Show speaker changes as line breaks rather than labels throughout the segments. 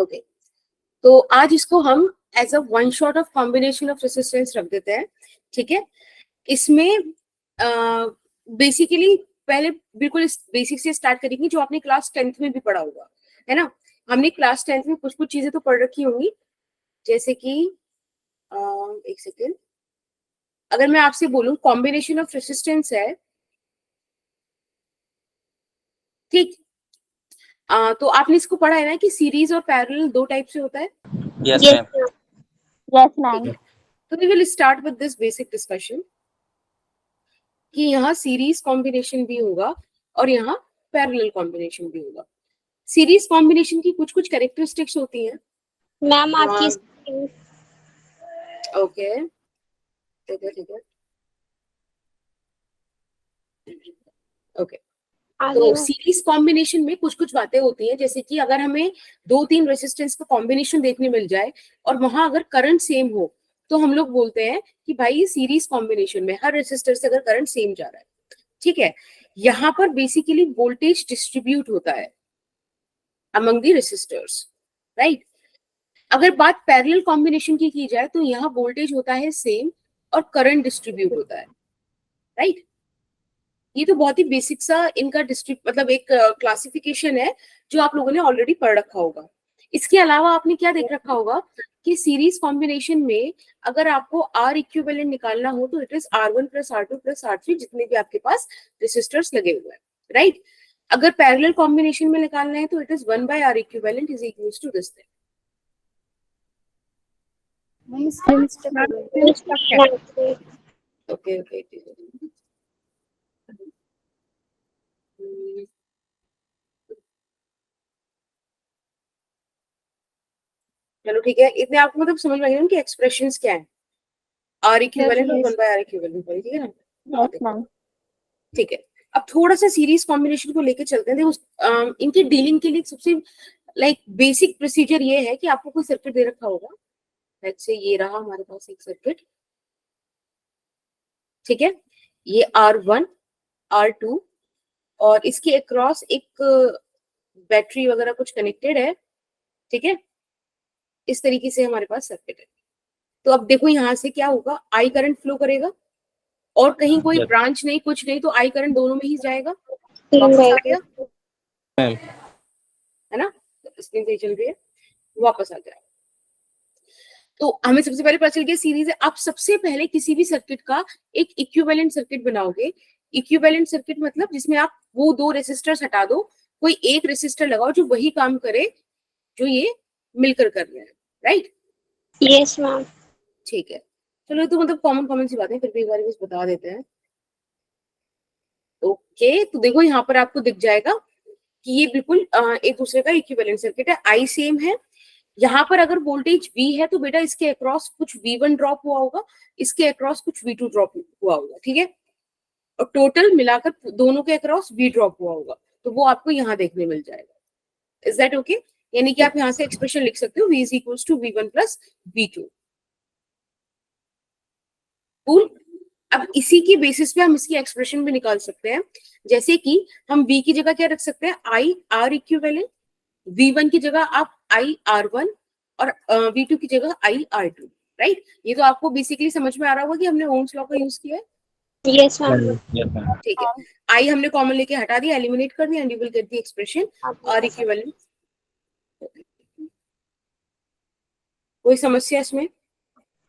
Okay, तो आज इसको हम as a one shot of combination of resistance रख देते हैं, ठीक है। इसमें बेसिकली पहले बिल्कुल इस बेसिक से स्टार्ट करेंगे जो आपने क्लास 10th में भी पढ़ा होगा, है ना। हमने क्लास 10th में कुछ कुछ चीजें तो पढ़ रखी होंगी, जैसे कि एक सेकेंड, अगर मैं आपसे बोलूं कॉम्बिनेशन ऑफ रेसिस्टेंस है, ठीक। तो आपने इसको पढ़ा है ना कि सीरीज और पैरेलल दो टाइप से होता है।
Yes
Yes,
ma'am.
yes, ma'am.
तो we will start with this basic discussion कि यहाँ सीरीज कॉम्बिनेशन भी होगा और यहाँ पैरेलल कॉम्बिनेशन भी होगा। सीरीज कॉम्बिनेशन की कुछ कुछ कैरेक्टरिस्टिक्स होती हैं।
मैम आपकी
ओके, ठीक है, ठीक है, ओके। तो सीरीज कॉम्बिनेशन में कुछ कुछ बातें होती हैं, जैसे कि अगर हमें दो तीन रेसिस्टेंस का कॉम्बिनेशन देखने मिल जाए और वहां अगर करंट सेम हो, तो हम लोग बोलते हैं कि भाई ये सीरीज कॉम्बिनेशन में हर रेसिस्टर से अगर करंट सेम जा रहा है, ठीक है। यहाँ पर बेसिकली वोल्टेज डिस्ट्रीब्यूट होता है अमंग द रेसिस्टर्स, राइट। अगर बात पैरेलल कॉम्बिनेशन की जाए तो यहाँ वोल्टेज होता है सेम और करंट डिस्ट्रीब्यूट होता है, राइट। ये तो बहुत ही बेसिक सा इनका मतलब एक क्लासिफिकेशन है जो आप लोगों ने ऑलरेडी पढ़ रखा होगा। इसके अलावा आपने क्या देख रखा होगा कि सीरीज कॉम्बिनेशन में अगर आपको आर इक्विवेलेंट निकालना हो तो it is R1 plus R2 plus R3, जितने भी आपके पास रेसिस्टर्स लगे हुए हैं, राइट। अगर पैरेलल कॉम्बिनेशन में निकालना है तो it is 1 by R equivalent is equals to this thing. Okay okay, चलो ठीक है, इतने आपको मतलब समझ में आ गया कि एक्सप्रेशंस क्या है, आर इक्विवेलेंट और 1 बाय आर इक्विवेलेंट, ठीक है ना। ठीक है, अब थोड़ा सा सीरीज कॉम्बिनेशन को लेके चलते हैं। देखो इनकी डीलिंग के लिए सबसे लाइक बेसिक प्रोसीजर ये है कि आपको कोई सर्किट दे रखा होगा, लेट्स से ये रहा हमारे पास एक सर्किट, ठीक है। ये R1 R2 और इसके अक्रॉस एक बैटरी वगैरह कुछ कनेक्टेड है, ठीक है। इस तरीके से हमारे पास सर्किट है। तो अब देखो यहाँ से क्या होगा, आई करंट फ्लो करेगा और कहीं कोई ब्रांच नहीं कुछ नहीं, तो आई करंट दोनों में ही जाएगा, वापस आ गया, है ना। स्क्रीन से चल रही है, वापस आ जाएगा। तो हमें सबसे पहले पता चल गया सीरीज है। आप सबसे पहले किसी भी सर्किट का एक इक्विवेलेंट सर्किट बनाओगे। इक्विवेलेंट सर्किट मतलब जिसमें आप वो दो रेसिस्टर्स हटा दो, कोई एक रेसिस्टर लगाओ जो वही काम करे जो ये मिलकर कर रहे हैं, राइट।
Yes ma'am.
ठीक है, चलो ये तो मतलब कॉमन कॉमन सी बातें, फिर भी एक बार बस बता देते हैं। ओके, तो देखो यहाँ पर आपको दिख जाएगा कि ये बिल्कुल एक दूसरे का इक्विवेलेंट सर्किट है, आई सेम है। यहाँ पर अगर वोल्टेज V है तो बेटा इसके अक्रॉस कुछ V1 ड्रॉप हुआ होगा, इसके अक्रॉस कुछ V2 ड्रॉप हुआ होगा, ठीक है। और टोटल मिलाकर दोनों के अक्रॉस V ड्रॉप हुआ होगा, तो वो आपको यहाँ देखने मिल जाएगा। Is that okay? यानी कि आप यहाँ से एक्सप्रेशन लिख सकते हो V is equals to V1 plus V2। Cool. अब इसी की बेसिस पे हम इसकी एक्सप्रेशन भी निकाल सकते हैं, जैसे कि हम V की जगह क्या रख सकते हैं, I R इक्विवेलेंट, V1 की जगह आप I R1 और V2 की जगह I R2, राइट। ये तो आपको बेसिकली समझ में आ रहा होगा कि हमने ओम्स लॉ का यूज किया है।
Yes ma'am.
ठीक है, I हमने कॉमन लेके हटा दिया, एलिमिनेट कर दिया, and you will get the expression R equivalent. कोई समस्या इसमें?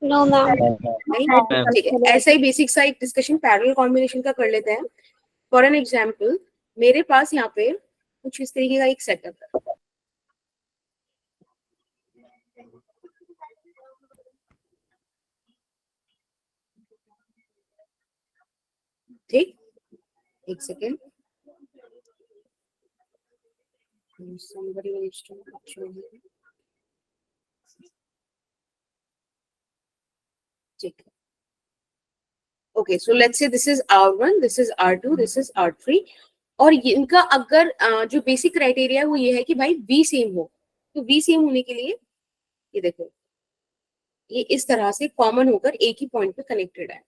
No ma'am.
नहीं, ठीक है। ऐसा ही बेसिक सा एक डिस्कशन पैरेलल कॉम्बिनेशन का कर लेते हैं। फॉर एन एग्जांपल, मेरे पास यहाँ पे कुछ इस तरीके का एक सेटअप है, ठीक। एक second, somebody needs to show me. ठीक है, okay, so let's say this is R1, this is R2, this is R3, और इनका अगर जो बेसिक क्राइटेरिया है वो ये है कि भाई V सेम हो। तो V सेम होने के लिए ये देखो, ये इस तरह से कॉमन होकर एक ही पॉइंट पे कनेक्टेड है,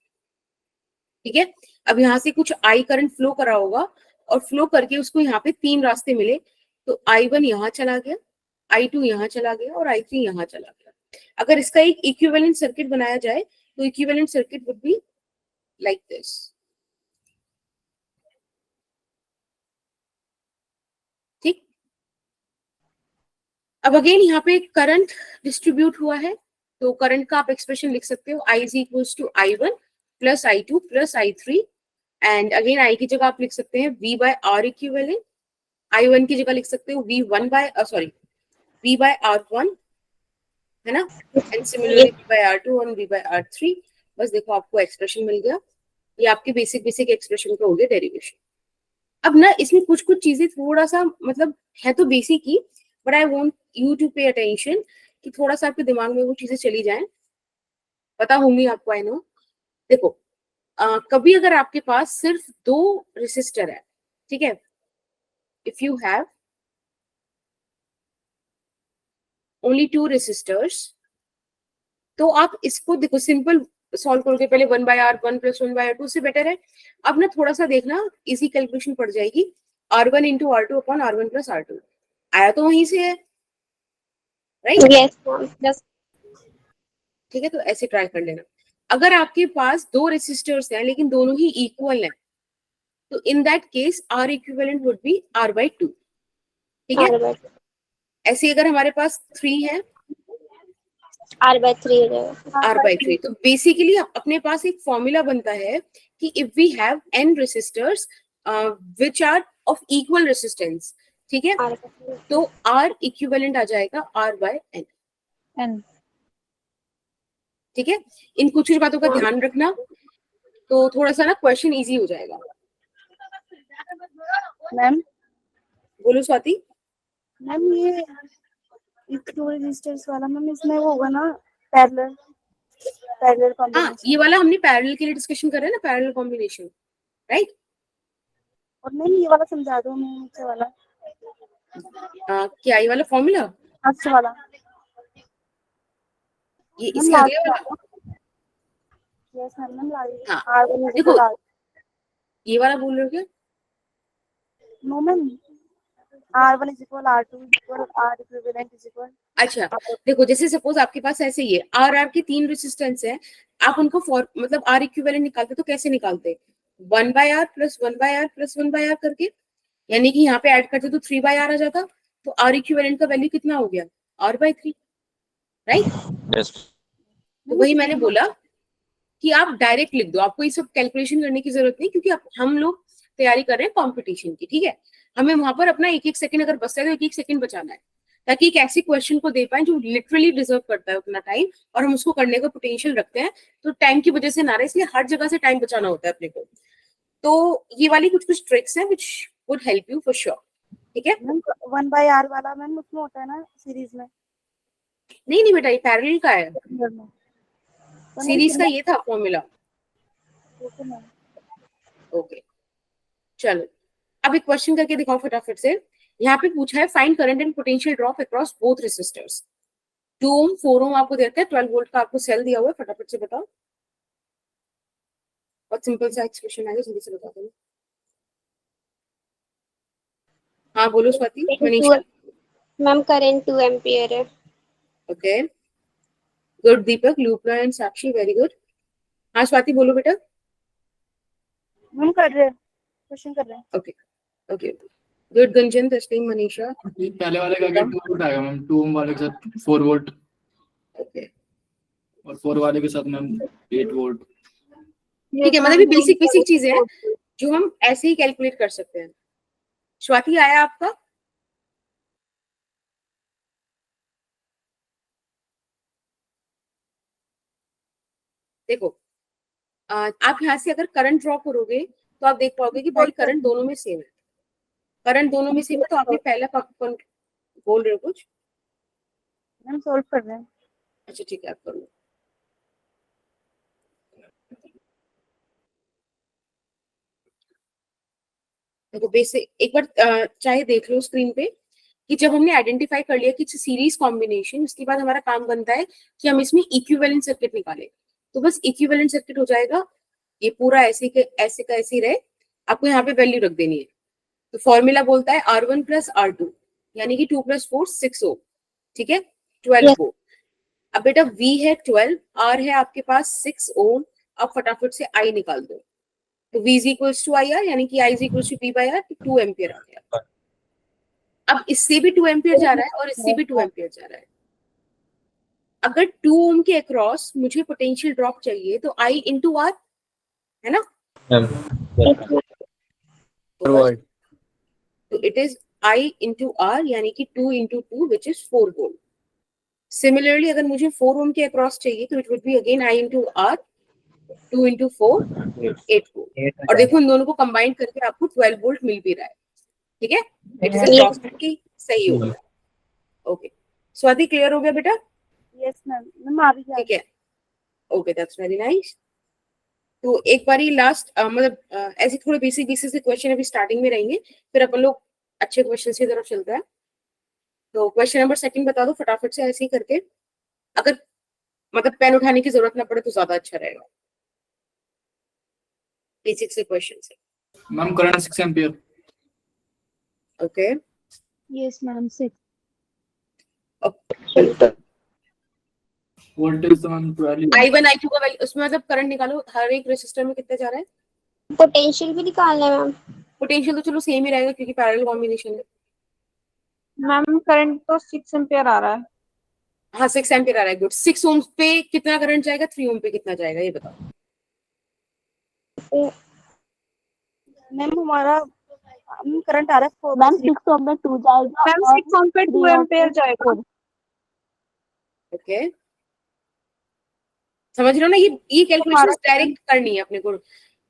ठीक है। अब यहाँ से कुछ I करंट फ्लो करा होगा और फ्लो करके उसको यहाँ पे तीन रास्ते मिले, तो I1 यहाँ चला गया, I2 यहाँ चला गया और I3 यहाँ चला गया। अगर इसका एक इक्विवेलेंट सर्किट बनाया जाए तो equivalent circuit would be like this. ठीक, अब अगेन यहाँ पे करंट डिस्ट्रीब्यूट हुआ है, तो करंट का आप एक्सप्रेशन लिख सकते हो I is equals to I1 plus I2 plus I3, and again I की जगह आप लिख सकते हैं V bye R equivalent, I1 की जगह लिख सकते हो V बाय R1, है ना, and similarly V bye R2 और V बाय R3। बस देखो आपको एक्सप्रेशन मिल गया, ये आपके बेसिक एक्सप्रेशन का हो गया डेरिवेशन। अब ना इसमें कुछ चीजें थोड़ा सा मतलब है तो बेसिक ही, but I want you to pay attention कि थोड़ा सा आपके दिमाग में वो चीजें चली जाएं, पता होंगी आपको, आई नो। देखो कभी अगर आपके पास सिर्फ 2 रेसिस्टर है, ठीक है, if you have only 2 resistors, तो आप इसको देखो सिंपल सॉल्व करोगे, पहले 1/R1 प्लस 1/R2 से बेटर है। अब ना थोड़ा सा देखना, इजी कैलकुलेशन पड़ जाएगी, R1 into R2 upon R1 plus R2, आया तो वहीं से है, राइट?
Yes ma'am.
यस, ठीक है, तो ऐसे ट्राई कर लेना। अगर आपके पास 2 रेसिस्टर्स हैं लेकिन दोनों ही इक्वल हैं, तो in that case R equivalent would be R/2, ठीक है। ऐसे अगर हमारे पास 3 है,
R/3 हो जाएगा।
R/3, तो बेसिकली अपने पास एक फॉर्मूला बनता है कि if we have n resistors which are of equal resistance, ठीक है, तो R इक्विवेलेंट आ जाएगा R/n, ठीक है। इन कुछ बातों का ध्यान रखना, तो थोड़ा सा ना क्वेश्चन इजी हो जाएगा।
मैम
बोलो स्वाति।
मैम ये 2 रेजिस्टर्स वाला मैम इसमें वो होगा ना पैरेलल
हाँ,
कॉम्बिनेशन।
ये वाला हमने पैरेलल के लिए डिस्कशन कर रहे हैं ना, पैरेलल कॉम्बिनेशन, राइट।
और मैम ये वाला समझा दो मैम, अच्छा वाला
क्या ये वाला फॉर्मूला,
अच्छा वाला
ये
मैम
इसके अगले वाला,
यस मैम लाइक
हाँ,
R1 इज
देखो
इक्वल R।
ये वाला बोल रहे हो क्या?
No ma'am R1 is equal R2 is equal R equivalent is equal.
अच्छा, देखो जैसे सपोज आपके पास ऐसे ही है, R के 3 रेसिस्टेंस है, आप उनको मतलब R इक्विवेलेंट निकालते तो कैसे निकालते, 1/R plus 1/R plus 1/R करके, यानी कि यहाँ पे ऐड करते तो 3/R आ जाता, तो R इक्विवेलेंट का वैल्यू कितना हो गया, R/3, राइट। तो वही मैंने बोला कि आप डायरेक्ट लिख दो, आपको ये सब कैलकुलेशन करने की जरूरत नहीं, क्योंकि हम लोग तैयारी कर रहे हैं कंपटीशन की, ठीक है। हमें वहां पर अपना एक सेकंड अगर बचता है तो एक सेकंड बचाना है, ताकि एक ऐसी क्वेश्चन को दे पाए जो लिटरली डिजर्व करता है उतना टाइम, और हम उसको करने का पोटेंशियल रखते हैं, तो टाइम की वजह से ना रहे, इसलिए हर जगह से टाइम बचाना होता है अपने को। तो ये वाली कुछ ट्रिक्स हैं विच would help you for sure, ठीक है।
मैम 1/R वाला मैम उसमें होता है ना सीरीज में?
नहीं बेटा, ये पैरेलल का है, सीरीज का ये था फॉर्मूला।
Okay ma'am.
ओके, चलो अब एक क्वेश्चन करके दिखाओ फटाफट से। यहाँ पे पूछा है find current and potential drop across both resistors. 2 ओम 4 ओम आपको देता है, 12 वोल्ट का आपको सेल दिया हुआ है, फटाफट से बताओ। बहुत सिंपल सा एक्सप्रेशन है, जल्दी से बता दो। हाँ बोलो Swati. Manisha.
Ma'am current 2 ampere है।
Okay good. दीपक, लूपना एंड साक्षी, वेरी गुड। हाँ स्वाति बोलो बेटा।
मैम कर रहे हैं, क्वेश्चन कर रहे हैं।
Okay okay good. गंजन, तस्लीम, मनीषा।
पहले वाले का 2 वोल्ट आएगा मैम, 2 ओम वाले के साथ 4 वोल्ट,
ओके
और 4 वाले के साथ मैम 8 वोल्ट।
ठीक है, मतलब ये बेसिक चीजें हैं जो हम ऐसे ही कैलकुलेट कर सकते हैं। स्वाति आया आपका? देखो आप यहाँ से अगर करंट ड्रॉ करोगे तो आप देख पाओगे कि भाई करंट दोनों में सेम है, करंट दोनों में सेम है, तो आपने पहला बोल रहे हो कुछ?
मैम सॉल्व कर रहे हैं।
अच्छा ठीक है, आप कर लो। देखो बेसिक एक बार चाहे देख लो स्क्रीन पे कि जब हमने आइडेंटिफाई कर लिया कि सीरीज कॉम्बिनेशन, उसके बाद हमारा काम बनता है कि हम इसमें इक्विवेलेंट सर्किट निकालें। तो बस इक्विवेलेंट सर्किट हो जाएगा, ये पूरा ऐसे का ऐसे ही रहे, आपको यहाँ पे वैल्यू रख देनी है। तो फॉर्मूला बोलता है R1 प्लस R2, यानी कि 2 + 4 6 ओम, ठीक है, 12 वोल्ट। अब बेटा V है 12, R है आपके पास 6 ओम। अब फटाफट से I निकाल दो। तो V is equals to IR, यानी कि I is equals to P by R, 2 ampere आ गया। अब इससे भी 2 एम्पियर जा रहा है और इससे भी 2 एम्पियर जा रहा है। अगर 2 ओम के अक्रॉस मुझे पोटेंशियल ड्रॉप चाहिए तो I इंटू R है ना, तो it is I into R, यानी कि 2 into 2 which is 4 volt. Similarly अगर मुझे 4 ओम के अक्रॉस चाहिए तो it would be again I into R, 2 into 4, 8 volt. और देखो इन दोनों को कंबाइन करके आपको 12 वोल्ट मिल भी रहा है। ठीक है, इट इज क्रॉस की सही हो गया। ओके, स्वाति क्लियर हो गया बेटा?
यस मैम, मैम आ भी गया।
ठीक है, ओके, दैट्स वेरी नाइस। तो एक बारी लास्ट मतलब ऐसे थोड़े बेसिक बेसिक से क्वेश्चन अभी स्टार्टिंग में रहेंगे, फिर अपन लोग अच्छे क्वेश्चन की तरफ चलता है। तो क्वेश्चन नंबर 2 बता दो फटाफट से ऐसे ही करके, अगर मतलब पेन उठाने की जरूरत ना पड़े तो ज्यादा अच्छा रहेगा। बेसिक से क्वेश्चन से।
Ma'am current 6 ampere.
Okay,
yes ma'am, 6।
Voltage तो मैम 12
I1 I2 का वैल्यू, उसमें मतलब करंट निकालो, हर एक रेसिस्टर में कितना जा रहा है।
पोटेंशियल भी निकालना है मैम।
पोटेंशियल तो चलो सेम ही रहेगा क्योंकि पैरेलल कॉम्बिनेशन है।
मैम करंट तो 6 एम्पियर आ रहा है।
हाँ 6 एम्पियर आ रहा है, गुड। 6 ओम पे कितना करंट जाएगा, 3 ओम पे कितना जाएगा, ये बताओ।
मैम हमारा करंट आ रहा है मैम 6 ओम में 2 जाएगा। मैम 6 ओम पे 2 एम्पियर जाएगा।
ओके, समझ रहे हो ना, ये कैलकुलेशन डायरेक्ट करनी है अपने को।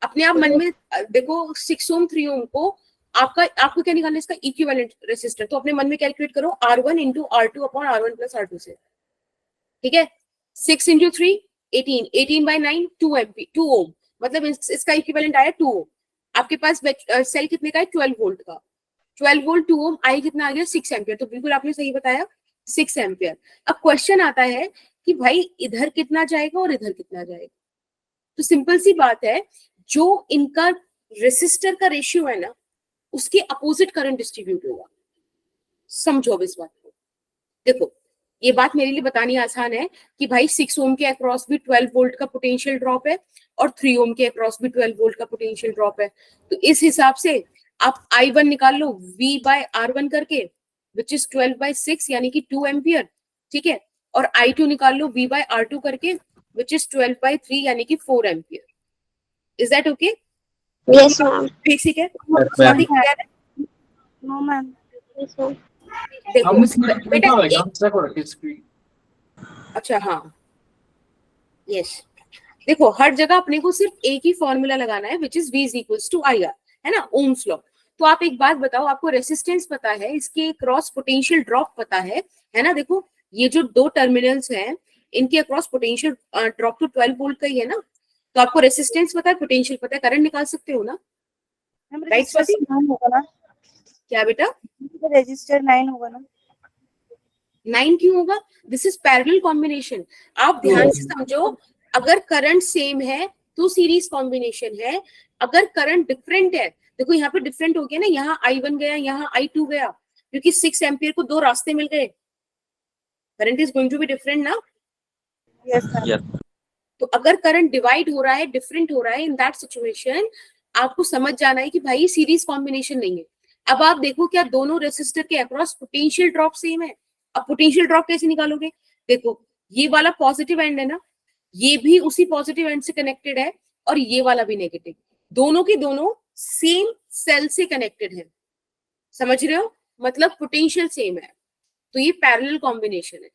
अपने आप मन में देखो 6 ओम 3 ओम को आपको क्या निकालना है, इसका इक्विवेलेंट रेसिस्टर। तो अपने मन में कैलकुलेट करो R1 into R2 upon R1 plus R2 से। ठीक है, 6 इंटू 3 18, 18 बाई 9 2 ओम, मतलब इसका इक्विवेलेंट आया 2 ओम। आपके पास सेल कितने का है, 12 वोल्ट का। 12 वोल्ट 2 ओम, आई कितना आ गया, 6 एम्पियर। तो बिल्कुल आपने सही बताया, 6 एम्पियर। अब क्वेश्चन आता है कि भाई इधर कितना जाएगा और इधर कितना जाएगा। तो सिंपल सी बात है, जो इनका रेसिस्टर का रेशियो है ना, उसके अपोजिट करंट डिस्ट्रीब्यूट होगा। समझो अब इस बात को। देखो ये बात मेरे लिए बतानी आसान है कि भाई 6 ओम के अक्रॉस भी 12 वोल्ट का पोटेंशियल ड्रॉप है और 3 ओम के अक्रॉस भी 12 वोल्ट का पोटेंशियल ड्रॉप है। तो इस हिसाब से आप I1 निकाल लो V बाय R1 करके, विच इज 12 बाय 6 यानी कि 2 एम्पियर। ठीक है, और I2 निकाल लो V बाय R2 करके, विच इज 12 बाय 3 यानी कि 4 ampere. Is that okay?
Yes ma'am.
Basic है।
No ma'am.
Yes ma'am.
देखो
हम इसमें
बेटा
हम चेक करो स्क्रीन।
अच्छा हाँ, यस, देखो हर जगह अपने को सिर्फ एक ही फॉर्मूला लगाना है, which is V is equals to IR, है ना, ओम्स लॉ। तो आप एक बात बताओ, आपको रेसिस्टेंस पता है, इसके क्रॉस पोटेंशियल ड्रॉप पता है ना। देखो ये जो दो टर्मिनल्स हैं, इनके अक्रॉस पोटेंशियल ड्रॉप तो 12 वोल्ट का ही है ना। तो आपको रेसिस्टेंस पता है, पोटेंशियल पता है, करंट निकाल सकते हो ना। राइट स्वाति?
9 होगा ना?
क्या बेटा?
रजिस्टर 9 होगा ना?
9 क्यों होगा? This is parallel combination. आप ध्यान से समझो, अगर करंट सेम है तो सीरीज कॉम्बिनेशन है। अगर करंट डिफरेंट है, देखो यहाँ पे डिफरेंट हो गया ना, यहाँ I1 गया, यहाँ I2 गया, क्योंकि 6 एम्पियर को दो रास्ते मिल गए। Current is going to be different no.
Yes ma'am.
तो अगर करंट डिवाइड हो रहा है, डिफरेंट हो रहा है, इन दैट सिचुएशन आपको समझ जाना है कि भाई सीरीज कॉम्बिनेशन नहीं है। अब आप देखो क्या दोनों रेसिस्टर के अक्रॉस पोटेंशियल ड्रॉप सेम है। अब पोटेंशियल ड्रॉप कैसे निकालोगे? देखो ये वाला पॉजिटिव एंड है ना, ये भी उसी पॉजिटिव एंड से कनेक्टेड है, और ये वाला भी नेगेटिव। दोनों के दोनों सेम सेल से कनेक्टेड है। समझ रहे हो? मतलब पोटेंशियल सेम है। तो ये पैरेलल कॉम्बिनेशन है,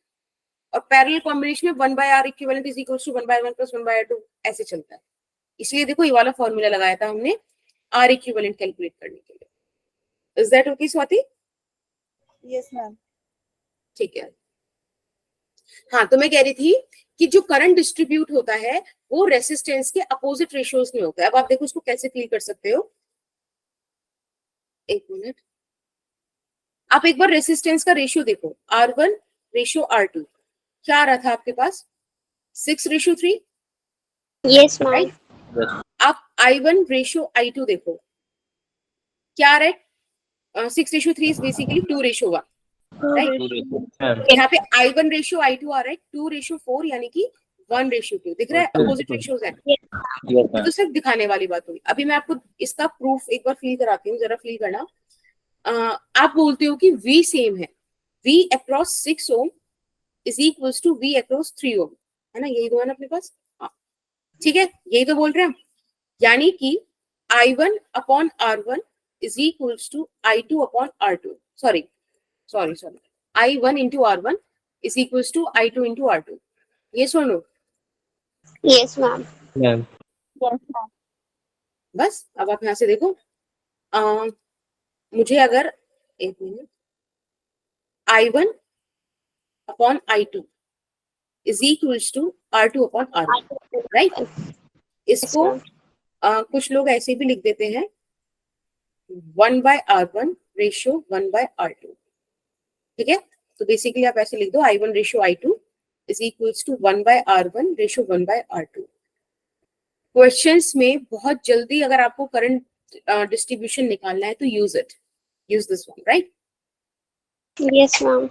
और पैरेलल कॉम्बिनेशन में 1/R equivalent is equal to 1/1 plus 1/2 ऐसे चलता है। इसलिए देखो ये वाला फॉर्मूला लगाया था हमने R इक्विवेलेंट कैलकुलेट करने के लिए। Is that okay Swati?
Yes ma'am.
ठीक है। हाँ, तो मैं कह रही थी कि जो करंट डिस्ट्रीब्यूट होता है वो रेसिस्टेंस के अपोजिट रेशियोज में होता है। अब आप देखो इसको कैसे फील कर सकते हो, एक मिनट। आप एक बार रेसिस्टेंस का रेशियो देखो, R1 रेशियो R2 क्या आ रहा था आपके पास, 6:3।
Yes ma'am.
आप I1 रेशियो I2 देखो क्या आ रहा है, 6:3 इज बेसिकली 2:1। यहाँ पे I1 रेशियो I2 आ रहा है 2:4 यानी कि 1:2 दिख रहा है, अपोजिट रेशियोज है। ये तो सिर्फ दिखाने वाली बात हुई। अभी मैं आपको इसका प्रूफ एक बार फील कराती हूँ, जरा फील करना। आप बोलते हो कि V सेम है, V across 6 ohm is equals to V across 3 ohm, है ना, यही दो है ना अपने पास। हाँ ठीक है, यही तो बोल रहे हैं हम, यानी कि I1 upon R1 is equals to I2 upon R2, sorry I1 into R1 is equals to I2 into R2। ये सुनो,
Yes, ma'am.
बस अब आप यहाँ से देखो, मुझे अगर एक minute, I1 upon I2 is equals to R2 upon R1, right. इसको कुछ लोग ऐसे भी लिख देते हैं 1/R1 रेशियो 1/R2, ठीक है। तो बेसिकली आप ऐसे लिख दो I1 ratio I2 is equals to 1/R1 ratio 1/R2। Questions में बहुत जल्दी अगर आपको करंट डिस्ट्रीब्यूशन निकालना है तो use this one, right.
Yes, ma'am.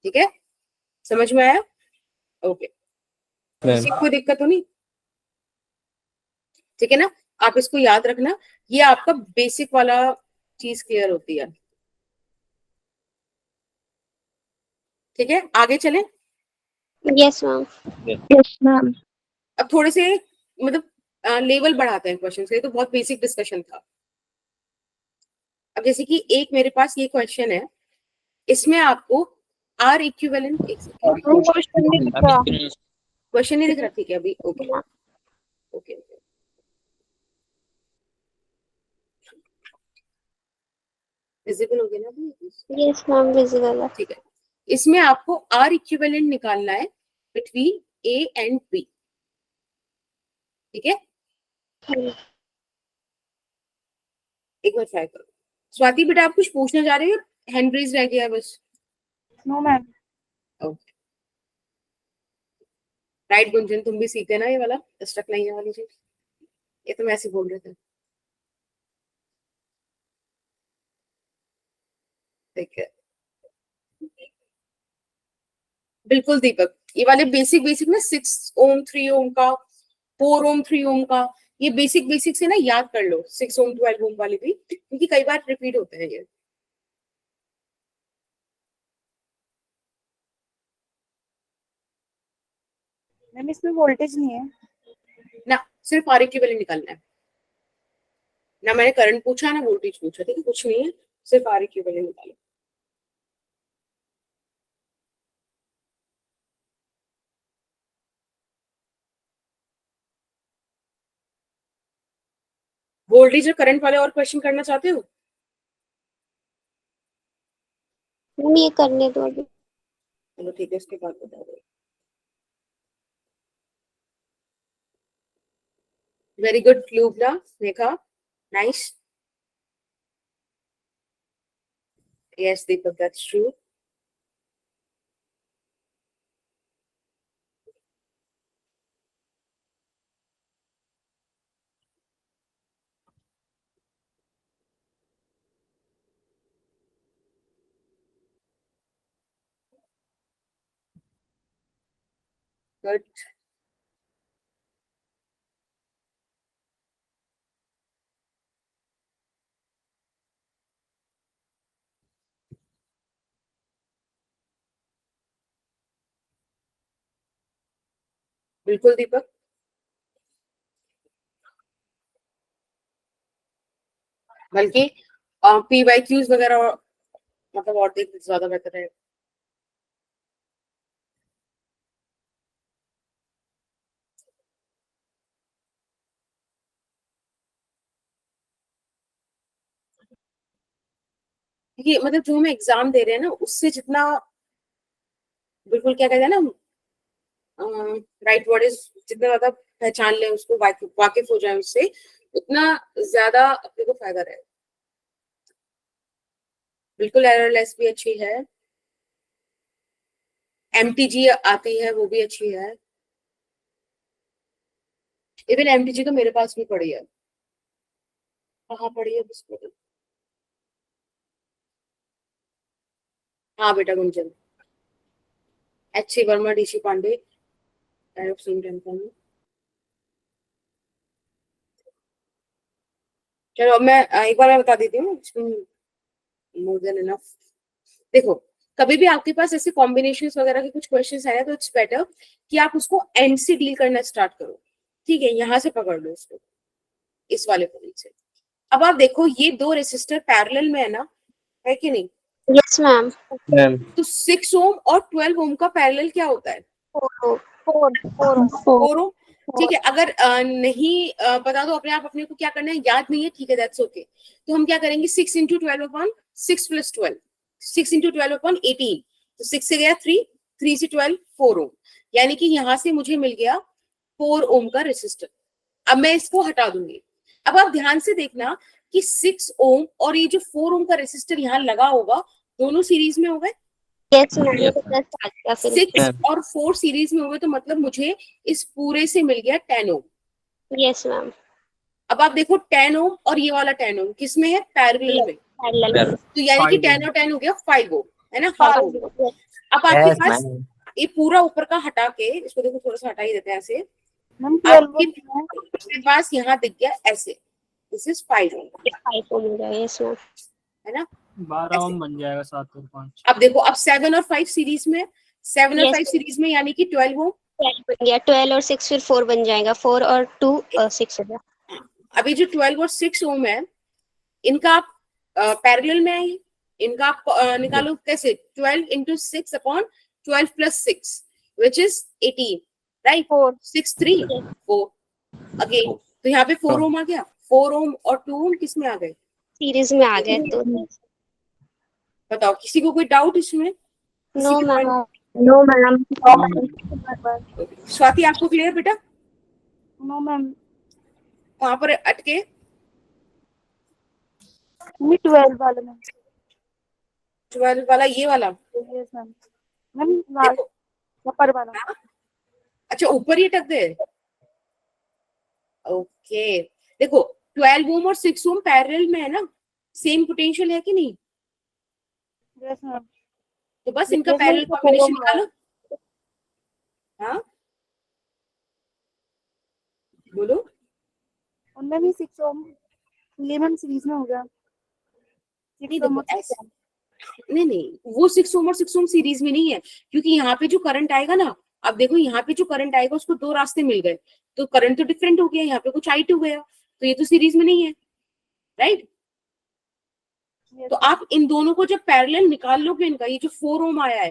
ठीक है, समझ में आया? ओके, किसी को कोई दिक्कत तो नहीं? ठीक है ना, आप इसको याद रखना, ये आपका बेसिक वाला चीज क्लियर होती है। ठीक है, आगे चलें।
Yes, ma'am.
Yes, ma'am.
अब थोड़े से मतलब लेवल बढ़ाते हैं क्वेश्चन के, तो बहुत बेसिक डिस्कशन था। अब जैसे कि एक मेरे पास ये क्वेश्चन है, इसमें आपको आर इक्विवेलेंट,
क्वेश्चन नहीं दिख रहा।
क्वेश्चन नहीं दिख रहा, ठीक है अभी, ओके ओके, विजिबल हो गया ना अभी?
Yes, ma'am. Visible.
ठीक है, इसमें आपको आर इक्विवेलेंट निकालना है बिटवीन ए एंड बी, ठीक है। एक बार ट्राई करो। स्वाति बेटा आप कुछ पूछना चाह रहे हो? हैंड रेज रह गया बस।
No ma'am.
Okay, right Gunjan, तुम भी सीखते ना ये वाला स्टक नहीं है वाली चीज, ये तो मैं ऐसे बोल रहे थे। ठीक है, बिल्कुल दीपक, ये वाले बेसिक ना 6 ओम 3 ओम का, 4 ओम 3 ओम का, ये बेसिक से ना याद कर लो, 6 ओम 12 ओम वाले भी, क्योंकि कई बार रिपीट होते हैं ये।
मैम इसमें वोल्टेज नहीं है
ना, सिर्फ आर इक्विवेलेंट निकालना है ना, मैंने करंट पूछा ना वोल्टेज पूछा, ठीक है, कुछ नहीं है, सिर्फ आर इक्विवेलेंट निकालो। वोल्टेज और करंट वाले और क्वेश्चन करना चाहते हो?
मैम ये करने दो अभी।
चलो ठीक है, इसके बाद बता दो। वेरी गुड लूबना, देखा, nice, yes Deepak that's true. Good, बिल्कुल दीपक, बल्कि PYQs वगैरह मतलब और देख ज्यादा बेहतर है। ये मतलब जो हम एग्जाम दे रहे हैं ना, उससे जितना बिल्कुल क्या कहते हैं ना, राइट वर्ड इज, जितना ज्यादा पहचान ले उसको, वाकिफ हो जाए उससे, उतना ज्यादा अपने को फायदा रहेगा। बिल्कुल एररलेस भी अच्छी है, MTG आती है वो भी अच्छी है, इवन MTG तो मेरे पास भी पड़ी है। कहाँ पड़ी है उसको? हाँ बेटा Gunjan, H.C. Verma, D.C. Pandey, I have seen them from. चलो मैं एक बार बता देती हूँ, मोर देन इनफ। देखो कभी भी आपके पास ऐसे कॉम्बिनेशंस वगैरह के कुछ क्वेश्चंस आए तो इट्स बेटर कि आप उसको एंड से डील करना स्टार्ट करो, ठीक है, यहाँ से पकड़ लो उसको, इस वाले पॉइंट से। अब आप देखो ये दो रेसिस्टर पैरेलल में है ना, है कि नहीं?
Yes ma'am.
मैम
तो 6 ओम और 12 ओम का पैरेलल क्या होता है? 4 ओम। ठीक है, अगर नहीं बता दो अपने आप, अपने को क्या करना है याद नहीं है, ठीक है, दैट्स ओके। तो हम क्या करेंगे, 6 into 12 upon 6 plus 12, 6 into 12 upon 18, तो 6 से गया 3, 3 से 12 4 ओम, यानी कि यहाँ से मुझे मिल गया 4 ओम का रेसिस्टर। अब मैं इसको हटा दूंगी। अब आप ध्यान से देखना कि 6 ओम और ये जो 4 ओम का रेसिस्टर यहाँ लगा होगा, दोनों सीरीज में हो गए।
यस मैम, ये
Yes,
तो प्लस आ गया फिर।
6 और 4 सीरीज में हो गए, तो मतलब मुझे इस पूरे से मिल गया 10 ओम।
Yes ma'am.
अब आप देखो 10 ओम और ये वाला 10 ओम किसमें है? पैरेलल में।
पैरेलल।
तो यानी कि
5
10 और 10 हो गया 5 ओम, है ना, हाफ ओम। अब आपके
yes,
पास
मैम
ये पूरा ऊपर का हटा के, इसको देखो थोड़ा सा हटा ही देते हैं ऐसे,
मैम 12
आपके पास यहाँ दिख गया ऐसे, दिस इज 5 ओम,
5 हो गया। Yes ma'am.
है ना?
12 ओम बन जाएगा, 7 और 5।
अब देखो अब 7 और 5 सीरीज में, 7 और
Yes.
5 सीरीज में यानी कि 12 ओम।
12 बन गया, 12 और 6 फिर 4 बन जाएगा, 4 और 2 6 हो गया।
अभी जो 12 और 6 ओम है, इनका आप पैरेलल में है, इनका आप निकालो कैसे? 12 into 6 upon 12 plus 6 which is 18, right? 6 3 4 again, तो यहाँ पे 4 ओम आ गया, 4 ओम और 2 ओम किस में आ गए?
सीरीज में आ गए तो।
बताओ, किसी को कोई डाउट इसमें?
No ma'am.
No ma'am.
Swati आपको क्लियर बेटा?
No ma'am.
वहां पर अटके?
12 वाले में।
12 वाला, ये वाला?
Yes ma'am. मैम लास्ट
देखो,
ऊपर वाला।
अच्छा ऊपर ही अटक गए, ओके। देखो 12 ओम और 6 ओम पैरेलल में है ना, सेम पोटेंशियल है कि नहीं?
Yes ma'am.
तो बस इनका
Yes,
पैरेलल
ma'am, तो
कॉम्बिनेशन
4 ओम
निकालो। हाँ बोलो।
उनमें भी 6 ओम, ये मैम सीरीज में हो गया।
नहीं
6 ओम
देखो ऐसे, नहीं नहीं, वो 6 ओम और 6 ओम सीरीज में नहीं है, क्योंकि यहाँ पे जो करंट आएगा ना, अब देखो यहाँ पे जो करंट आएगा उसको दो रास्ते मिल गए, तो करंट तो डिफरेंट हो गया, यहाँ पे कुछ I2 गया, तो ये तो सीरीज में नहीं है, राइट? तो आप इन दोनों को जब पैरेलल निकाल लोगे इनका, ये जो 4 ओम आया है,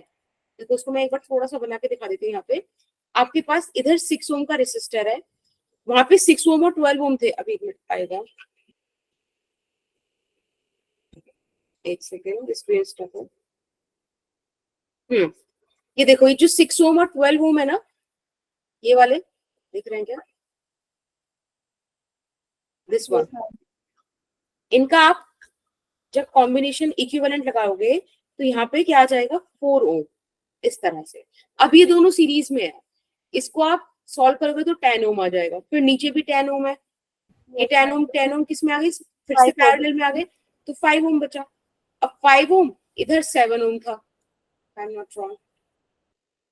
देखो उसको मैं एक बार थोड़ा सा बना के दिखा देती हूँ। यहाँ पे आपके पास इधर 6 ओम का रेसिस्टर है, वहां पे 6 ओम और 12 ओम थे। अभी एक मिनट आएगा, एक सेकेंड, स्क्रीन स्टॉप है। ये देखो, ये जो 6 ओम और 12 ओम है ना, ये वाले देख रहे हैं क्या? दिस वन, इनका आप जब कॉम्बिनेशन इक्विवेलेंट लगाओगे तो यहाँ पे क्या आ जाएगा? 4 ओम, इस तरह से। अब ये दोनों सीरीज में है, इसको आप सॉल्व करोगे तो 10 ओम आ जाएगा, फिर नीचे भी 10 ओम है, ये 10 ओम किस में आ गई? फिर से पैरेलल में आ गए, तो 5 ओम बचा। अब 5 ओम इधर 7 ओम था, आई एम नॉट रॉन्ग,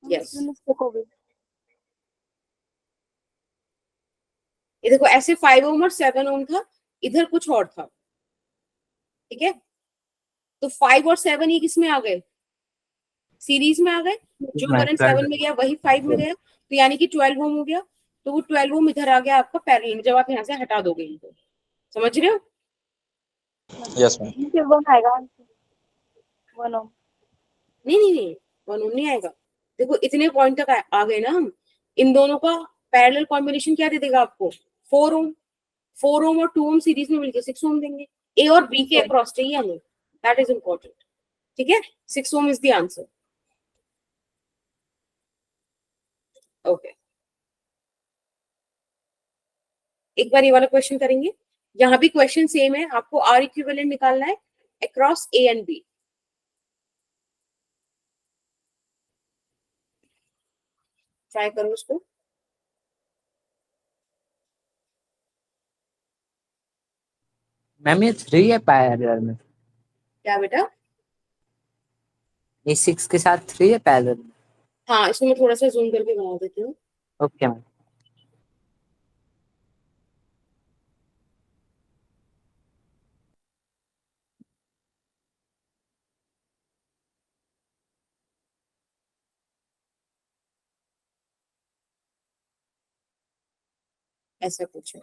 यस। ये देखो ऐसे 5 ओम और 7 ओम था, इधर कुछ और था, ठीक है? तो 5 और 7 ये किस में आ गए? सीरीज में आ गए, जो करंट 7 में गया वही 5 में गया, तो यानी कि 12 ओम हो गया, तो वो 12 ओम इधर आ गया आपका पैरेलल में, जब आप यहाँ से हटा दोगे इनको। समझ रहे हो?
यस मैम
फिर 1 आएगा, 1 ओम।
नहीं 1 ओम नहीं आएगा। देखो इतने पॉइंट तक आ गए ना हम, इन दोनों का पैरेलल कॉम्बिनेशन क्या दे देगा आपको? 4 ओम, 4 ओम और 2 ओम सीरीज में मिलके 6 ओम देंगे। ए और बी के अक्रॉस चाहिए हमें, दैट इज इंपॉर्टेंट, ठीक है? 6 ohm is the answer, okay. एक बार ये वाला क्वेश्चन करेंगे, यहाँ भी क्वेश्चन सेम है, आपको आर इक्विवेलेंट निकालना है across A and B. Try करो उसको।
मैम ये 3 है पैरेलल में।
क्या बेटा?
ये 6 के साथ 3 है पैरेलल।
हाँ, इसको मैं थोड़ा सा जूम करके बना देती हूँ।
Okay ma'am.
ऐसा कुछ है।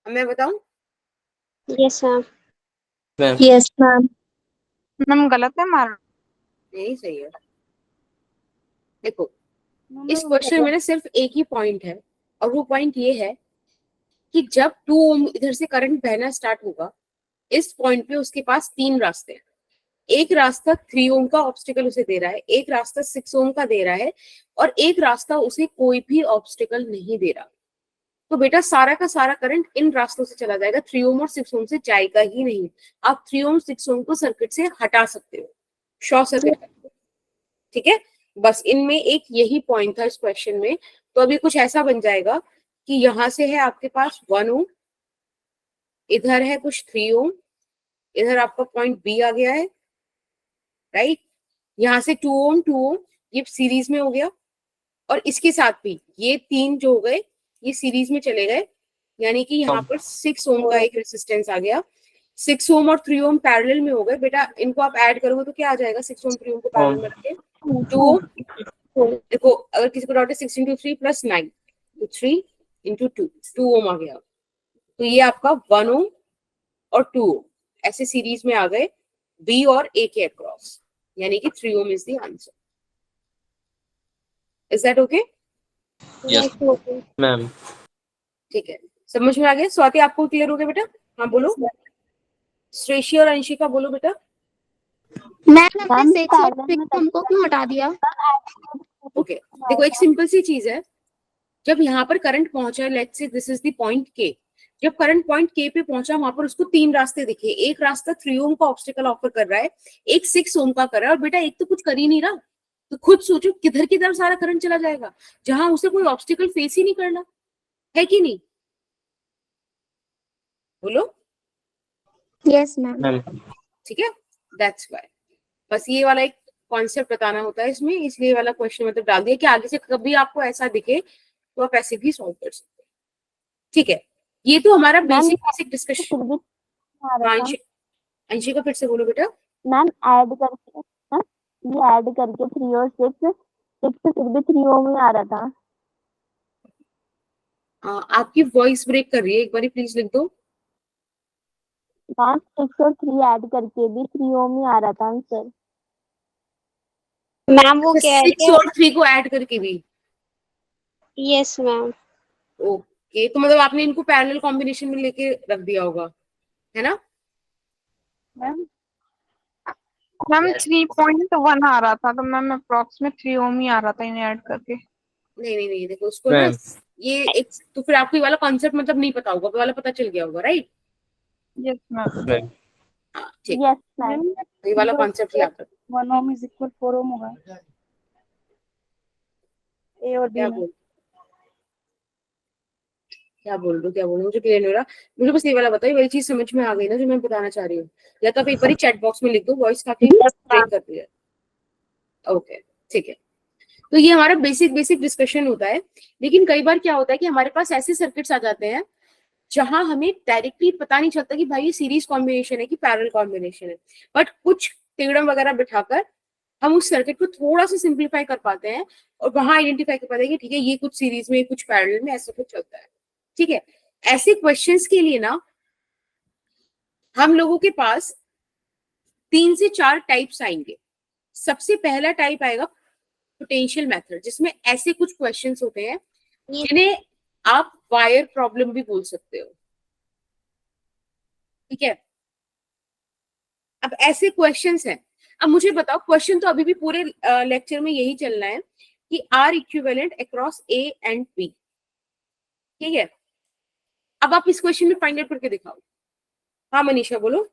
अब मैं बताऊं?
Yes, ma'am.
Ma'am
yes ma'am. Ma'am गलत है हमारा।
यही सही है। देखो, इस क्वेश्चन में ना सिर्फ एक ही पॉइंट है, और वो पॉइंट ये है कि जब 2 ओम इधर से करंट बहना स्टार्ट होगा, इस पॉइंट पे उसके पास 3 रास्ते हैं। एक रास्ता 3 ओम का ऑब्स्टिकल उसे दे रहा है, एक रास्ता 6 ओम का दे रहा है, और एक रास्ता उसे कोई भी ऑब्स्टिकल नहीं दे रहा। तो बेटा सारा का सारा करंट इन रास्तों से चला जाएगा, 3 ओम और 6 ओम से जाएगा ही नहीं। आप 3 ओम 6 ओम को सर्किट से हटा सकते हो, शॉर्ट सर्किट। ठीक है, बस इनमें एक यही पॉइंट था इस क्वेश्चन में। तो अभी कुछ ऐसा बन जाएगा कि यहां से है आपके पास 1 ओम, इधर है कुछ 3 ओम, इधर आपका पॉइंट बी आ गया है, राइट। यहाँ से 2 ओम 2 ओम, ये सीरीज में हो गया, और इसके साथ भी ये 3 जो हो गए ये सीरीज में चले गए, यानी कि यहाँ पर 6 ओम का एक रेसिस्टेंस आ गया। 6 ओम और 3 ओम पैरेलल में हो गए। बेटा इनको आप ऐड करोगे तो क्या आ जाएगा? 6 ओम 3 ओम को पैरेलल में रखें 2 ओम। देखो अगर किसी को डाउट है, 6 इंटू 3 प्लस 9, तो 3 इंटू 2, 2 ओम आ गया। तो ये आपका 1 ओम और 2 ओम ऐसे सीरीज में आ गए, बी और ए के अक्रॉस, यानी कि 3 ohm is the answer. Is that okay?
Yes ma'am.
ठीक है, समझ में आ गया? स्वाति आपको क्लियर हो गया बेटा? हाँ बोलो। श्रेषी और अंशिका बोलो बेटा।
मैम हमने 6 और 6 हमको क्यों हटा दिया?
ओके, देखो एक सिंपल सी चीज है, जब यहाँ पर करंट पहुंचा, let's say this is the point के, जब करंट पॉइंट के पे पहुंचा वहां पर उसको 3 रास्ते दिखे। एक रास्ता 3 ओम का ऑब्स्टिकल ऑफर कर रहा है, एक 6 ओम का कर रहा है, और बेटा एक तो कुछ कर ही नहीं रहा। तो खुद सोचो किधर किधर सारा करंट चला जाएगा, जहां उसे कोई ऑब्स्टिकल फेस ही नहीं करना है, कि नहीं? बोलो।
Yes ma'am.
ठीक है, दैट्स व्हाई बस ये वाला एक कॉन्सेप्ट बताना होता है इसमें, इसलिए वाला क्वेश्चन मतलब डाल दिया कि आगे से कभी आपको ऐसा दिखे तो आप ऐसे भी सॉल्व कर सकते हैं। ठीक है, ये तो हमारा बेसिक डिस्कशन। अंशिका फिर से बोलो बेटा।
मैम ऐड करके, ये ऐड करके 3 और 6 फिर भी 3 ओम में आ रहा था।
आपकी वॉइस ब्रेक कर रही है, एक बार प्लीज लिख दो।
मैम 6 और 3 ऐड करके भी 3 ओम में आ रहा था आंसर।
मैम वो कह रही
6
है।
और 3 को ऐड करके भी?
Yes ma'am.
ओके, तो मतलब आपने इनको पैरेलल कॉम्बिनेशन में लेके रख दिया होगा, है ना?
मैम 3.1 आ रहा था, तो मैम अप्रॉक्स में 3 ओम ही आ रहा था इन्हें ऐड करके।
नहीं नहीं नहीं, देखो उसको ना, ये एक तो फिर आपको ये वाला कॉन्सेप्ट मतलब नहीं पता होगा, वो वाला पता चल गया होगा, राइट?
Yes ma'am.
ठीक,
यस मैम।
ये वाला कॉन्सेप्ट ही आता है।
1 ओम इज इक्वल 4 ओम होगा ए और बी में।
क्या बोल रहे हो मुझे क्लियर नहीं हो रहा। मुझे बस ये वाला बताइए, वही चीज समझ में आ गई ना जो मैं बताना चाह रही हूँ? या तो आप एक बार चैट बॉक्स में लिख दो, वॉइस काफी ब्रेक कर रही है। ओके ठीक है, तो ये हमारा बेसिक डिस्कशन होता है। लेकिन कई बार क्या होता है कि हमारे पास ऐसे सर्किट्स आ जाते हैं जहां हमें डायरेक्टली पता नहीं चलता कि भाई ये सीरीज कॉम्बिनेशन है कि पैरेलल कॉम्बिनेशन है, बट कुछ थ्योरम वगैरह बिठाकर हम उस सर्किट को थोड़ा सा सिंप्लीफाई कर पाते हैं और वहां आइडेंटिफाई कर पाते हैं कि ठीक है ये कुछ सीरीज में कुछ पैरेलल में ऐसा कुछ चलता है। ठीक है, ऐसे क्वेश्चंस के लिए ना हम लोगों के पास 3 से 4 टाइप्स आएंगे। सबसे पहला टाइप आएगा पोटेंशियल मेथड, जिसमें ऐसे कुछ क्वेश्चंस होते हैं जिन्हें आप वायर प्रॉब्लम भी बोल सकते हो। ठीक है, अब ऐसे क्वेश्चंस हैं। अब मुझे बताओ, क्वेश्चन तो अभी भी पूरे लेक्चर में यही चलना है कि R equivalent across A and B. ठीक है, अब आप इस क्वेश्चन में फाइंड आउट करके दिखाओ। हाँ मनीषा बोलो।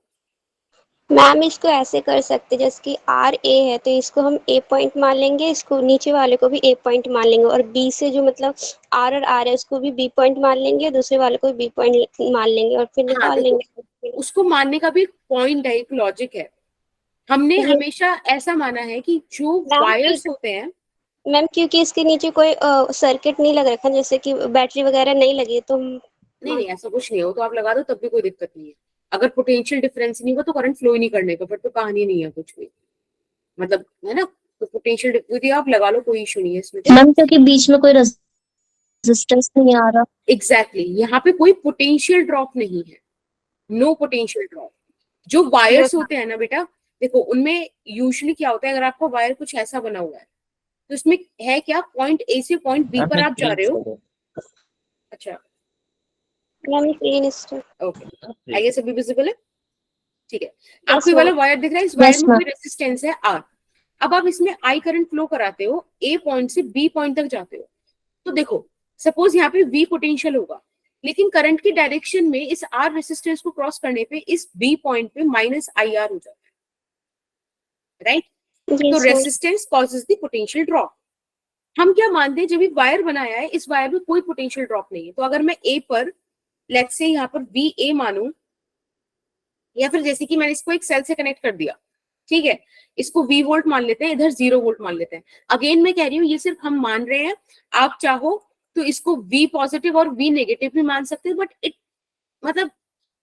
मैम इसको ऐसे कर सकते जैसे कि आर ए है तो इसको हम ए पॉइंट मान लेंगे, इसको नीचे वाले को भी ए पॉइंट मान लेंगे, और बी से जो मतलब आर और आर है उसको भी बी पॉइंट मान लेंगे, दूसरे वाले को भी बी पॉइंट मान लेंगे और फिर
हाँ,
निकाल
देखो,
लेंगे।
उसको मानने का भी एक पॉइंट है, एक लॉजिक है। हमने हमेशा ऐसा माना है कि जो वायर्स होते हैं
मैम क्योंकि इसके नीचे कोई सर्किट नहीं लग रखा, जैसे कि बैटरी वगैरह नहीं लगी, तो
नहीं ऐसा कुछ नहीं हो तो आप लगा दो तब भी कोई दिक्कत नहीं है। अगर पोटेंशियल डिफरेंस नहीं होगा तो करंट फ्लो ही नहीं करने का, फिर तो कहानी नहीं है कुछ भी, मतलब है ना। तो पोटेंशियल डिफरेंस आप लगा लो, कोई इशू नहीं है इसमें।
मैम क्योंकि बीच में कोई रेजिस्टेंस नहीं आ रहा।
एग्जैक्टली, यहाँ पे कोई पोटेंशियल ड्रॉप नहीं है, नो पोटेंशियल ड्रॉप। जो वायर्स होते हैं ना बेटा, देखो उनमें यूजुअली क्या होता है, अगर आपका वायर कुछ ऐसा बना हुआ है तो इसमें है क्या, पॉइंट ए से पॉइंट बी पर आप जा रहे हो। अच्छा ओके, आई गेस अभी विजिबल है। ठीक है, आपको ये वाला वायर दिख रहा है, इस वायर में कोई रेजिस्टेंस है आर। अब आप इसमें आई करंट फ्लो कराते हो, ए पॉइंट से बी पॉइंट तक जाते हो। तो देखो सपोज यहाँ पे वी पोटेंशियल होगा, लेकिन करंट की डायरेक्शन में इस आर रेसिस्टेंस को क्रॉस करने पे इस बी पॉइंट पे माइनस आई आर हो जाता है, राइट। तो resistance causes the potential drop. हम क्या मानते हैं, जब ये वायर बनाया है इस वायर में कोई पोटेंशियल ड्रॉप नहीं है, तो अगर मैं ए पर लेट्स से यहाँ पर वी ए मानूं, या फिर जैसे कि मैंने इसको एक सेल से कनेक्ट कर दिया, ठीक है, इसको वी वोल्ट मान लेते हैं, इधर 0 वोल्ट मान लेते हैं। अगेन मैं कह रही हूँ ये सिर्फ हम मान रहे हैं, आप चाहो तो इसको वी पॉजिटिव और वी नेगेटिव भी मान सकते हैं, बट इट मतलब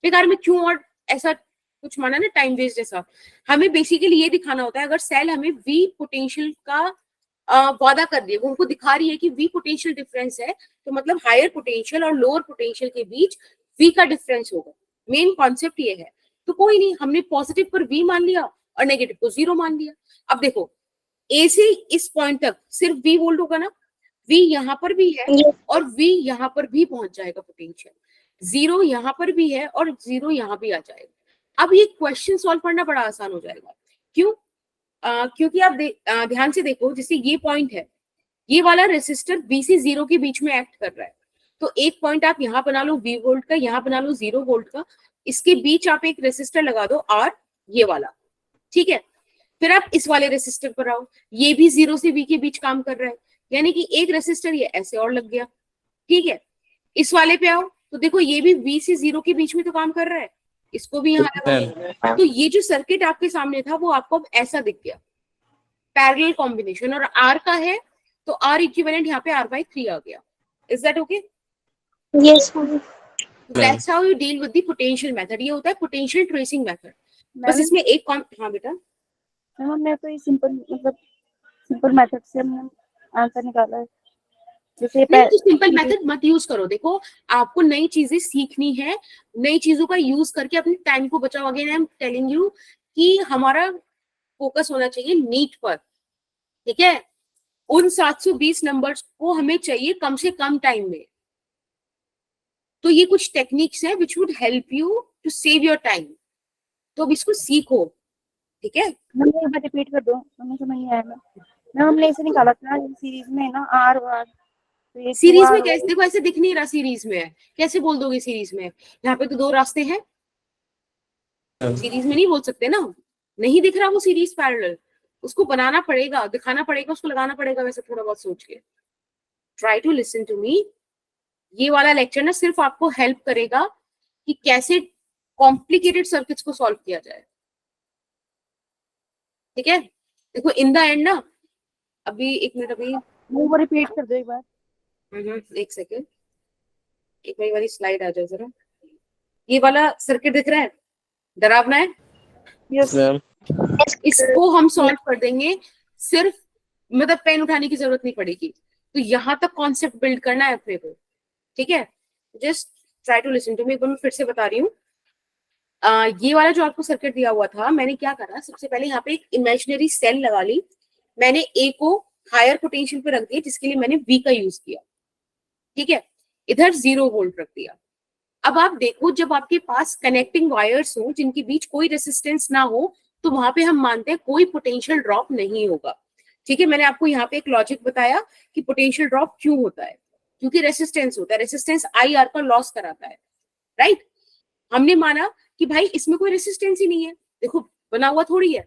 बेकार में क्यों और ऐसा कुछ माना ना, टाइम वेस्ट जैसा। हमें बेसिकली ये दिखाना होता है, अगर सेल हमें वी पोटेंशियल का वादा कर रही है, वो उनको दिखा रही है कि वी पोटेंशियल डिफरेंस है, तो मतलब हायर पोटेंशियल और लोअर पोटेंशियल के बीच वी का डिफरेंस होगा। मेन कॉन्सेप्ट ये है। तो कोई नहीं, हमने पॉजिटिव पर वी मान लिया और नेगेटिव को 0 मान लिया। अब देखो ए से इस पॉइंट तक सिर्फ वी वोल्ट होगा ना, वी यहाँ पर भी है और वी यहाँ पर भी पहुंच जाएगा पोटेंशियल, 0 यहाँ पर भी है और 0 यहाँ भी आ जाएगा। अब ये क्वेश्चन सॉल्व करना बड़ा आसान हो जाएगा। क्यों? क्योंकि आप ध्यान से देखो, जैसे ये पॉइंट है, ये वाला रेसिस्टर बी से 0 के बीच में एक्ट कर रहा है, तो एक पॉइंट आप यहाँ बना लो वी वोल्ट का, यहाँ बना लो 0 वोल्ट का, इसके बीच आप एक रेसिस्टर लगा दो आर, ये वाला, ठीक है। फिर आप इस वाले रेसिस्टर पर आओ, ये भी 0 से वी के बीच काम कर रहा है, यानी कि एक रेसिस्टर ये ऐसे और लग गया, ठीक है। इस वाले पे आओ तो देखो ये भी वी से 0 के बीच में तो काम कर रहा है, इसको भी यहाँ लगा। तो ये जो सर्किट आपके सामने था वो आपको अब ऐसा दिख गया, पैरेलल कॉम्बिनेशन, और आर का है तो आर इक्विवेलेंट यहाँ पे r/3 आ गया। Is that okay?
Yes
that's how you deal with the potential method. ये होता है पोटेंशियल ट्रेसिंग मेथड। बस इसमें एक हाँ बेटा,
हमने तो ये सिंपल मेथड से हमने आंसर निकाला है। जैसे
नहीं तो सिंपल मेथड मत यूज करो। देखो आपको नई चीजें सीखनी है, नई चीजों का यूज करके अपने टाइम को बचाओ। Again I am telling you कि हमारा फोकस होना चाहिए नीट पर, ठीक है। उन 720 नंबर्स को हमें चाहिए कम से कम टाइम में। तो ये कुछ टेक्निक्स है which would help you to save your time, तो अब इसको सीखो, ठीक है।
मैंने एक बार रिपीट कर दो, हमें समझ नहीं आया। मैं हमने ऐसे निकाला था सीरीज में ना आर और
सीरीज में कैसे, देखो ऐसे दिख नहीं रहा सीरीज में है, कैसे बोल दोगे सीरीज में? यहाँ पे तो 2 रास्ते हैं, सीरीज में नहीं बोल सकते ना, नहीं दिख रहा वो सीरीज पैरेलल, उसको बनाना पड़ेगा, दिखाना पड़ेगा, उसको लगाना पड़ेगा वैसे थोड़ा बहुत सोच के। Try to listen to me. ये वाला लेक्चर ना सिर्फ आपको हेल्प करेगा कि कैसे कॉम्प्लिकेटेड सर्किट्स को सॉल्व किया जाए, ठीक है। देखो इन द एंड ना अभी एक मिनट, अभी
वो रिपीट कर दो एक बार।
एक सेकेंड, एक मेरी वाली स्लाइड आ जाए जरा। ये वाला सर्किट दिख रहा है, डरावना है।
यस
मैम
इसको हम सॉल्व कर देंगे, सिर्फ मतलब पेन उठाने की जरूरत नहीं पड़ेगी। तो यहाँ तक कॉन्सेप्ट बिल्ड करना है अपने को, ठीक है। Just try to listen to me. एक बार मैं फिर से बता रही हूँ। ये वाला जो आपको सर्किट दिया हुआ था, मैंने क्या करा, सबसे पहले यहाँ पे एक इमेजिनरी सेल लगा ली। मैंने ए को हायर पोटेंशियल पे रख दिया, जिसके लिए मैंने वी का यूज किया, ठीक है। इधर 0 वोल्ट रख दिया। अब आप देखो, जब आपके पास कनेक्टिंग वायर्स हो जिनके बीच कोई रेसिस्टेंस ना हो, तो वहां पे हम मानते हैं कोई पोटेंशियल ड्रॉप नहीं होगा, ठीक है। मैंने आपको यहाँ पे एक लॉजिक बताया कि पोटेंशियल ड्रॉप क्यों होता है, क्योंकि रेसिस्टेंस होता है, रेसिस्टेंस आई आर का लॉस कराता है, राइट। हमने माना कि भाई इसमें कोई रेसिस्टेंस ही नहीं है, देखो बना हुआ थोड़ी है,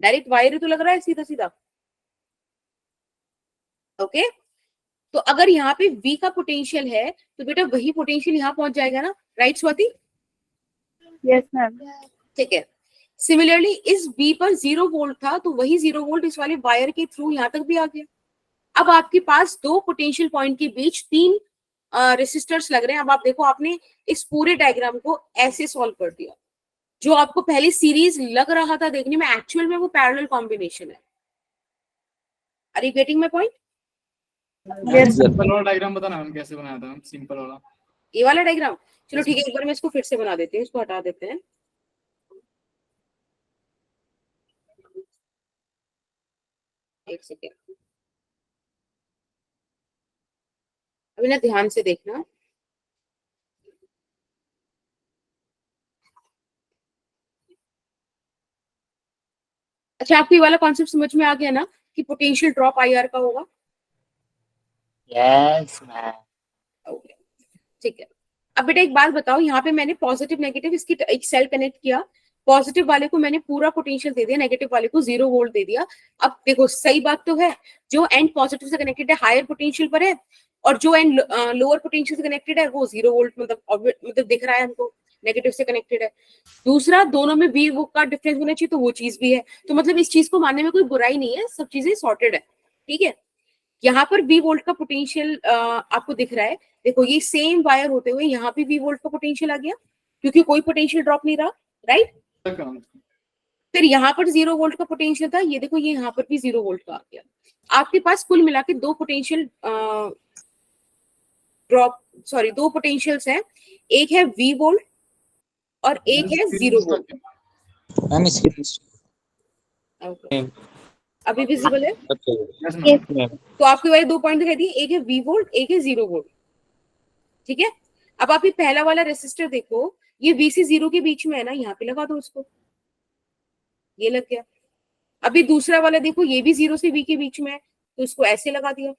डायरेक्ट वायर ही तो लग रहा है सीधा सीधा, ओके। तो अगर यहाँ पे V का पोटेंशियल है, तो बेटा वही पोटेंशियल यहाँ पहुंच जाएगा ना, राइट स्वाति?
Yes ma'am.
ठीक है। सिमिलरली इस B पर 0 वोल्ट था, तो वही 0 वोल्ट इस वाले वायर के थ्रू यहाँ तक भी आ गया। अब आपके पास दो पोटेंशियल पॉइंट के बीच तीन रेसिस्टर्स लग रहे हैं। अब आप देखो, आपने इस पूरे डायग्राम को ऐसे सॉल्व कर दिया। जो आपको पहले सीरीज लग रहा था देखने में, एक्चुअल में वो पैरेलल कॉम्बिनेशन है। Are you getting my point?
Simple वाला डायग्राम बताना हम कैसे बनाया था, सिंपल वाला।
ये वाला डायग्राम, चलो ठीक है, एक बार मैं इसको फिर से बना देती हूँ, इसको हटा देते हैं। एक सेकेंड, अभी ना ध्यान से देखना। अच्छा, आपको ये वाला कॉन्सेप्ट समझ में आ गया ना कि पोटेंशियल ड्रॉप आई आर का होगा?
Yes ma'am.
ओके, ठीक है। अब बेटा एक बात बताओ, यहाँ पे मैंने पॉजिटिव नेगेटिव इसकी एक सेल कनेक्ट किया। पॉजिटिव वाले को मैंने पूरा पोटेंशियल दे दिया, नेगेटिव वाले को 0 वोल्ट दे दिया। अब देखो सही बात तो है, जो एंड पॉजिटिव से कनेक्टेड है हायर पोटेंशियल पर है, और जो एंड लोअर पोटेंशियल से कनेक्टेड है वो 0 वोल्ट मतलब दिख रहा है हमको, नेगेटिव से कनेक्टेड है। दूसरा, दोनों में वी वो का डिफरेंस होना चाहिए, तो वो चीज भी है। तो मतलब इस चीज को मानने में कोई बुराई नहीं है, सब चीजें सॉर्टेड है, ठीक है। यहाँ पर वी वोल्ट का पोटेंशियल आपको दिख रहा है। देखो ये सेम वायर होते हुए यहाँ पे वी वोल्ट का पोटेंशियल आ गया, क्योंकि कोई पोटेंशियल ड्रॉप नहीं रहा, राइट। फिर यहाँ पर 0 वोल्ट का पोटेंशियल था, ये देखो ये यहाँ पर भी 0 वोल्ट का आ गया। आपके पास कुल मिला के दो पोटेंशियल ड्रॉप, सॉरी दो पोटेंशियल्स हैं, एक है वी वोल्ट और एक है 0 वोल्ट।
मैम इसकी
अभी विजिबल है?
मैम
तो आपके वाले दो पॉइंट दिखाई दिए, एक है वी वोल्ट, एक है 0 वोल्ट, ठीक है। अब आप ये पहला वाला रेसिस्टर देखो, ये वी से 0 के बीच में है ना, यहाँ पे लगा दो उसको, ये लग गया। अभी दूसरा वाला देखो, ये भी 0 से वी के बीच में है, तो इसको ऐसे लगा दिया,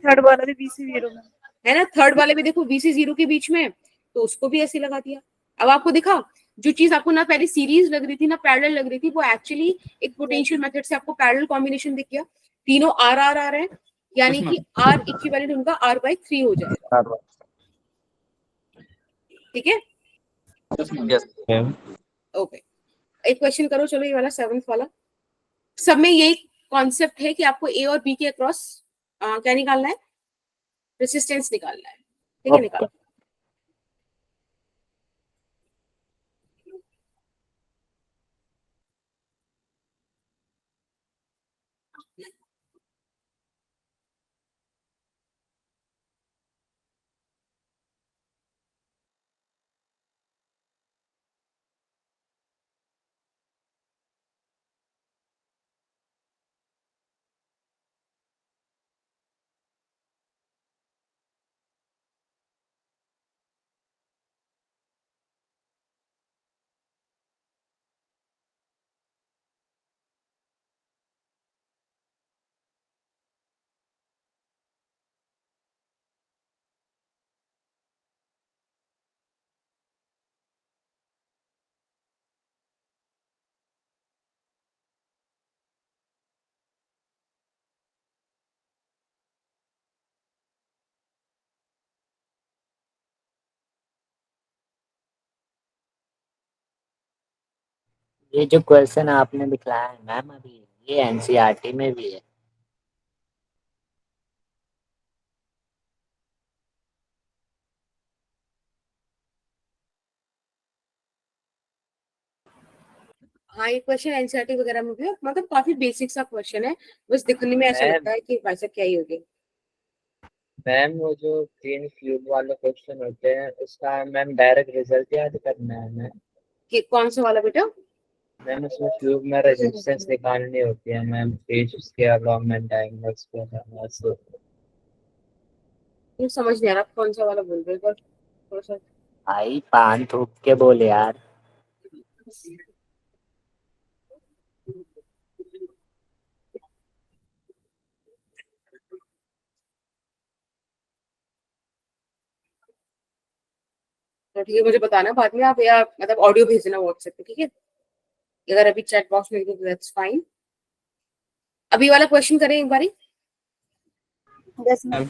थर्ड वाला भी बी से 0 में
है ना। थर्ड वाले भी देखो वी से 0 के बीच में है, तो उसको भी ऐसे लगा दिया। अब आपको दिखा, जो चीज आपको ना पहले सीरीज लग रही थी ना पैरेलल लग रही थी, वो एक्चुअली एक पोटेंशियल मेथड से आपको पैरेलल कॉम्बिनेशन दिख गया। तीनों आर आर आ रहे हैं, यानी कि आर इक्विवेलेंट उनका आर बाई 3 हो जाएगा, ठीक है।
मैम
ओके, एक क्वेश्चन करो, चलो ये वाला 7th वाला। सब में यही कॉन्सेप्ट है कि आपको ए और बी के अक्रॉस क्या निकालना है, रेसिस्टेंस निकालना है, ठीक है। निकालो।
ये जो क्वेश्चन आपने दिखलाया है मैम अभी, ये एनसीईआरटी में भी है।
हाँ, ये क्वेश्चन एनसीईआरटी वगैरह में भी है, मतलब काफी बेसिक सा क्वेश्चन है, बस दिखने में ऐसा
मैम
लगता है कि भाई साहब क्या ही हो गया।
मैम वो जो 3 क्यूब वाले क्वेश्चन होते हैं उसका मैम डायरेक्ट रिजल्ट याद करना है मैम।
कि कौन सा वाला बेटा?
मैम उसमें क्यूब में रेजिस्टेंस निकालनी होती है मैम, पेज उसके अलॉन्गमेंट डायगोनल्स पे करना से।
मुझे समझ नहीं आ रहा कौन सा वाला बोल रहे हो, पर थोड़ा सा।
आई पान थूक के बोले यार।
तो ठीक है, मुझे बताना बाद में आप, या मतलब ऑडियो भेजना व्हाट्सएप पे, ठीक है? अगर अभी चैट बॉक्स में तो दैट्स फाइन। अभी वाला क्वेश्चन करें एक बारी।
Yes ma'am.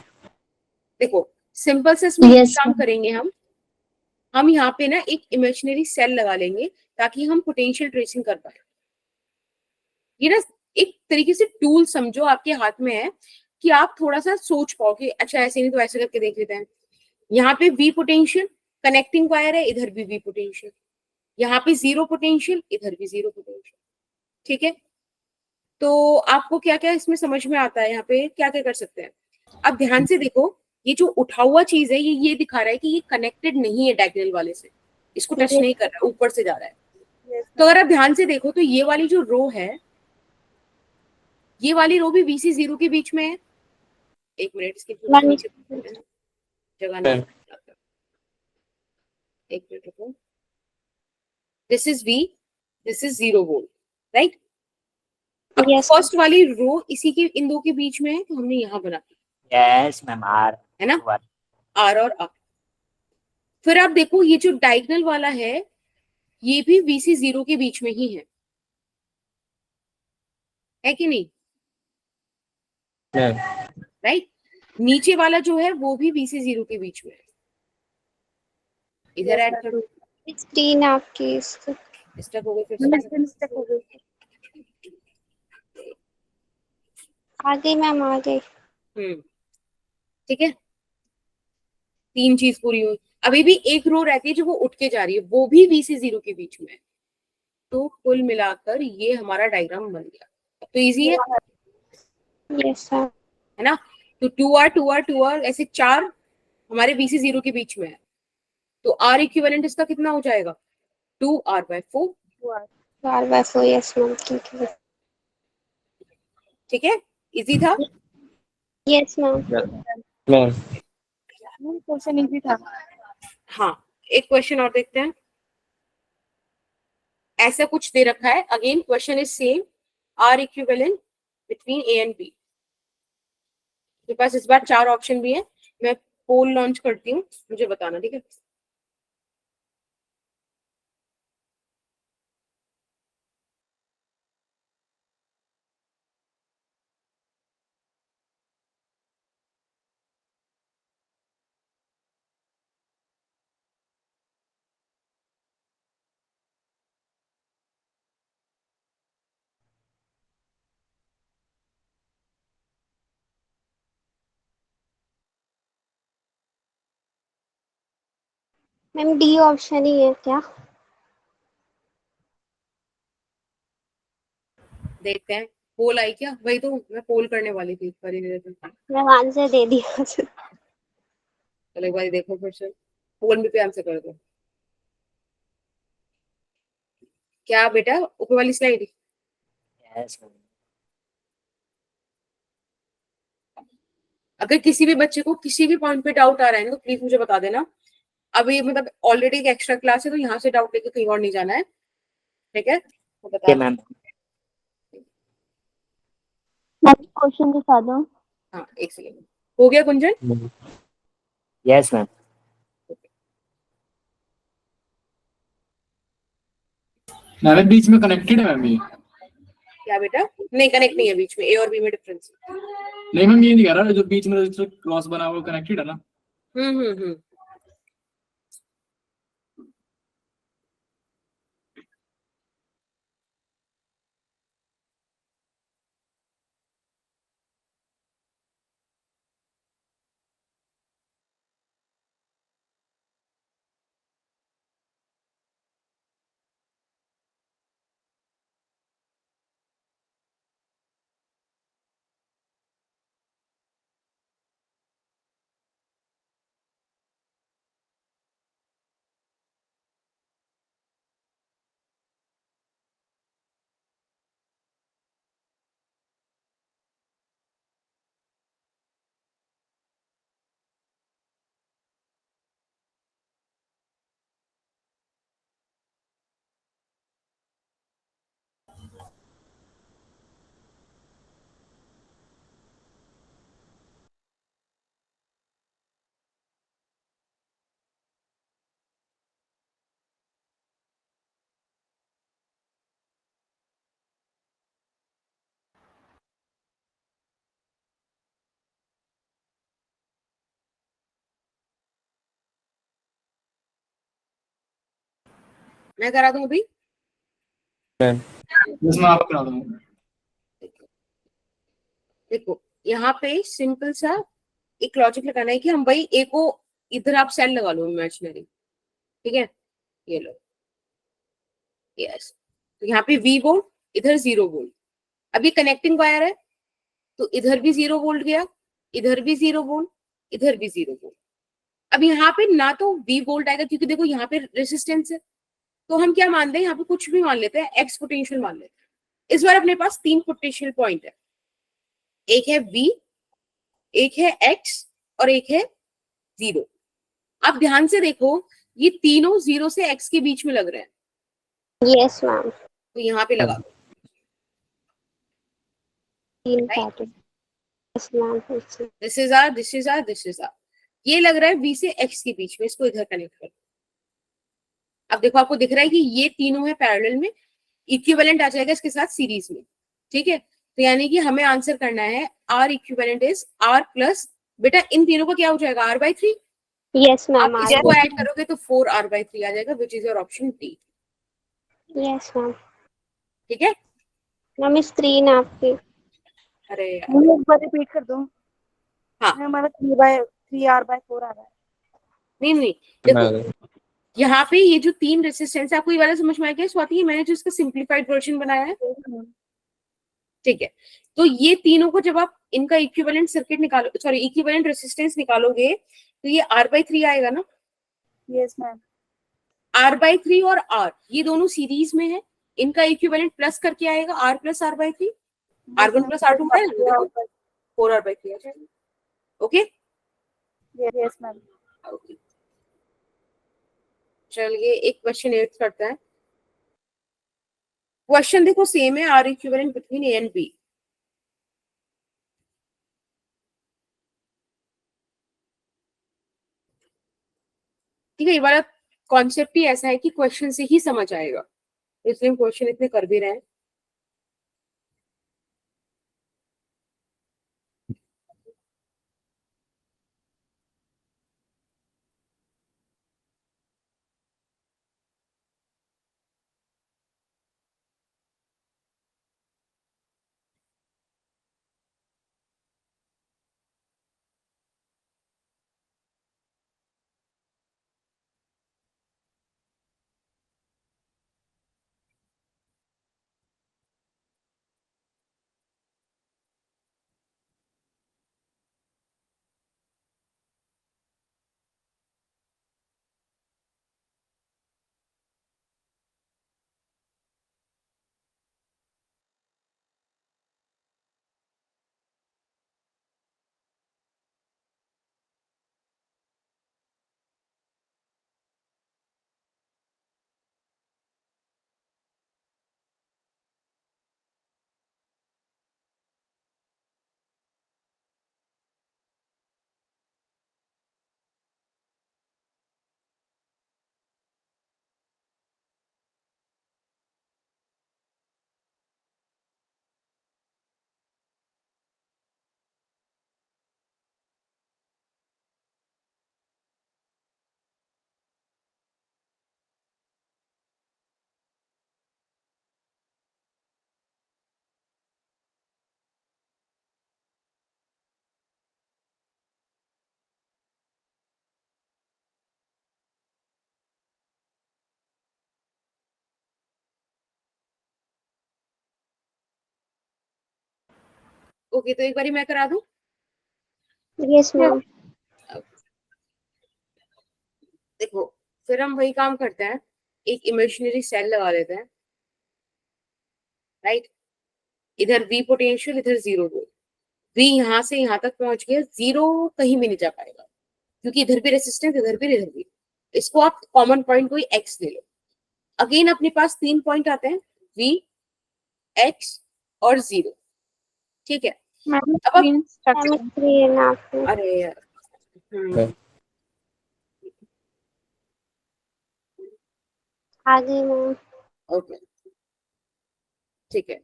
देखो, सिंपल से इसमें एक
यस
काम
मैम।
करेंगे हम यहाँ पे ना एक इमेजिनरी सेल लगा लेंगे ताकि हम पोटेंशियल ट्रेसिंग कर पाए। ये ना एक तरीके से टूल समझो आपके हाथ में है, कि आप थोड़ा सा सोच पाओ कि अच्छा ऐसे नहीं तो ऐसे करके देख लेते हैं। यहाँ पे वी पोटेंशियल, कनेक्टिंग वायर है, इधर भी वी पोटेंशियल, यहाँ पे जीरो पोटेंशियल, इधर भी जीरो पोटेंशियल। ठीक है, तो आपको क्या क्या इसमें समझ में आता है, यहाँ पे क्या क्या कर सकते हैं? अब ध्यान से देखो, ये जो उठा हुआ चीज है ये दिखा रहा है कि ये कनेक्टेड नहीं है डायगोनल वाले से, इसको टच नहीं कर रहा, ऊपर से जा रहा है। तो अगर आप ध्यान से देखो तो ये वाली जो रो है, ये वाली रो भी VC जीरो के बीच में है। एक मिनट, इसके थोड़ा सा नीचे जगह नहीं, एक मिनट रुको। This is V, this is 0 volt, right? अब
यस
फर्स्ट वाली रो इसी के, इन दो के बीच में है, तो हमने यहाँ बना दिया,
यस मैम आर
है ना, R और R। फिर आप देखो ये जो डायगोनल वाला है ये भी VC जीरो के बीच में ही है कि नहीं?
Ma'am
right? नीचे वाला जो है वो भी VC जीरो के बीच में है, इधर ऐड करो।
स्क्रीन आपकी इसको
स्टक हो गए फिर से।
मिस्टेक हो गई।
आ गई मैम, आ गई।
ठीक है, तीन चीज पूरी हुई। अभी भी एक रो रहती है जो वो उठ के जा रही है, वो भी VC जीरो के बीच में है। तो कुल मिलाकर ये हमारा डायग्राम बन गया। अब तो इजी
यस सर।
है ना? तो 2R 2R 2R ऐसे चार हमारे VC जीरो के बीच में है, तो R इक्विवेलेंट इसका कितना हो जाएगा? 2R/4।
R/4, यस मैम, ठीक है।
ठीक है, इजी था।
Yes ma'am.
Ma'am
question easy था।
हाँ, एक क्वेश्चन और देखते हैं। ऐसा कुछ दे रखा है, again question is same, R equivalent between A and B। मेरे पास इस बार चार ऑप्शन भी है, मैं पोल लॉन्च करती हूँ, मुझे बताना, ठीक है?
मैम डी ऑप्शन ही है क्या?
देखते हैं, पोल आई क्या? वही तो मैं पोल करने वाली थी, कर ही नहीं रहे थे।
मैम आंसर दे दिया।
चलो एक बार देखो फिर से, पोल में पे आंसर कर दो। क्या बेटा, ऊपर वाली स्लाइड?
Yes ma'am.
अगर किसी भी बच्चे को किसी भी पॉइंट पे डाउट आ रहा है ना तो प्लीज मुझे बता देना। अभी मतलब ऑलरेडी एक एक्स्ट्रा क्लास है, तो यहाँ से डाउट लेके कहीं और नहीं जाना है, ठीक है? तो बता दो।
मैम
क्वेश्चन दिखा दो।
हाँ, एक सेकेंड, हो गया कुंजन?
Yes ma'am.
मैम बीच में कनेक्टेड है मैम ये।
क्या बेटा? नहीं, कनेक्ट नहीं है बीच में, ए और बी में डिफरेंस।
नहीं मैम ये नहीं कह रहा, जो बीच में क्रॉस बना हुआ कनेक्टेड है ना।
हम्म। मैं करा दूं अभी?
मैम
यस मैम, आप करा दो।
देखो यहाँ पे सिंपल सा एक लॉजिक लगाना है कि हम भाई ए को इधर आप सेल लगा लो इमेजिनरी, ठीक है, ये लो, यस। तो यहाँ पे V वोल्ट, इधर 0 वोल्ट। अब ये कनेक्टिंग वायर है, तो इधर भी 0 वोल्ट गया, इधर भी 0 वोल्ट, इधर भी 0 वोल्ट। अब यहाँ पे ना तो V वोल्ट आएगा क्योंकि देखो यहाँ पे रेसिस्टेंस है, तो हम क्या मान लें, यहाँ पे कुछ भी मान लेते हैं, एक्स पोटेंशियल मान लेते हैं। इस बार अपने पास 3 पोटेंशियल पॉइंट है, एक है V, एक है X और एक है 0। आप ध्यान से देखो, ये तीनों 0 से X के बीच में लग रहे हैं,
यस मैम,
तो यहाँ पे लगा दो।
3 pattern. Yes ma'am,
this is R, this is R, this is R. ये लग रहा है V से X के बीच में, इसको इधर कनेक्ट कर। अब देखो आपको दिख रहा है कि ये तीनों है पैरेलल में, इक्विवेलेंट आ जाएगा इसके साथ सीरीज में, ठीक है। तो यानी कि हमें आंसर करना है R equivalent is R plus, बेटा इन तीनों का क्या हो जाएगा, R/3।
यस मैम,
आप इसको ऐड करोगे तो 4R/3 आ जाएगा, which is your option D,
yes ma'am.
ठीक है।
मैम स्क्रीन आपकी।
अरे यार,
मैं एक बार रिपीट कर दूं।
हाँ।
हमारा 3R/4 आ रहा है।
नहीं नहीं, देखो यहाँ पे ये जो 3 रेसिस्टेंस, आपको ये वाला समझ में आ गया स्वाति? मैंने जो इसका सिंप्लीफाइड वर्जन बनाया है, ठीक है। तो ये तीनों को जब आप इनका इक्विवेलेंट सर्किट निकालो, सॉरी इक्विवेलेंट रेसिस्टेंस निकालोगे, तो ये R/3 आएगा ना।
Yes ma'am.
R/3 और R ये दोनों सीरीज में है, इनका इक्विवेलेंट प्लस करके आएगा R plus R/3, R1 plus R2 है, 4R/3 आ जाएगा। Okay,
yes ma'am.
चलिए एक क्वेश्चन 8 करते हैं। क्वेश्चन देखो सेम है, R equivalent between A and B। ठीक है, ये वाला कॉन्सेप्ट ही ऐसा है कि क्वेश्चन से ही समझ आएगा, इसलिए हम क्वेश्चन इतने कर भी रहे हैं। ओके, तो एक बारी मैं करा दूं।
Yes ma'am.
देखो फिर हम वही काम करते हैं, एक इमेजिनरी सेल लगा देते हैं, राइट। इधर V पोटेंशियल, इधर 0 वोल्ट। V यहाँ से यहाँ तक पहुंच गया, 0 कहीं भी नहीं जा पाएगा क्योंकि इधर भी रेसिस्टेंस, इधर भी। इसको आप कॉमन पॉइंट कोई X ले लो। अगेन अपने पास 3 पॉइंट आते हैं, V, X और 0, ठीक है। अब
स्क्रीन आपकी।
अरे यार,
आ गई मैम।
ओके, ठीक है।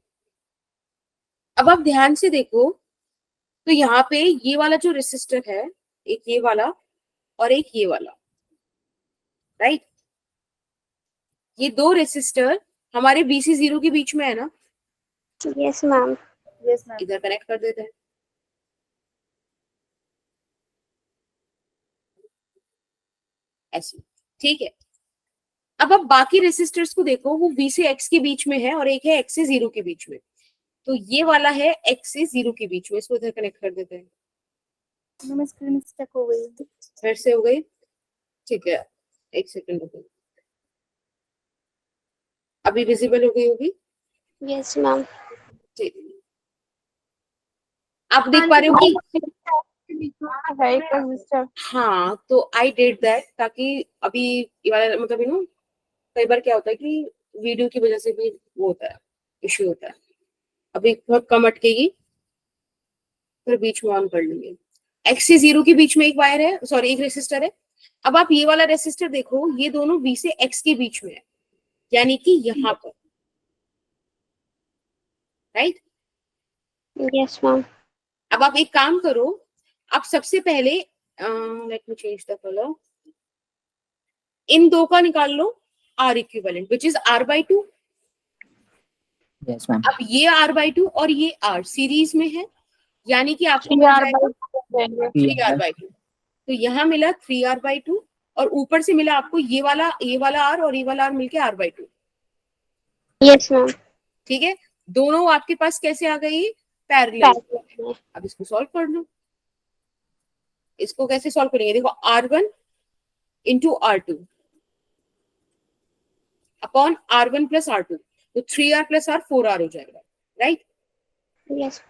अब आप ध्यान से देखो, तो यहाँ पे ये वाला जो रेसिस्टर है, एक ये वाला और एक ये वाला, राइट। ये दो रेसिस्टर हमारे BC0 के बीच में है ना,
यस मैम।
Yes ma'am.
इधर कनेक्ट कर देते हैं। ऐसे, ठीक है। अब आप बाकी रेसिस्टर्स को देखो, वो V से X के बीच में है और एक है X से 0 के बीच में। तो ये वाला है X से 0 के बीच में, इसको इधर कनेक्ट कर देते हैं।
मैम स्क्रीन स्टक हो गई।
फिर से हो गई, ठीक है, एक सेकंड रुको। अभी विजिबल हो गई होगी?
Yes ma'am.
ठीक, आप देख पा रहे हो कि
है एक रजिस्टर।
हाँ, तो आई डिड दैट ताकि अभी ये वाला मतलब कई बार क्या होता है कि वीडियो की वजह से भी वो होता है, इश्यू होता है। अभी बहुत कम अटकेगी, फिर बीच में ऑन कर लेंगे। X से 0 के बीच में एक वायर है, सॉरी एक रेसिस्टर है। अब आप ये वाला रेसिस्टर देखो, ये दोनों V से X के बीच में है, यानी कि यहाँ पर, राइट?
Yes ma'am.
अब आप एक काम करो, आप सबसे पहले let me change the colour, इन दो का निकाल लो R equivalent which is R/2।
Yes ma'am.
अब ये R/2 और ये R सीरीज में है, यानी कि आपको मिल जाएगा 3R/2। तो यहाँ मिला 3R/2 और ऊपर से मिला आपको ये वाला R और ये वाला R मिलके R/2।
Yes ma'am.
ठीक है, दोनों आपके पास कैसे आ गई? पैरेलल। अब इसको सॉल्व कर लो। इसको कैसे सॉल्व करेंगे? देखो, R1 into R2 upon R1 plus R2, तो 3R प्लस R 4R हो जाएगा, राइट?
यस।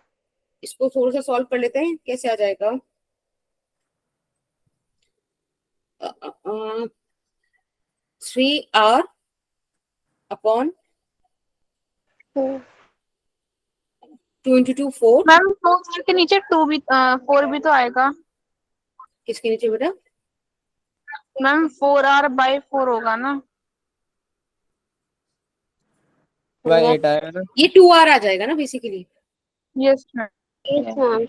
इसको थोड़ा सा सॉल्व कर लेते हैं, कैसे आ जाएगा? 3R upon 2 into 2 4।
मैम 4 के नीचे 4 भी तो आएगा।
किसके नीचे बेटा?
मैम 4R/4 होगा ना।
बाय 8 आएगा ना,
ये 2R आ जाएगा ना basically,
yes ma'am.
Yes ma'am.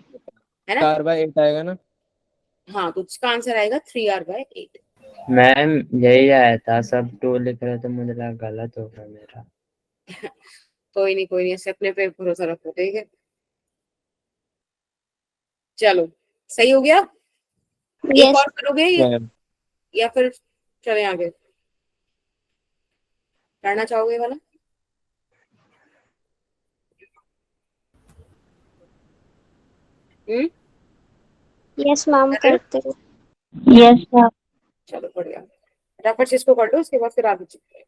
है ना?
4/8 आएगा ना।
हाँ, तो इसका आंसर आएगा 3R/8।
मैम यही आया था, सब 2 लिख रहे थे, मुझे लगा गलत होगा मेरा।
कोई नहीं, ऐसे अपने पे भरोसा रखो, ठीक है? चलो, सही हो गया। एक
यस
और करोगे
मैम
या फिर चले आगे? करना चाहोगे ये वाला?
यस मैम करते हैं।
Yes ma'am.
चलो बढ़िया, फटाफट से इसको कर लो, उसके बाद फिर आगे चलते हैं।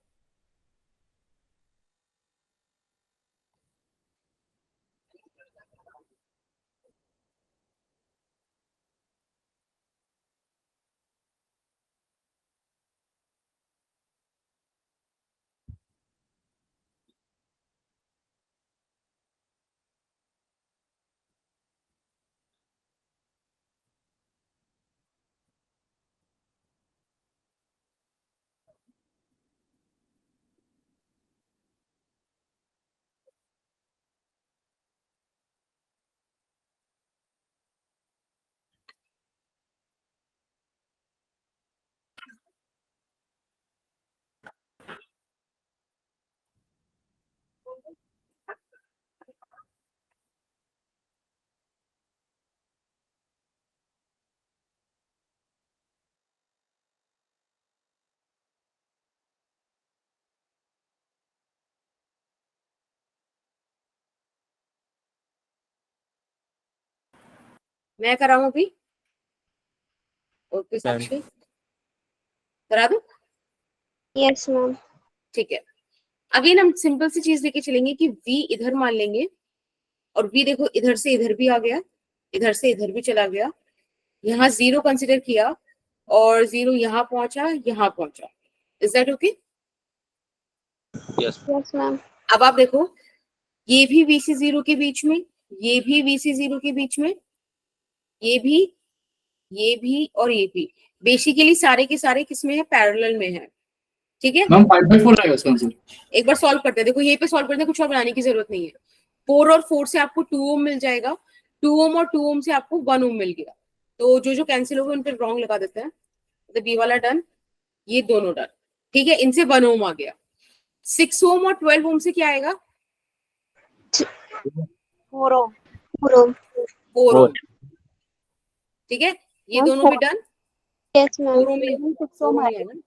मैं कराऊं अभी? ओके साक्षी, करा दो।
Yes ma'am.
ठीक है, अगेन हम सिंपल सी चीज लेके चलेंगे कि V इधर मान लेंगे, और V देखो इधर से इधर भी आ गया, इधर से इधर भी चला गया, यहाँ 0 कंसिडर किया और 0 यहाँ पहुंचा, यहाँ पहुंचा। Is that okay?
Yes ma'am.
अब आप देखो, ये भी VC0 के बीच में, ये भी VC0 के बीच में, ये भी और ये भी, बेसिकली सारे के सारे किसमें है? पैरेलल में है। ठीक है,
मैम 5/4 आएगा इसका आंसर।
एक बार सॉल्व करते हैं। देखो यहीं पे सॉल्व करते हैं, कुछ और बनाने की जरूरत नहीं है। 4 और 4 से आपको 2 ओम मिल जाएगा, 2 ओम और 2 ओम से आपको 1 ओम मिल गया। तो जो जो कैंसिल होगा उन पर रॉन्ग लगा देते हैं। तो ये वाला डन, ये दोनों डन। ठीक है, इनसे 1 ओम आ गया। 6 ओम और 12 ओम से क्या आएगा?
4 ओम।
4 ओम।
4 ओम। ठीक है, ये
मैम,
दोनों भी डन।
Yes ma'am.
4 ओम ही
6
4
ओम
ओम ही है ना?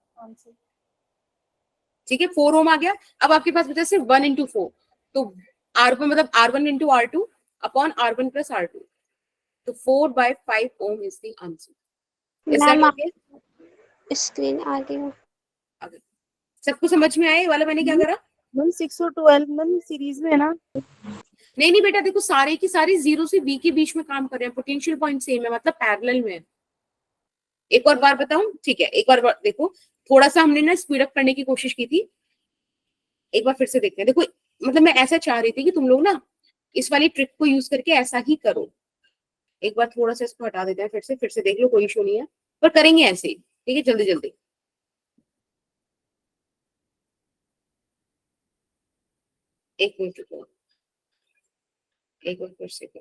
ठीक है, 4 ओम आ गया। अब आपके पास बचा सिर्फ 1 into 4, तो R1 मतलब R1 into R2 upon R1 plus R2, तो 4/5 ohm is the answer. Is that
ma'am
okay?
Screen आ गई।
सबको समझ में आया ये वाला मैंने क्या करा?
मैम 6 और 12 मैम सीरीज में है ना?
नहीं नहीं बेटा, देखो सारे की सारी 0 से V के बीच में काम कर रहे हैं, पोटेंशियल पॉइंट सेम है, मतलब पैरेलल में है। एक और बार बताऊं? ठीक है, एक बार देखो, थोड़ा सा हमने ना स्पीड अप करने की कोशिश की थी, एक बार फिर से देखते हैं। देखो मतलब मैं ऐसा चाह रही थी कि तुम लोग ना इस वाली ट्रिक को यूज करके ऐसा ही करो। एक बार थोड़ा सा इसको हटा देते हैं, फिर से देख लो, कोई इशू नहीं है, पर करेंगे ऐसे ही। ठीक है, जल्दी जल्दी। एक मिनट रुको, एक बार फिर से कर।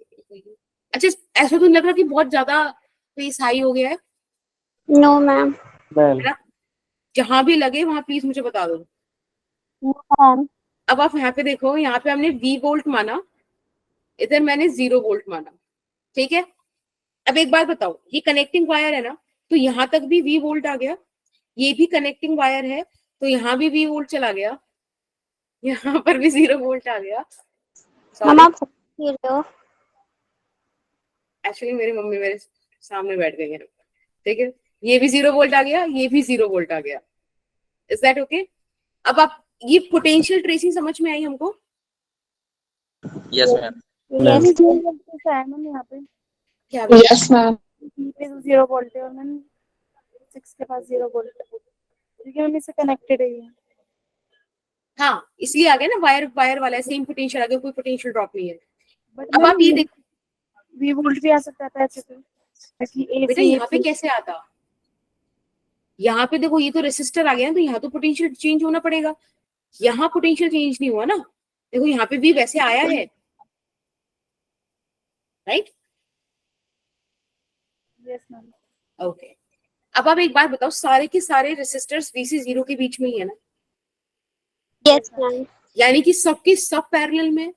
अच्छा, ऐसा तो नहीं लग रहा कि बहुत ज्यादा पेस हाई हो गया है?
No ma'am.
मैम
है ना? जहां भी लगे वहां प्लीज मुझे बता दो।
मैम
अब आप यहाँ पे देखो, यहाँ पे हमने V वोल्ट माना, इधर मैंने 0 वोल्ट माना। ठीक है, अब एक बात बताओ, ये कनेक्टिंग वायर है ना, तो यहाँ तक भी V वोल्ट आ गया, ये भी कनेक्टिंग वायर है तो यहाँ भी V वोल्ट चला गया, यहाँ पर भी 0 वोल्ट आ गया।
मैम
सॉरी,
आप खेल रहे हो?
एक्चुअली मेरी मम्मी मेरे सामने बैठ गई है। ठीक है, ये भी 0 वोल्ट आ गया, ये भी 0 वोल्ट आ गया। Is that okay? अब आप ये पोटेंशियल ट्रेसिंग समझ में आई हमको?
Yes ma'am.
Ma'am
yes.
Ma'am यहाँ पे
क्या?
Yes ma'am.
B पे 0 वोल्ट है और मैम 6 के पास 0 वोल्ट है, क्योंकि मैम इससे कनेक्टेड है ये।
हाँ, इसलिए आ गया ना, वायर वायर वाला सेम पोटेंशियल आ गया, कोई पोटेंशियल ड्रॉप नहीं है।
बट
अब आप ये देखो
V वोल्ट भी आ सकता था ऐसे तो, ताकि A
बेटा,
से
यहाँ पे कैसे आता? यहाँ पे देखो, ये तो रेसिस्टर आ गया ना, तो यहाँ तो पोटेंशियल चेंज होना पड़ेगा, यहाँ पोटेंशियल चेंज नहीं हुआ ना। देखो यहाँ पे भी वैसे आया है, राइट?
Yes ma'am.
ओके, अब आप एक बात बताओ, सारे के सारे रेसिस्टर्स V से 0 के बीच में ही है ना?
Yes ma'am.
यानी कि सबके सब पैरेलल में।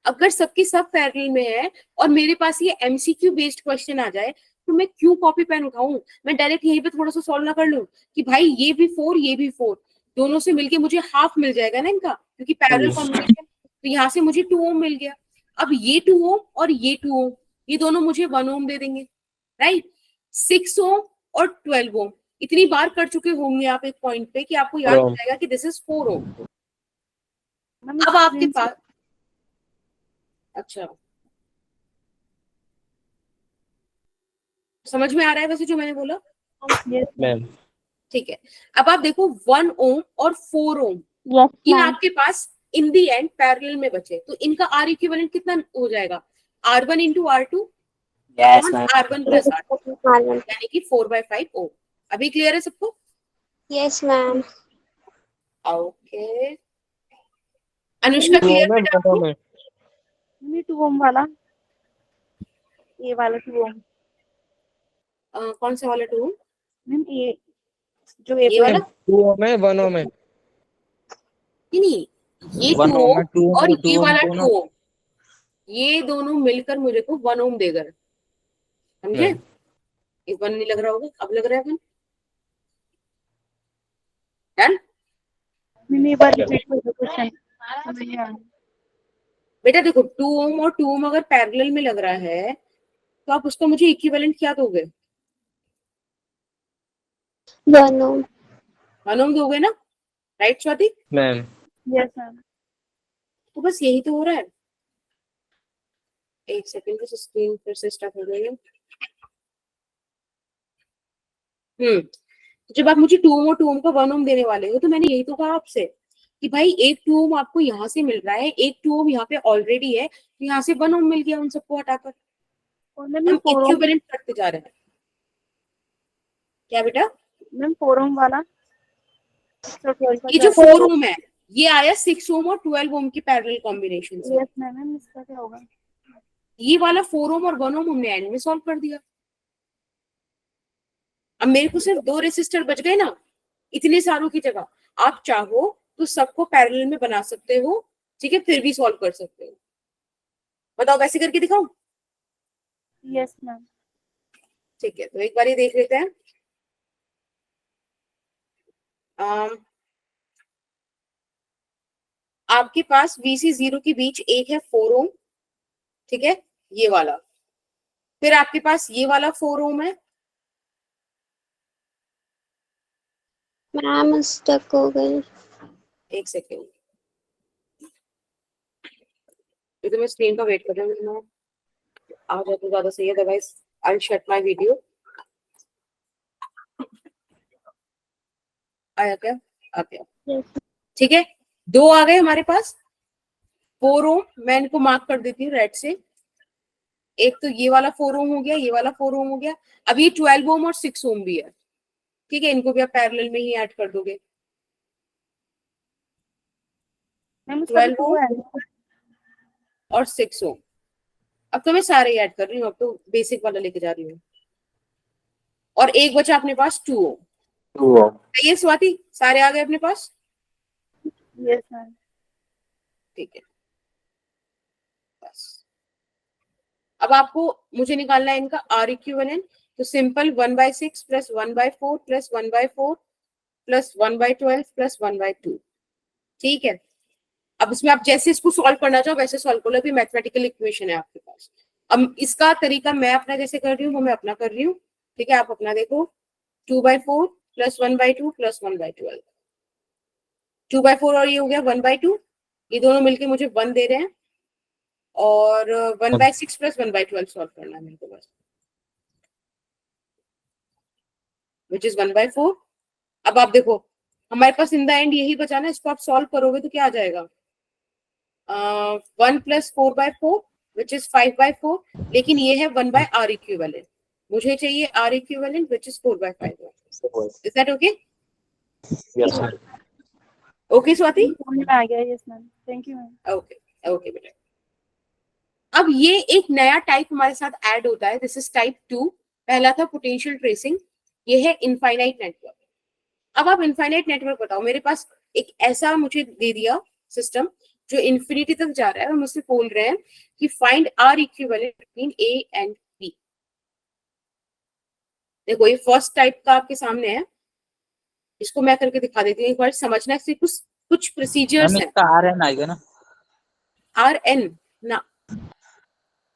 अगर सबके सब पैरेलल में है और मेरे पास ये MCQ बेस्ड क्वेश्चन आ जाए, तो मैं क्यों कॉपी पेन उठाऊं? मैं डायरेक्ट यहीं पे थोड़ा सा सॉल्व ना कर लूं कि भाई ये भी 4 ये भी 4, दोनों से मिलके मुझे हाफ मिल जाएगा ना इनका, क्योंकि पैरेलल कॉम्बिनेशन। तो यहाँ से मुझे 2 ओम मिल गया। अब ये 2 ओम और ये 2 ओम, ये दोनों मुझे 1 ओम दे देंगे, राइट? 6 ओम और 12 ओम इतनी बार कर चुके होंगे आप एक पॉइंट पे कि आपको याद हो जाएगा कि दिस इज 4 ओम। अब आपके पास, अच्छा समझ में आ रहा है वैसे जो मैंने बोला?
मैम
ठीक है, अब आप देखो 1 ओम और 4 ओम,
यस
ये
मैम।
आपके पास इन दी एंड पैरेलल में बचे, तो इनका R इक्विवेलेंट कितना हो जाएगा? R1 into R2
yes
upon
ma'am.
R1 plus R2, यानी कि 4/5 ओम। अभी क्लियर है सबको?
Yes ma'am.
Okay, Anushka clear बेटा आपको?
ये 2 ओम वाला, ये वाला 2 ओम
कौन सा वाला 2 ओम?
मैम, ये जो A
ये वाला?
2 ओम है 1 ओम है।
नहीं, ये 2
1 ओम है, 2
ओम और
ओम, 2
ये
ओम
वाला
को
2
ना।
ओम, ये दोनों मिलकर मुझे को 1 ओम देगा, समझे?
मैम
एक 1 नहीं लग रहा होगा, अब लग रहा है 1। डन?
मैंने एक बार रिपीट कर दो क्वेश्चन, समझ नहीं आया।
बेटा देखो, 2 ओम और 2 ओम अगर पैरेलल में लग रहा है, तो आप उसका मुझे इक्विवेलेंट क्या दोगे?
1 ओम।
1 ओम दोगे ना, right Swati?
Ma'am
yes ma'am.
तो बस यही तो हो रहा है। एक सेकंड, तो स्क्रीन फिर से स्टार्ट हो गई है। तो जब आप मुझे 2 ओम और 2 ओम का 1 ओम देने वाले हो, तो मैंने यही तो कहा आपसे कि भाई एक 2 ओम आपको यहाँ से मिल रहा है, एक 2 ओम यहाँ पे ऑलरेडी है, तो यहाँ से 1 ओम मिल गया उन सबको हटाकर,
और मैम
हम
4 ओम,
इक्विवेलेंट करते जा रहे हैं। क्या बेटा?
मैम 4 ओम वाला तो 12 का
ये जो
क्या?
4 ओम है, ये आया 6 ओम और 12 ओम की पैरेलल कॉम्बिनेशन से।
यस मैम, इसका क्या होगा?
ये वाला 4 ओम और 1 ओम हमने एंड में सॉल्व कर दिया। अब मेरे को सिर्फ 2 रेसिस्टर बच गए ना, इतने सारों की जगह। आप चाहो तो सबको पैरेलल में बना सकते हो, ठीक है, फिर भी सॉल्व कर सकते हो। बताओ वैसे करके दिखाऊं?
Yes ma'am.
ठीक है, तो एक बार ये देख लेते हैं। आपके पास VC 0 के बीच एक है 4 ओम, ठीक है, ये वाला। फिर आपके पास ये वाला 4 ओम है।
मैम स्टक हो गई।
एक सेकेंड, ये तो मैं स्क्रीन का वेट कर रही हूँ, आ जाए तो ज्यादा सही है, otherwise I shut my video. आया क्या? आ गया, ठीक है। 2 आ गए हमारे पास। 4 ओम मैं इनको मार्क कर देती हूँ रेड से। एक तो ये वाला 4 ओम हो गया, ये वाला 4 ओम हो गया। अब ये 12 ओम और 6 ओम भी है, ठीक है, इनको भी आप पैरेलल में ही ऐड कर दोगे।
मैम
12
2
ओम
है
और 6 ओम। अब तो मैं सारे ऐड कर रही हूँ, अब तो बेसिक वाला लेके जा रही हूँ। और एक बचा अपने पास 2 ओम।
2 ohm.
ये स्वाति सारे आ गए अपने पास,
यस मैम।
ठीक है। बस अब आपको मुझे निकालना है इनका आर इक्विवेलेंट। तो simple 1/6 plus 1/4 plus 1/4 plus 1/12 plus 1/2, ठीक है। अब इसमें आप जैसे इसको सॉल्व करना चाहो वैसे सॉल्व कर लो, अभी मैथमेटिकल इक्वेशन है आपके पास। अब इसका तरीका मैं अपना जैसे कर रही हूँ वो मैं अपना कर रही हूँ, ठीक है, आप अपना देखो। 2/4 प्लस 1/2 प्लस 1/12, 2/4 और ये हो गया 1/2, ये दोनों मिलके मुझे 1 दे रहे हैं। और 1/6 प्लस 1/12 सॉल्व करना है मेरे को बस, विच इज 1/4। अब आप देखो हमारे पास इन द एंड यही बचा ना, इसको आप सॉल्व करोगे तो क्या आ जाएगा? 1 प्लस 4/4 विच इज 5/4, लेकिन ये है 1/r इक्विवेलेंट। मुझे चाहिए r equivalent which is 4/5। Is that okay?
Yes, sir.
Okay Swati?
समझ में आ गया। Yes ma'am, thank you ma'am.
Okay okay बेटा। अब ये एक नया टाइप हमारे साथ ऐड होता है, दिस इज टाइप 2। पहला था पोटेंशियल ट्रेसिंग, ये है इनफाइनाइट नेटवर्क। अब आप इनफाइनाइट नेटवर्क बताओ, मेरे पास एक ऐसा मुझे दे दिया सिस्टम जो इन्फिनिटी तक जा रहा है और मुझसे बोल रहे हैं कि find R equivalent between A and B. देखो ये फर्स्ट टाइप का आपके सामने है, इसको मैं करके दिखा देती हूँ एक बार, समझना से कुछ प्रोसीजर्स हैं।
RN आएगा ना?
RN ना,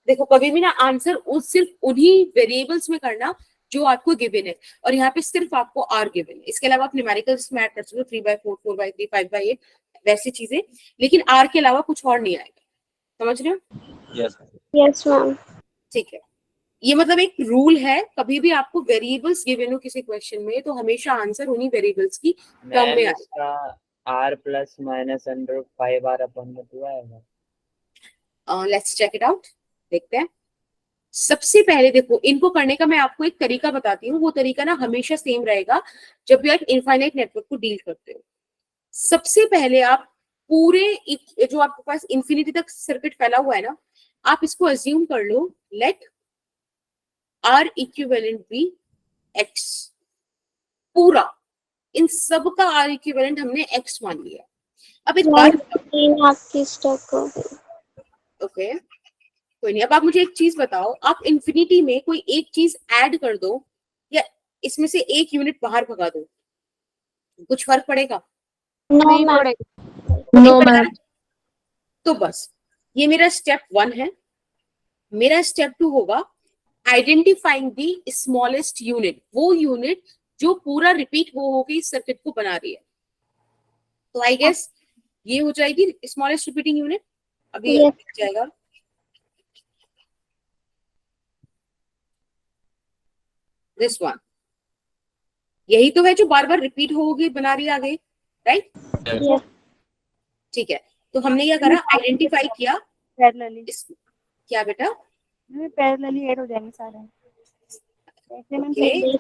देखो कभी भी ना आंसर उस सिर्फ उन्हीं वेरिएबल्स में करना जो आपको गिवन है, और यहाँ पे सिर्फ आपको आर गिवन है। इसके अलावा आप न्यूमेरिकल्स में ऐड कर सकते हो 3/4 4/3 5/8 वैसी चीजें, लेकिन आर के अलावा कुछ और नहीं आएगा। समझ रहे हो?
Yes.
Yes ma'am.
ठीक है, ये मतलब एक रूल है, कभी भी आपको वेरिएबल्स गिवन हो किसी क्वेश्चन में तो हमेशा आंसर उन्हीं वेरिएबल्स की टर्म में
मैम
आएगा।
इसका r plus minus under 5r upon में 2 आएगा।
लेट्स चेक इट आउट, देखते हैं। सबसे पहले देखो इनको करने का मैं आपको एक तरीका बताती हूँ, वो तरीका ना हमेशा सेम रहेगा जब भी आप इनफाइनाइट नेटवर्क को डील करते हो। सबसे पहले आप पूरे जो आपके पास इंफिनिटी तक सर्किट फैला हुआ है ना, आप इसको अज्यूम कर लो, let R equivalent be x. पूरा इन सब का आर इक्विवेलेंट हमने एक्स मान लिया। अब एक बात,
आपकी स्टक हो गई।
ओके कोई नहीं। अब आप मुझे एक चीज बताओ, आप इंफिनिटी में कोई एक चीज ऐड कर दो या इसमें से एक यूनिट बाहर भगा दो, कुछ फर्क पड़ेगा?
नहीं पड़ेगा।
नहीं पड़ेगा। तो बस ये मेरा स्टेप 1 है। मेरा स्टेप 2 होगा आइडेंटिफाइंग द स्मॉलेस्ट यूनिट, वो यूनिट जो पूरा रिपीट हो के इस सर्किट को बना रही है। तो आई गेस ये हो जाएगी स्मॉलेस्ट रिपीटिंग यूनिट। अभी
Yes.
जाएगा दिस वन, यही तो है जो बार बार रिपीट होगी बना रही है आगे, राइट?
Yes.
ठीक है, तो हमने क्या करा, आइडेंटिफाई किया
पैरेलली
क्या बेटा?
पैरेलली ऐड हो जाएंगे सारे ऐसे में।
Okay.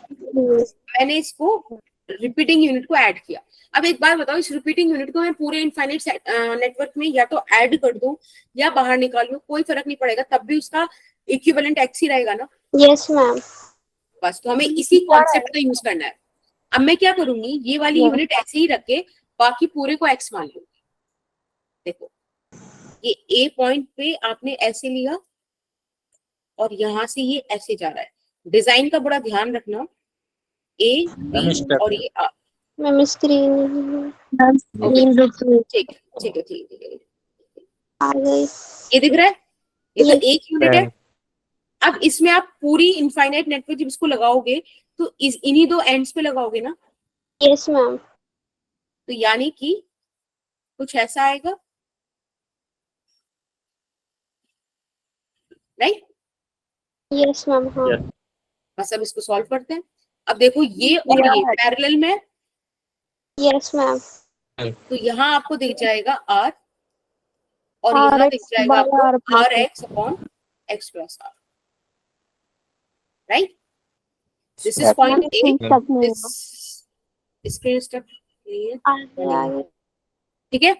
मैंने इसको रिपीटिंग यूनिट को ऐड किया। अब एक बार बताओ, इस रिपीटिंग यूनिट को मैं पूरे इनफाइनाइट नेटवर्क में या तो ऐड कर दूं या बाहर निकाल लूं, कोई फर्क नहीं पड़ेगा, तब भी उसका इक्विवेलेंट एक्स ही रहेगा ना।
Yes ma'am.
बस तो हमें इसी कॉन्सेप्ट का यूज करना है। अब मैं क्या करूंगी, ये वाली यूनिट ऐसे ही रख के बाकी पूरे को x मान लो। देखो ये ए पॉइंट पे आपने ऐसे लिया और यहां से ये ऐसे जा रहा है। डिजाइन का बड़ा ध्यान रखना, ए बी और ये
मैम स्क्रीन
ठीक है ठीक है।
आ गई।
ये दिख रहा है, ये तो
Yes.
एक यूनिट है। अब इसमें आप पूरी इनफाइनाइट नेटवर्क जब इसको लगाओगे तो इन्हीं दो एंड्स पे लगाओगे ना,
यस मैम।
तो यानी कि कुछ ऐसा आएगा, राइट?
Yes ma'am. हाँ।
बस अब इसको सॉल्व करते हैं। अब देखो ये और ये पैरेलल में,
यस मैम।
तो यहाँ आपको दिख जाएगा r और यहाँ दिख जाएगा आपको R x upon x plus R, right? This is point A, this screen stuck, ठीक है।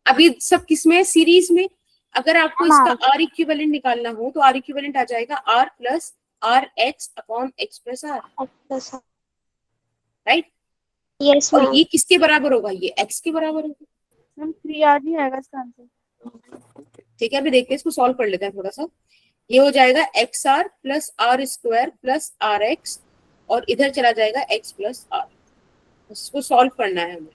अभी सब किसमें, सीरीज में। अगर आपको इसका आर इक्विवेलेंट निकालना हो तो आर इक्विवेलेंट आ जाएगा R plus R x upon x plus R, right?
Yes
और
मैम।
ये किसके बराबर होगा, ये एक्स के बराबर होगा।
मैम 3r ही आएगा इसका आंसर।
ठीक है, अभी देखते हैं, इसको सॉल्व कर लेते हैं थोड़ा सा। ये हो जाएगा x R plus R square plus R x और इधर चला जाएगा एक्स प्लस आर। इसको सॉल्व करना है हमें,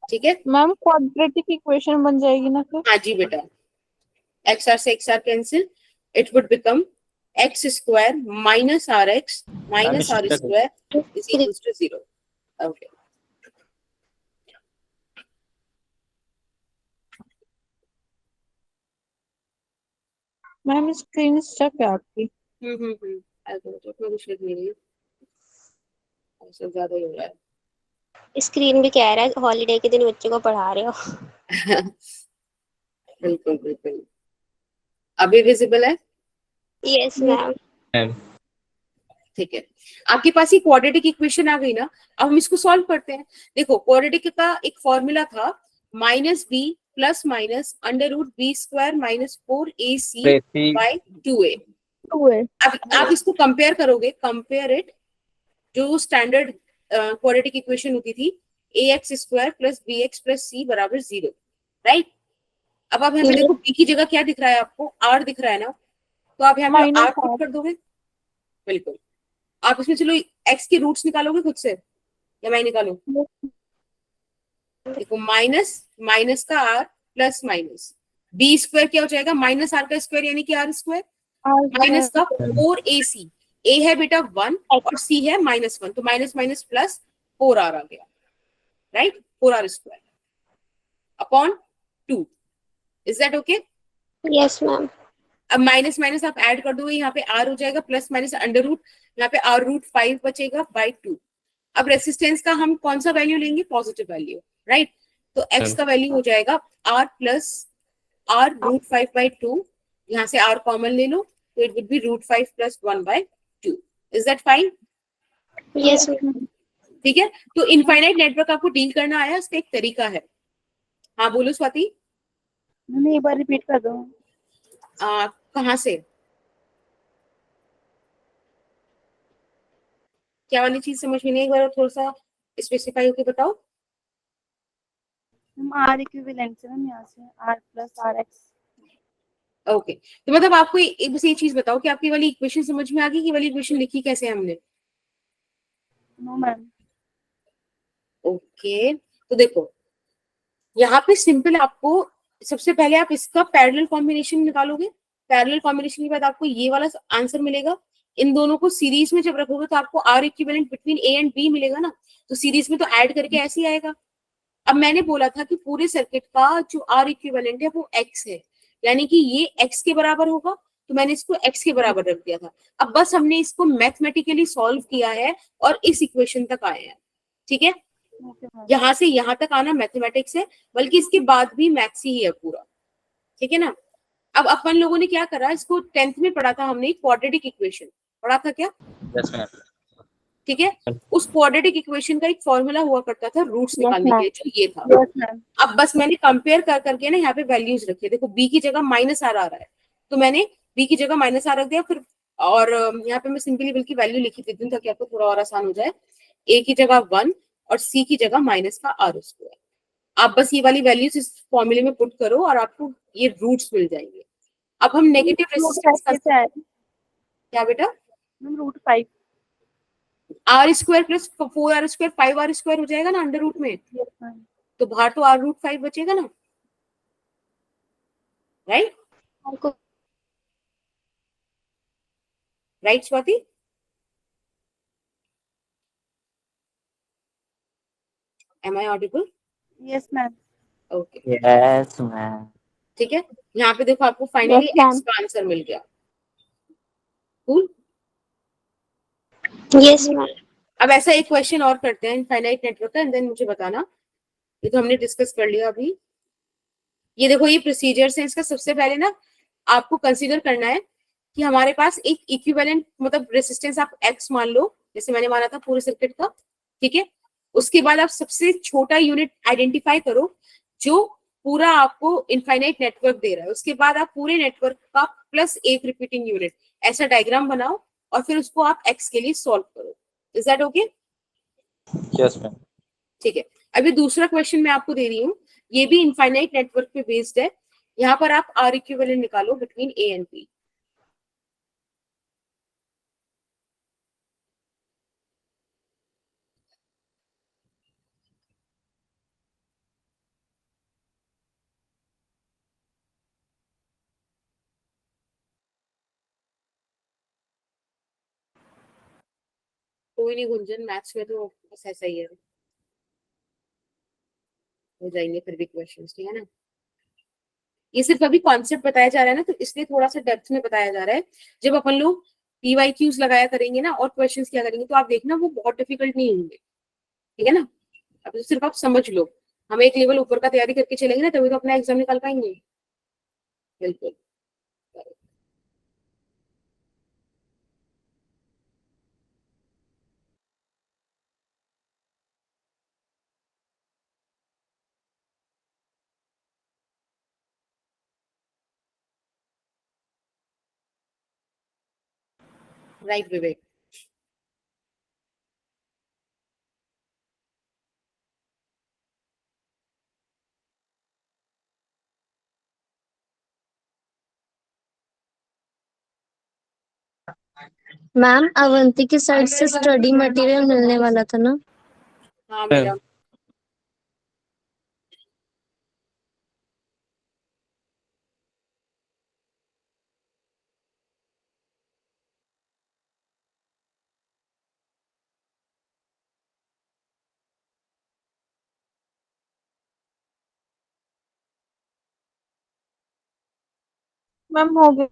ठीक है।
मैम क्वाड्रेटिक इक्वेशन बन जाएगी ना फिर?
हाँ जी बेटा, एक्स आर से x R cancel, it would become x square minus R x minus R square is equals to 0। Okay,
ma'am screen stuck है आपकी।
तो कुछ लिख नहीं रही, ज्यादा ही हो रहा है।
स्क्रीन भी कह रहा है हॉलीडे के दिन बच्चों को पढ़ा रहे हो।
बिल्कुल बिल्कुल, अभी विजिबल है?
Yes ma'am.
ठीक है, आपके पास ये क्वाड्रेटिक इक्वेशन आ गई ना। अब हम इसको सॉल्व करते हैं। देखो क्वाड्रेटिक का एक फॉर्मूला था minus B plus minus under root B square minus 4ac by 2a। अब आप इसको कंपेयर करोगे, कंपेयर इट, जो स्टैंडर्ड क्वाड्रेटिक इक्वेशन होती थी ax square plus bx plus c बराबर 0, राइट? अब आप यहाँ पे देखो b की जगह क्या दिख रहा है आपको, r दिख रहा है ना, तो आप यहाँ पे r पुट कर दोगे। बिल्कुल, आप इसमें चलो x के रूट्स निकालोगे खुद से या मैं निकालूं? देखो माइनस माइनस का r plus minus b square क्या हो जाएगा, माइनस r का स्क्वायर यानी कि r स्क्वायर माइनस का 4ac, a है बेटा 1 और c है -1, तो माइनस माइनस प्लस 4r आ गया, right? 4r square upon 2। Is that okay?
Yes ma'am.
अब माइनस माइनस आप ऐड कर दोगे, यहाँ पे r हो जाएगा प्लस माइनस अंडर रूट, यहाँ पे r रूट 5 बचेगा बाय 2। अब रेसिस्टेंस का हम कौन सा वैल्यू लेंगे, पॉजिटिव वैल्यू, राइट? तो x का वैल्यू हो जाएगा r plus r root 5 by 2, यहाँ से r कॉमन ले लो तो it would be root 5 plus 1 by 2। Is that fine?
Yes ma'am.
ठीक है, तो इनफाइनाइट नेटवर्क आपको डील करना आया, इसका एक तरीका है। हाँ बोलो स्वाति।
मैम एक बार रिपीट कर दो।
कहाँ से, क्या वाली चीज समझ में नहीं, एक बार थोड़ा सा स्पेसिफाई होके बताओ।
हम आर इक्विवेलेंट से मैम, यहाँ से R plus R x.
Okay, तो मतलब आपको एक बस ये चीज बताओ कि आपकी वाली इक्वेशन समझ में आ गई कि वाली इक्वेशन लिखी कैसे हमने?
No ma'am.
ओके, तो देखो यहाँ पे सिंपल, आपको सबसे पहले आप इसका पैरेलल कॉम्बिनेशन निकालोगे। पैरेलल कॉम्बिनेशन के बाद आपको ये वाला आंसर मिलेगा। इन दोनों को सीरीज में जब रखोगे तो आपको R equivalent between A and B मिलेगा ना, तो सीरीज में तो ऐड करके ऐसे ही आएगा। अब मैंने बोला था कि पूरे सर्किट का जो आर इक्विवेलेंट है वो एक्स है, यानी कि ये एक्स के बराबर होगा, तो मैंने इसको एक्स के बराबर रख दिया था। अब बस हमने इसको मैथमेटिकली सॉल्व किया है और इस इक्वेशन तक आए हैं, ठीक है? यहाँ से यहाँ तक आना मैथमेटिक्स है, बल्कि इसके बाद भी मैथ्स ही है पूरा, ठीक है ना? अब अपन लोगों ने क्या करा, इसको 10th में पढ़ा था हमने, क्वाड्रेटिक इक्वेशन पढ़ा था क्या? ठीक है, उस क्वाड्रेटिक इक्वेशन का एक फॉर्मूला हुआ करता था रूट्स निकालने के लिए, जो ये था। अब बस मैंने कंपेयर कर करके ना यहाँ पे वैल्यूज रखे। देखो b की जगह माइनस आर आ रहा है, तो मैंने b की जगह माइनस आर रख दिया, फिर और यहाँ पे मैं सिंपली बल्कि वैल्यू लिखी थी ताकि आपको थोड़ा और आसान हो जाए। a की जगह 1 और सी की जगह माइनस का आर स्क्वायर। आप बस ये वाली वैल्यूज इस फॉर्मूले में पुट करो और आपको ये रूट्स मिल जाएंगे। अब हम नेगेटिव रेजिस्टेंस का क्या बेटा,
root 5
R square plus 4r square 5r square हो जाएगा ना अंडर रूट में, तो बाहर तो r रूट 5 बचेगा ना, right right Swati? Am I audible?
Yes ma'am.
Okay
Yes, ma'am.
ठीक है, यहाँ पे देखो आपको फाइनली
Yes, ma'am.
x का आंसर मिल गया। कूल।
Yes ma'am.
अब ऐसा एक क्वेश्चन और करते हैं इनफाइनाइट नेटवर्क का, एंड देन मुझे बताना। ये तो हमने डिस्कस कर लिया अभी। ये देखो ये प्रोसीजर्स है इसका। सबसे पहले ना आपको कंसीडर करना है कि हमारे पास एक इक्विवेलेंट मतलब रेसिस्टेंस आप x मान लो, जैसे मैंने माना था पूरे सर्किट का, ठीक है। उसके बाद आप सबसे छोटा यूनिट आइडेंटिफाई करो जो पूरा आपको इनफाइनाइट नेटवर्क दे रहा है। उसके बाद आप पूरे नेटवर्क का प्लस एक रिपीटिंग यूनिट ऐसा डायग्राम बनाओ और फिर उसको आप x के लिए सॉल्व करो। Is that okay?
Yes, ma'am.
ठीक है। अभी दूसरा क्वेश्चन मैं आपको दे रही हूँ, ये भी इनफाइनाइट नेटवर्क पे बेस्ड है। यहाँ पर आप आर इक्विवेलेंट निकालो बिटवीन ए एंड बी। कोई नहीं गुंजन, मैथ्स में तो बस ऐसा ही है, हो जाएंगे फिर भी क्वेश्चंस, ठीक है ना। ये सिर्फ अभी कॉन्सेप्ट बताया जा रहा है ना, तो इसलिए थोड़ा सा डेप्थ में बताया जा रहा है। जब अपन लोग पीवाईक्यूज लगाया करेंगे ना और क्वेश्चंस किया करेंगे तो आप देखना वो बहुत डिफिकल्ट नहीं होंगे, ठीक है ना। अब तो सिर्फ आप समझ लो, हम एक लेवल ऊपर का तैयारी करके चलेंगे ना तभी तो अपना एग्जाम निकाल पाएंगे। बिल्कुल। राइट विवेक।
मैम अवंती की साइड से स्टडी मटेरियल मिलने वाला था ना?
हाँ मेरा
मैम हो गया।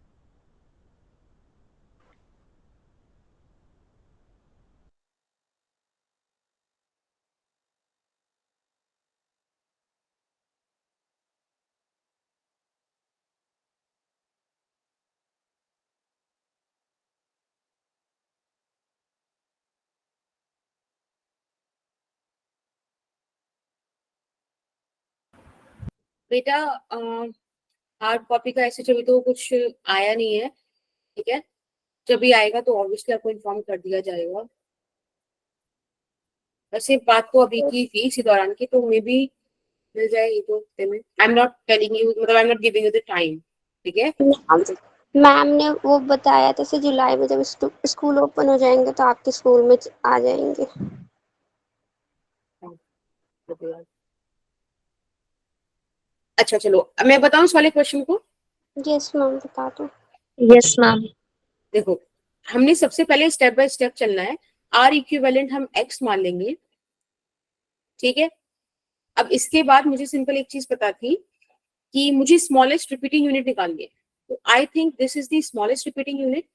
बेटा हार्ड कॉपी का ऐसे जब तो कुछ आया नहीं है, ठीक है। जब भी आएगा तो ऑब्वियसली आपको इन्फॉर्म कर दिया जाएगा। वैसे बात तो अभी की थी इसी दौरान की, तो मे भी मिल जाए ये तो हफ्ते में। I am not telling you, मतलब I am not giving you the time, ठीक है।
मैम ने वो बताया था से जुलाई में जब स्कूल ओपन हो जाएंगे तो आपके स्कूल में आ जाएंगे।
अच्छा चलो अब मैं बताऊं इस वाले क्वेश्चन को।
यस मैम बता दो।
Yes ma'am.
देखो हमने सबसे पहले स्टेप बाय स्टेप चलना है। आर इक्विवेलेंट हम एक्स मान लेंगे, ठीक है। अब इसके बाद मुझे सिंपल एक चीज पता थी कि मुझे स्मॉलेस्ट रिपीटिंग यूनिट निकालनी है, तो I think this is the smallest repeating unit.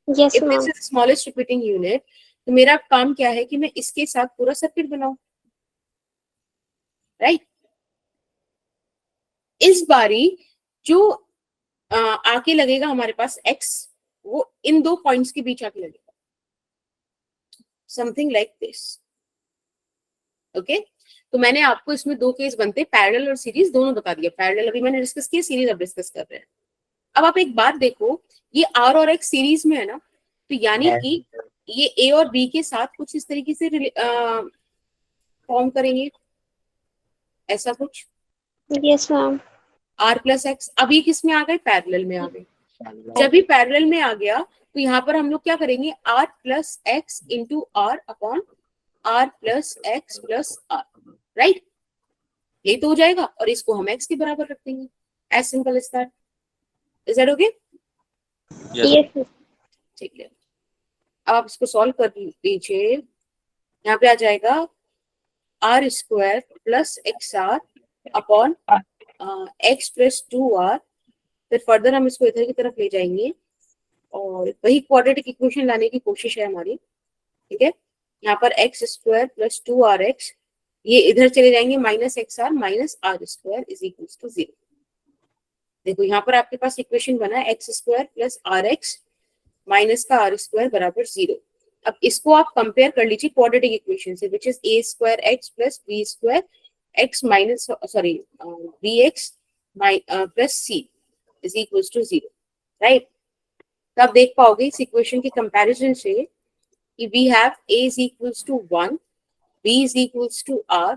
Yes
if this
ma'am.
Is smallest repeating unit तो मेरा काम क्या है कि मैं इसके साथ पूरा सर्किट बनाऊं, राइट। इस बारी जो आके लगेगा हमारे पास x, वो इन दो पॉइंट्स के बीच आके लगेगा, समथिंग लाइक दिस, ओके। तो मैंने आपको इसमें दो केस बनते, पैरेलल और सीरीज दोनों बता दिया। पैरेलल अभी मैंने डिस्कस किया, सीरीज अब डिस्कस कर रहे हैं। अब आप एक बात देखो, ये r और x सीरीज में है ना, तो यानी कि ये a और b के साथ कुछ इस तरीके से फॉर्म करेंगे, ऐसा कुछ।
Yes ma'am.
r plus x, अभी किस में आ गए, पैरेलल में आ गए। जब भी पैरेलल में आ गया तो यहाँ पर हम लोग क्या करेंगे, r plus x into R upon r plus x plus R, right, यही तो हो जाएगा, और इसको हम x के बराबर रख देंगे, as simple as that. Is that okay?
Yes.
ठीक है, अब आप इसको सॉल्व कर लीजिए। यहाँ पे आ जाएगा R square plus x R upon x plus 2r। फिर फर्दर हम इसको इधर की तरफ ले जाएंगे और वही क्वाड्रेटिक इक्वेशन लाने की कोशिश है हमारी, ठीक है। यहाँ पर एक्स स्क्वायर प्लस 2rx, ये इधर चले जाएंगे, minus x R minus R square is equal to 0। देखो यहाँ पर आपके पास इक्वेशन बना है x square plus R x minus का आर स्क्वायर बराबर 0। अब इसको आप कंपेयर कर लीजिए क्वाड्रेटिक इक्वेशन से, which is A square x plus B square x minus sorry B x plus C is equal to 0, right. तो आप देख पाओगे इस इक्वेशन के कंपैरिजन से कि we have a is equals to 1, b is equals to r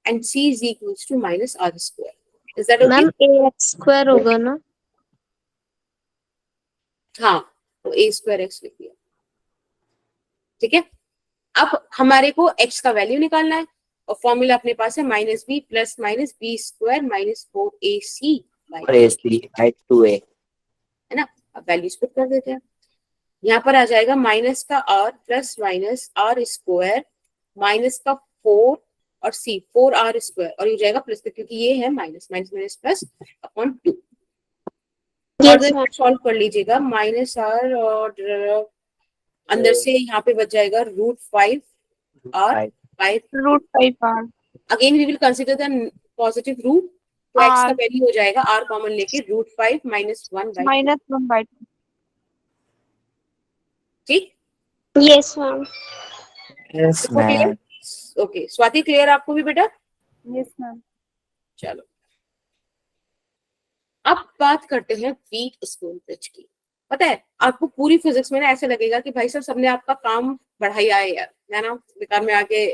and c is equals to minus r square. Is that okay?
Ma'am ax square होगा ना?
हाँ, तो a स्क्वायर x लिख दिया, ठीक है। अब हमारे को x का वैल्यू निकालना है और फॉर्मूला अपने पास है minus B plus minus B square minus 4ac by 2a, है ना। अब वैल्यूज पुट कर देते हैं, यहाँ पर आ जाएगा माइनस का r plus minus R square minus का 4 और c 4r स्क्वायर, और ये जाएगा प्लस का क्योंकि ये है minus, minus minus plus upon 2। और सॉल्व कर लीजिएगा, माइनस r और अंदर से यहाँ पे बच जाएगा √5r by
√5r।
Again we will consider the positive root, तो x का वैल्यू हो जाएगा r कॉमन लेके √5 माइनस 1/2, ठीक।
Yes ma'am.
Yes, ma'am.
Okay, Swati clear आपको भी बेटा?
Yes ma'am.
चलो अब बात करते हैं वीट स्टोन ब्रिज की। पता है आपको पूरी फिजिक्स में ना ऐसे लगेगा कि भाई साहब सबने आपका काम बढ़ाया है यार, है ना, बेकार में आके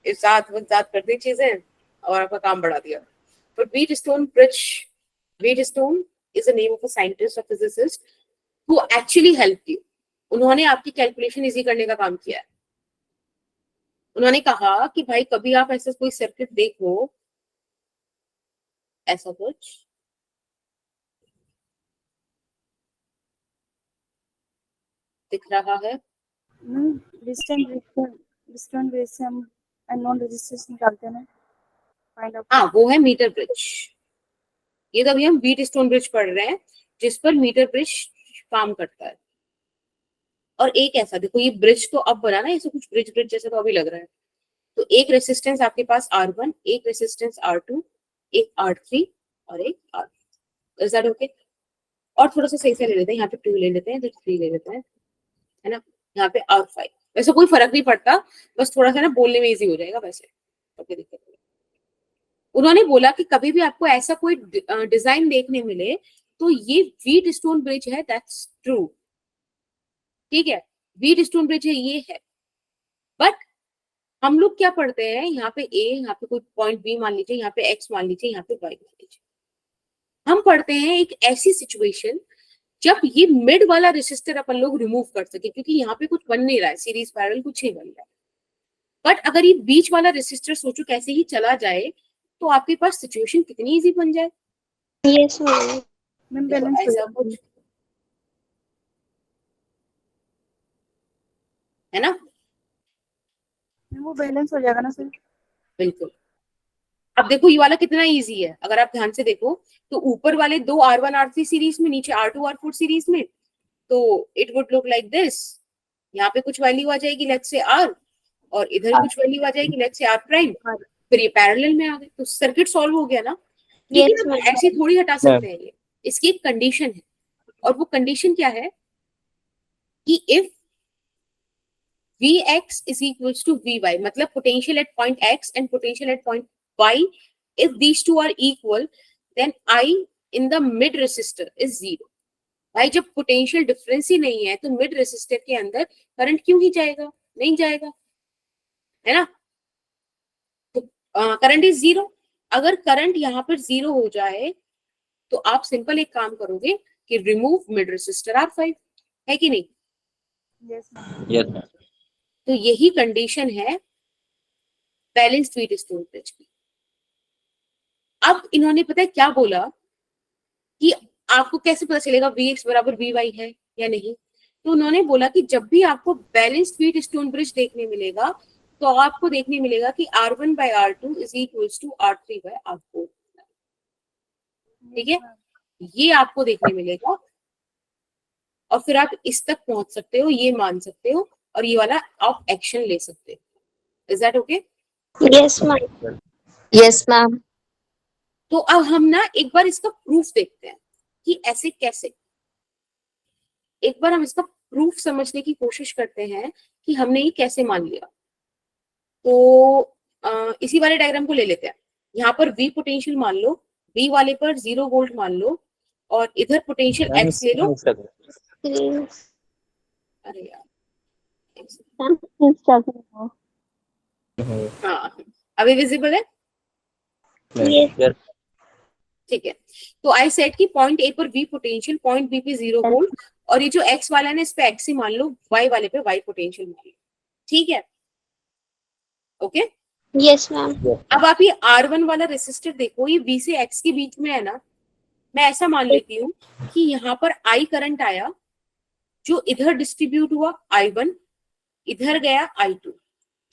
इस साथ कर दी चीजें और आपका काम बढ़ा दिया। But wheat stone bridge, wheat stone is the name of a scientist, a physicist who actually helped you. उन्होंने आपकी कैलकुलेशन इजी करने का काम किया है। उन्होंने कहा कि भाई कभी आप ऐसा कोई सर्किट देखो, ऐसा कुछ दिख रहा है,
डिस्टेंस बेस से हम अननोन रेजिस्टेंस निकालते हैं ना, फाइंड आउट।
हाँ वो है मीटर ब्रिज। ये तो अभी हम वीट स्टोन ब्रिज पढ़ रहे हैं जिस पर मीटर ब्रिज काम करता है। और एक ऐसा देखो, ये ब्रिज तो अब बना ना, ऐसे कुछ ब्रिज ब्रिज जैसा तो अभी लग रहा है। तो एक रेसिस्टेंस आपके पास R1, एक रेसिस्टेंस R2, एक R3 और एक R। Is that okay? और थोड़ा सा सही से ले लेते हैं, यहाँ पे 2 ले लेते हैं, 3 ले लेते हैं, है ना, यहाँ पे R5। वैसे कोई फर्क नहीं पड़ता, बस थोड़ा सा ना बोलने में इजी हो जाएगा वैसे, ओके दिक्कत नहीं। उन्होंने बोला कि कभी भी आपको ऐसा कोई डिजाइन देखने मिले तो ये वीट स्टोन ब्रिज है, दैट्स ट्रू, ठीक है, वीट स्टोन ब्रिज है, ये है। बट हम लोग क्या पढ़ते हैं, यहाँ पे A, यहाँ पे कोई पॉइंट B मान लीजिए, यहाँ पे X मान लीजिए, यहाँ पे Y मान लीजिए। हम पढ़ते हैं एक ऐसी सिचुएशन जब ये मिड वाला रेसिस्टर अपन लोग रिमूव कर सके, क्योंकि यहाँ पे कुछ बन नहीं रहा है, सीरीज पैरेलल कुछ नहीं बन रहा है। बट अगर ये बीच वाला रेसिस्टर सोचो कैसे ही चला जाए तो आपके पास सिचुएशन कितनी इजी बन जाए।
Yes ma'am.
बैलेंस हो
ऐसा
जाता
कुछ है ना,
है, वो बैलेंस हो जाएगा ना सर।
बिल्कुल। अब देखो ये वाला कितना इजी है, अगर आप ध्यान से देखो तो ऊपर वाले 2 R1 R3 सीरीज में, नीचे R2 R4 सीरीज में, तो it would look like this. यहाँ पे कुछ वैल्यू आ जाएगी लेट्स से R, और इधर कुछ वैल्यू आ जाएगी लेट्स से R प्राइम, फिर ये पैरेलल में आ गए, तो सर्किट सॉल्व हो गया ना। लेकिन आप ऐसे थोड़ी हटा सकते हैं, ये इसकी एक कंडीशन है, और वो कंडीशन क्या है कि if Vx is equals to Vy, मतलब potential at point X and potential at point Y, if these two are equal, then I in the mid resistor is 0। भाई जब पोटेंशियल डिफरेंस ही नहीं है तो मिड रेसिस्टर के अंदर current क्यों ही जाएगा, नहीं जाएगा, है ना। Current is 0। अगर करंट यहाँ पर 0 हो जाए तो आप सिंपल एक काम करोगे कि रिमूव मिड रेसिस्टर R5, है कि नहीं?
Yes, ma'am.
Yes, ma'am.
तो यही कंडीशन है बैलेंस्ड व्हीटस्टोन ब्रिज की। अब इन्होंने पता है क्या बोला कि आपको कैसे पता चलेगा Vx बराबर Vy है या नहीं? तो उन्होंने बोला कि जब भी आपको बैलेंस्ड व्हीटस्टोन ब्रिज देखने मिलेगा तो आपको देखने मिलेगा कि R1 by R2 is equals to R3 by R4। ठीक है, ये आपको देखने मिलेगा और फिर आप इस तक पहुंच सकते हो, ये मान सकते हो और ये वाला आप एक्शन ले सकते हो। Is that okay?
Yes ma'am.
Yes ma'am.
तो अब हम ना एक बार इसका प्रूफ देखते हैं कि ऐसे कैसे। एक बार हम इसका प्रूफ समझने की कोशिश करते हैं कि हमने ये कैसे मान लिया। तो इसी वाले डायग्राम को ले लेते हैं। यहाँ पर V पोटेंशियल मान लो, V वाले पर 0 वोल्ट मान लो और इधर पोटेंशियल
Ma'am,
X ले लो।
प्लीज।
अरे यार,
Ma'am, please check it now.
हाँ अभी विजिबल है?
Yes.
ठीक है, तो आई सेट कि पॉइंट ए पर V पोटेंशियल, पॉइंट बी पे 0 वोल्ट और ये जो X वाला है ना, इस पे X ही मान लो, Y वाले पे Y पोटेंशियल मान लो। ठीक है, ओके।
Yes ma'am.
अब आप ये R1 वाला रेसिस्टर देखो, ये V से X के बीच में है ना। मैं ऐसा मान लेती हूँ कि यहाँ पर I करंट आया जो इधर डिस्ट्रीब्यूट हुआ I1, इधर गया I2।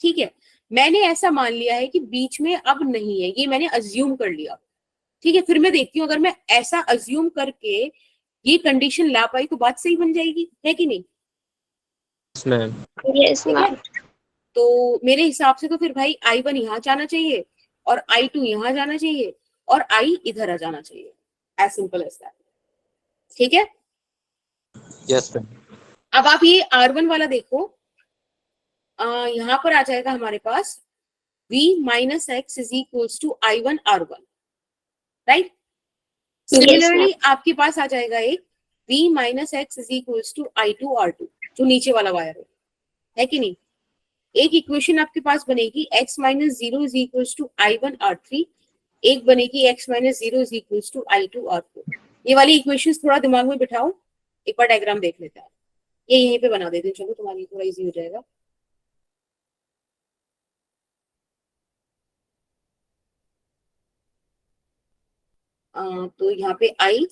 ठीक है, मैंने ऐसा मान लिया है कि बीच में अब नहीं है, ये मैंने अज्यूम कर लिया। ठीक है, फिर मैं देखती हूँ अगर मैं ऐसा अज्यूम करके ये कंडीशन ला पाई तो बात सही बन जाएगी, है कि नहीं?
Yes, ma'am.
Yes ma'am.
तो मेरे हिसाब से तो फिर भाई I1 यहाँ जाना चाहिए और I2 यहाँ जाना चाहिए और I इधर आ जाना चाहिए। As simple as that. ठीक है,
Yes, ma'am.
अब आप ये R1 वाला देखो, यहाँ पर आ जाएगा हमारे पास V minus x is equals to I1 R1, right? Similarly आपके पास आ जाएगा एक V minus x is equals to I2 R2, जो नीचे वाला वायर है कि नहीं? एक इक्वेशन आपके पास बनेगी x minus 0 is equals to I1 R3, एक बनेगी x minus 0 is equals to I2 R4। ये वाली इक्वेशंस थोड़ा दिमाग में बिठाओ, एक बार डायग्राम देख लेते हैं। ये यहीं पे बना देते हैं, चलो तुम्हारे लिए थोड़ा इजी हो जाएगा। तो यहाँ पे I,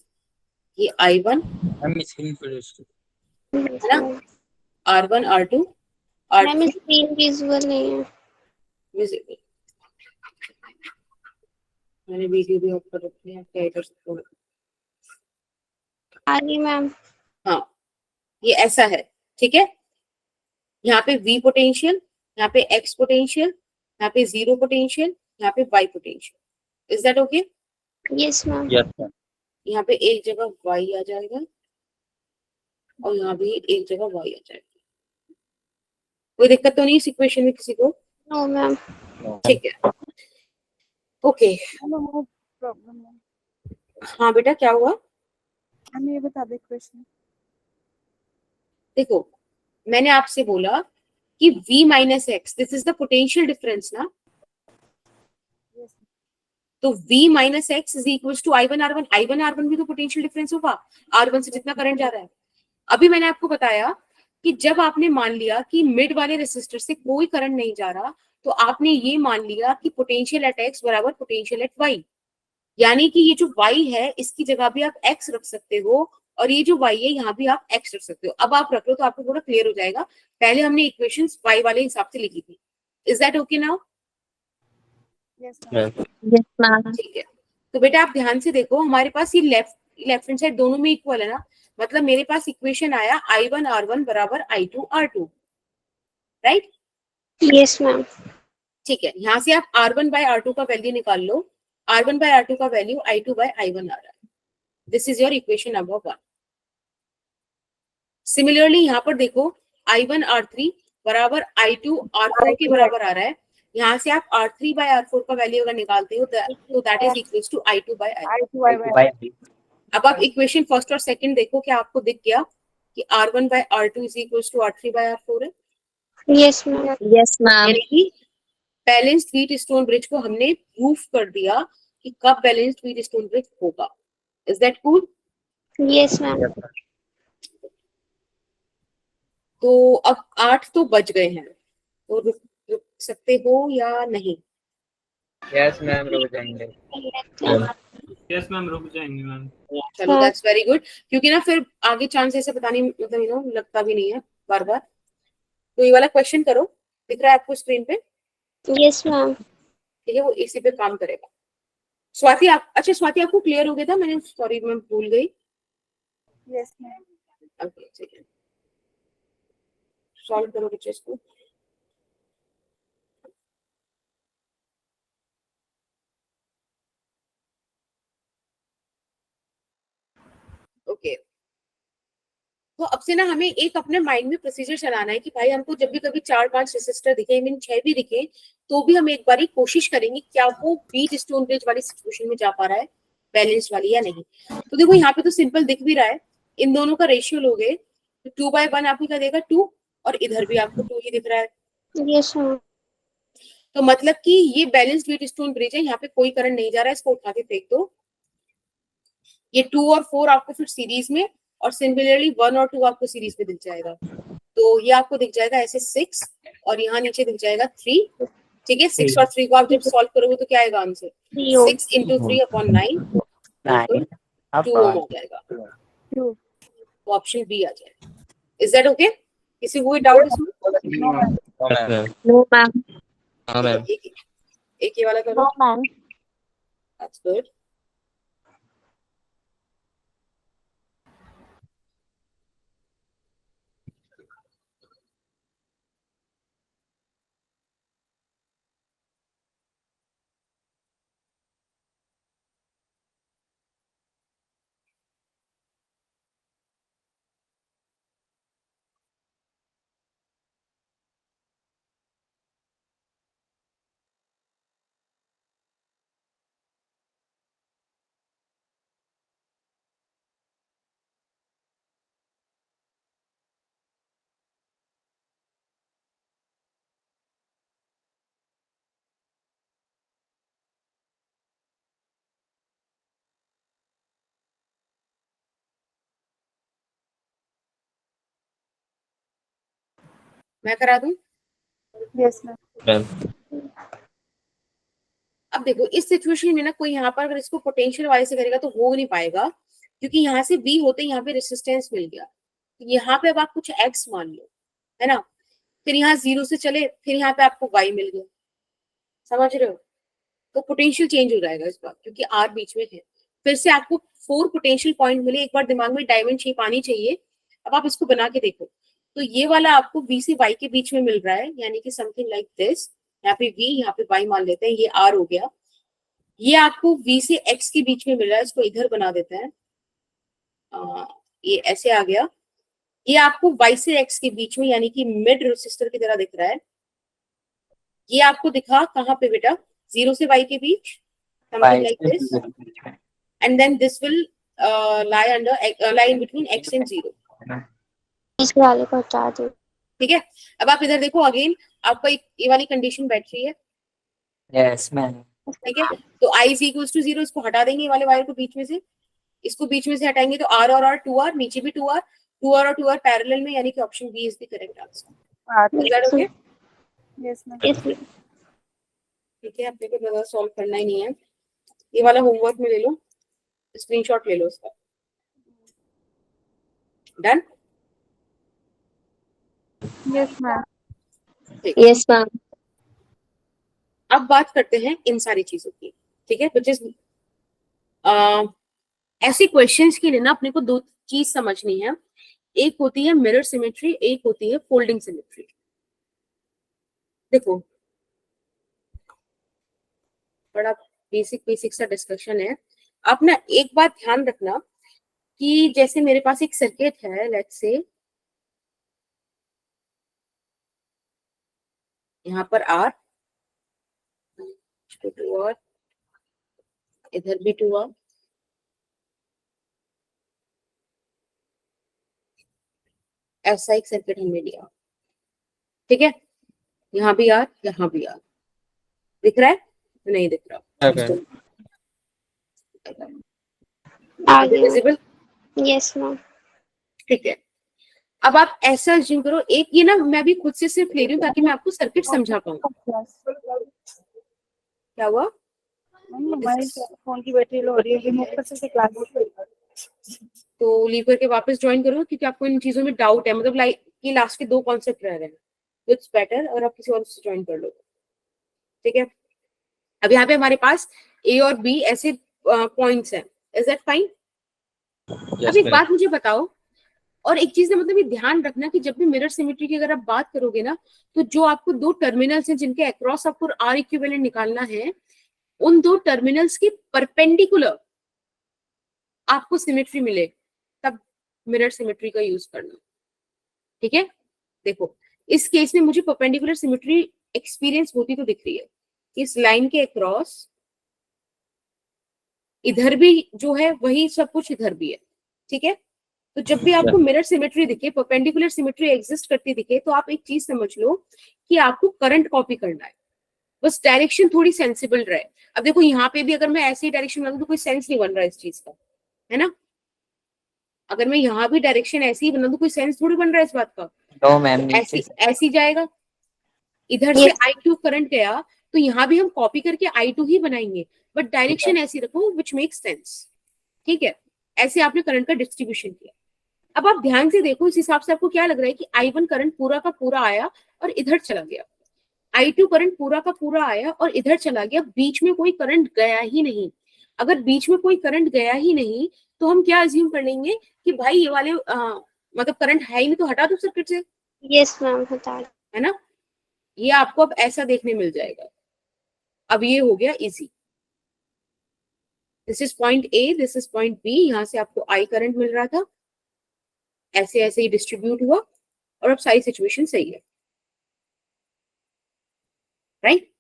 ये I1
Ma'am, screen full screen.
है ना, R1 R2
ma'am
R3
screen visual नहीं है।
विजिबल। मैंने वीडियो भी ऑफ कर रखी है, क्या कर सकते हो?
आगे मैम।
हाँ, ये ऐसा है। ठीक है, यहाँ पे V पोटेंशियल, यहाँ पे X पोटेंशियल, यहाँ पे 0 पोटेंशियल, यहाँ पे Y potential. Is that okay?
Yes ma'am.
Yes, ma'am.
यहाँ पे एक जगह Y आ जाएगा और यहाँ भी एक जगह Y आ जाएगा। कोई दिक्कत तो नहीं इस इक्वेशन में किसी को?
No ma'am.
No.
ठीक है, ओके।
No problem.
हाँ बेटा, क्या हुआ?
हमें ये बता दे क्वेश्चन।
देखो, मैंने आपसे बोला कि V minus x, this is the potential difference ना। तो V minus x is equal to I1 R1। I1 R1 भी तो पोटेंशियल डिफरेंस होगा, R1 से जितना करंट जा रहा है। अभी मैंने आपको बताया कि जब आपने मान लिया कि मिड वाले रेसिस्टर से कोई करंट नहीं जा रहा, तो आपने ये मान लिया कि पोटेंशियल एट एक्स बराबर पोटेंशियल एट वाई, यानी कि ये जो y है इसकी जगह भी आप x रख सकते हो और ये जो y है यहाँ भी आप x रख सकते हो। अब आप रख लो तो आपको थोड़ा क्लियर हो जाएगा। पहले हमने इक्वेशंस y वाले हिसाब से लिखी थी। Is that okay now?
Yes
Ma'am.
Yes ma'am.
ठीक है, तो बेटा आप ध्यान से देखो, हमारे पास ये लेफ्ट हैंड साइड दोनों में इक्वल है ना। मतलब मेरे पास इक्वेशन आया I1 R1 बराबर I2 R2, right?
Yes ma'am.
ठीक है, यहाँ से आप R1 बाय R2 का वैल्यू निकाल लो। R1 बाय R2 का वैल्यू I2 बाय I1 आ रहा है। This is your equation number 1। Similarly यहाँ पर देखो, I1 R3 बराबर I2 R4 के बराबर आ रहा है। यहाँ से आप R3 बाय R4 का वैल्यू अगर निकालते हो तो that is equals to I2 by I4। अब आप इक्वेशन फर्स्ट और सेकंड देखो, क्या आपको दिख गया कि R1 by R2 is equals to R3 by R4 है?
Yes ma'am.
Yes ma'am.
यानी कि बैलेंस्ड व्हीट स्टोन ब्रिज को हमने प्रूफ कर दिया कि कब बैलेंस्ड व्हीट स्टोन ब्रिज होगा. Is that cool?
Yes ma'am.
तो अब 8 तो बज गए हैं, तो रुक सकते हो या नहीं?
यस मैम रुक जाएंगे.
यस मैम रुक जाएंगे मैम.
चलो दैट्स वेरी गुड, क्योंकि ना फिर आगे चांस ऐसे पता नहीं, मतलब लगता भी नहीं है बार बार. तो ये वाला क्वेश्चन करो, दिख रहा है आपको स्क्रीन पे?
Yes ma'am.
ठीक है, वो इसी पे काम करेगा. स्वाति अच्छा स्वाति आपको क्लियर हो गया था? मैंने सॉरी मैं भूल गई.
Yes ma'am.
ओके ठीक है, सॉल्व करो बच्चे इसको. ओके, तो अब से ना हमें एक अपने माइंड में प्रोसीजर चलाना है कि भाई हमको जब भी कभी 4-5 रेसिस्टर दिखे, इवन 6 भी दिखे, तो भी हम एक बार कोशिश करेंगे क्या वो बीट स्टोन ब्रिज वाली सिचुएशन में जा पा रहा है, बैलेंस वाली या नहीं. तो देखो यहाँ पे तो सिंपल दिख भी रहा है, इन दोनों का रेशियो लोगे तो 2/1 आपको क्या देगा 2, और इधर भी आपको 2 ही दिख रहा है.
Yes ma'am.
तो मतलब कि ये बैलेंस बीट स्टोन ब्रिज है, यहाँ पे कोई करंट नहीं जा रहा है, इसको उठा के फेंक दो. ये 2 और 4 आपको फिर सीरीज में, और सिमिलरली 1 और 2 आपको सीरीज में दिख जाएगा. तो ये आपको दिख जाएगा ऐसे 6, और यहाँ नीचे दिख जाएगा 3. ठीक है, 6 और 3 को आप जब सॉल्व करोगे तो क्या आएगा आंसर? 6 into 3/9 2 ओम हो जाएगा. तो ऑप्शन बी आ जाएगा. Is that okay? किसी को कोई डाउट इसमें?
No ma'am.
हाँ मैम.
एक ये वाला करो.
मैम.
That's good. मैं करा दूं?
Yes ma'am.
अब देखो इस सिचुएशन में ना कोई यहाँ पर अगर इसको पोटेंशियल वाइज से करेगा तो हो नहीं पाएगा, क्योंकि यहाँ से बी होते यहाँ पे रेसिस्टेंस मिल गया. तो यहाँ पे अब आप कुछ एक्स मान लो, है ना, फिर यहाँ 0 से चले, फिर यहाँ पे आपको वाई मिल गया. समझ रहे हो? तो पोटेंशियल चेंज हो जाएगा इस बार, क्योंकि आर बीच में है. फिर से आपको 4 पोटेंशियल पॉइंट मिले. एक बार दिमाग में डायमंड शेप आनी चाहिए. अब आप इसको बना के देखो, तो ये वाला आपको वी से वाई के बीच में मिल रहा है, यानी कि समथिंग लाइक दिस. यहाँ पे वी, यहाँ पे वाई मान लेते हैं, ये आर हो गया. ये आपको वी से एक्स के बीच में मिल रहा है, इसको इधर बना देते हैं. ये ऐसे आ गया. ये आपको वाई से एक्स के बीच में, यानी कि मिड रेसिस्टर की तरह दिख रहा है. ये आपको दिखा कहाँ पे बेटा? 0 से y के बीच, something like this, and then this will lie in between x and 0.
इस वाले को हटा दो.
ठीक है, अब आप इधर देखो अगेन, आपका ये वाली कंडीशन बैठ रही है.
Yes ma'am.
ठीक है, तो i is equals to 0, इसको हटा देंगे ये वाले वायर को बीच में से, इसको बीच में से हटाएंगे तो r और r 2r, नीचे भी 2r, 2r और 2r पैरेलल में, यानी कि option B is the correct answer. Is that okay?
Yes ma'am.
Yes ma'am.
ठीक है, अपने को ज्यादा सॉल्व करना ही नहीं है. ये वाला होमवर्क में ले लो, स्क्रीनशॉट ले लो इसका. Done?
Yes ma'am.
Yes ma'am.
अब बात करते हैं इन सारी चीजों की. ठीक है बच्चे, ऐसे क्वेश्चंस के लिए ना अपने को 2 चीज समझनी है. एक होती है मिरर सिमेट्री, एक होती है फोल्डिंग सिमेट्री. देखो बड़ा बेसिक सा डिस्कशन है. आप ना एक बात ध्यान रखना कि जैसे मेरे पास एक सर्किट है, लेट्स से यहाँ पर R, 2R, इधर भी 2R, ऐसा एक सर्किट हमने लिया. ठीक है, यहाँ भी R, यहाँ भी R. दिख रहा है? नहीं दिख रहा।
Okay.
आ गया
विजिबल?
Yes ma'am.
ठीक है, अब आप ऐसा assume करो, एक ये ना मैं भी खुद से सिर्फ ले रही हूँ ताकि मैं आपको सर्किट समझा पाऊँ। क्या हुआ?
हमारे फोन की बैटरी लो हो रही है, रिमूव कर सकते क्लास।
तो लीव करके वापस ज्वाइन करो, क्योंकि आपको इन चीजों में डाउट है, मतलब लाइक कि लास्ट के 2 कॉन्सेप्ट रह रहे हैं, तो इट्स बेटर और आप किसी और से ज्वाइन कर लो। ठीक है, अब यहाँ पे हमारे पास ए और बी ऐसे पॉइंट्स हैं। Is that fine?
Yes,
अब एक
ma'am.
बात मुझे बताओ, और एक चीज ना, मतलब ये ध्यान रखना कि जब भी मिरर सिमेट्री की अगर आप बात करोगे ना, तो जो आपको 2 टर्मिनल्स हैं जिनके अक्रॉस आपको आर इक्विवेलेंट निकालना है, उन 2 टर्मिनल्स के परपेंडिकुलर आपको सिमेट्री मिले, तब मिरर सिमेट्री का यूज करना। ठीक है, देखो इस केस में मुझे परपेंडिकुलर सिमेट्री एक्सपीरियंस होती तो दिख रही है। इस लाइन के अक्रॉस इधर भी जो है वही सब कुछ इधर भी है। ठीक है, तो जब भी आपको मिरर सिमेट्री दिखे, परपेंडिकुलर सिमेट्री एग्जिस्ट करती दिखे, तो आप एक चीज समझ लो कि आपको करंट कॉपी करना है, बस डायरेक्शन थोड़ी सेंसिबल रहे। अब देखो यहाँ पे भी अगर मैं ऐसे ही डायरेक्शन बना दूं तो कोई सेंस नहीं बन रहा इस चीज का, है ना? अगर मैं यहाँ भी डायरेक्शन ऐसे ही बना दूं, कोई सेंस थोड़ी बन रहा है इस बात का।
नो मैम,
ऐसी जाएगा, इधर से I2 करंट गया, तो यहाँ भी हम कॉपी करके I2 ही बनाएंगे, बट डायरेक्शन ऐसी रखो विच मेक सेंस। ठीक है, ऐसे आपने करंट का डिस्ट्रीब्यूशन किया। अब आप ध्यान से देखो, इस हिसाब से आपको क्या लग रहा है कि I1 करंट पूरा का पूरा आया और इधर चला गया, I2 करंट पूरा का पूरा आया और इधर चला गया, बीच में कोई करंट गया ही नहीं। अगर बीच में कोई करंट गया ही नहीं, तो हम क्या अज्यूम कर लेंगे कि भाई ये वाले मतलब करंट है ही नहीं, तो हटा दो सर्किट से,
यस मैम हटा दो।
है ना? ये आपको अब ऐसा देखने मिल जाएगा। अब ये हो गया easy. This is point A, this is point B, यहां से आपको आई करंट मिल रहा था, ऐसे ऐसे ही डिस्ट्रीब्यूट हुआ, और अब सारी सिचुएशन सही है, राइट?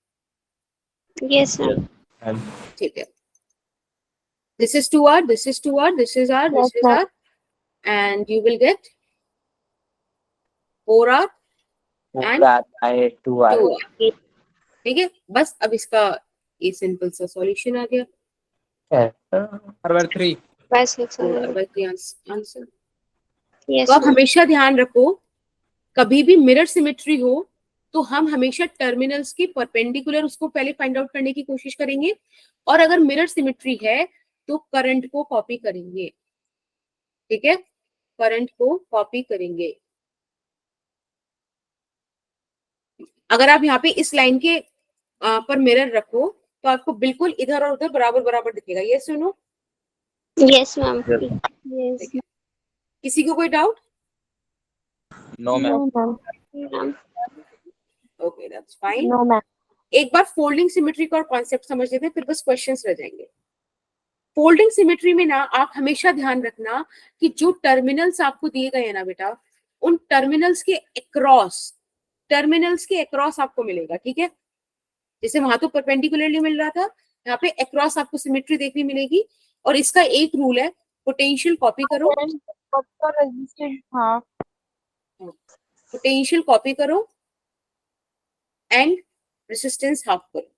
Yes ma'am.
ठीक है, this is 2R, this is 2R, this is R, this is R, and you will get 4R and
2R।
2R। ठीक है, बस अब इसका ये सिंपल सा सॉल्यूशन आ गया।
Number 3.
बस
आंसर।
यस
तो आप हमेशा ध्यान रखो, कभी भी मिरर सिमेट्री हो तो हम हमेशा टर्मिनल्स के परपेंडिकुलर उसको पहले फाइंड आउट करने की कोशिश करेंगे, और अगर मिरर सिमेट्री है तो करंट को कॉपी करेंगे। ठीक है, करंट को कॉपी करेंगे। अगर आप यहाँ पे इस लाइन के पर मिरर रखो तो आपको बिल्कुल इधर और उधर बराबर बराबर दिखेगा। ये सुनो,
यस मैम। यस
किसी को कोई doubt?
No, ma'am.
Ma'am.
Okay, that's fine.
No ma'am.
एक बार फोल्डिंग सिमेट्री का कॉन्सेप्ट समझ लेते हैं, फिर बस क्वेश्चंस रह जाएंगे। फोल्डिंग सिमेट्री में ना आप हमेशा ध्यान रखना कि जो टर्मिनल्स आपको दिए गए हैं ना बेटा, उन टर्मिनल्स के अक्रॉस आपको मिलेगा। ठीक है, जैसे वहां तो परपेंडिकुलरली मिल रहा था, यहाँ पे अक्रॉस आपको सिमेट्री देखने मिलेगी। और इसका एक रूल है, पोटेंशियल कॉपी करो,
हाँ,
पोटेंशियल कॉपी करो एंड रेजिस्टेंस हाफ करो।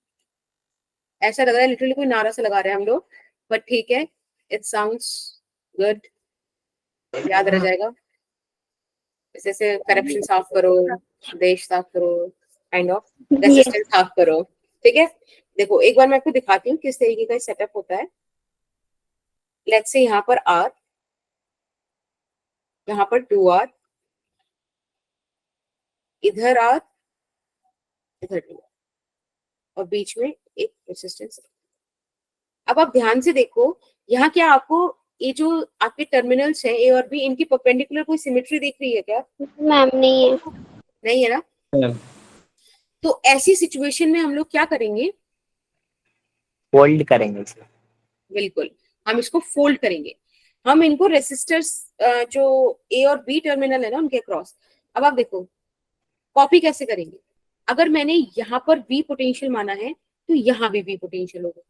ऐसा लग रहा है लिटरली कोई नारा सा लगा रहे हैं हम लोग, बट ठीक है, इट साउंड्स गुड, याद रह जाएगा। जैसे करप्शन साफ करो, देश साफ करो, काइंड ऑफ रेजिस्टेंस हाफ करो। ठीक है, देखो एक बार मैं आपको दिखाती हूँ किस तरीके का सेटअप होता है। लेट्स से यहाँ पर R, यहाँ पर 2R, इधर R, इधर 2R, और बीच में एक रेजिस्टेंस। अब आप ध्यान से देखो, यहाँ क्या आपको ये जो आपके टर्मिनल्स हैं ए और बी, इनकी परपेंडिकुलर कोई सिमेट्री दिख रही है क्या?
मैम नहीं है।
नहीं है ना?
Ma'am.
तो ऐसी सिचुएशन में हम लोग क्या करेंगे?
फोल्ड करेंगे इसे।
बिल्कुल, हम इसको फोल्ड करेंगे। हम इनको रेसिस्टर्स जो ए और बी टर्मिनल है ना उनके क्रॉस, अब आप देखो कॉपी कैसे करेंगे। अगर मैंने यहाँ पर V पोटेंशियल माना है तो यहाँ भी V पोटेंशियल होगा।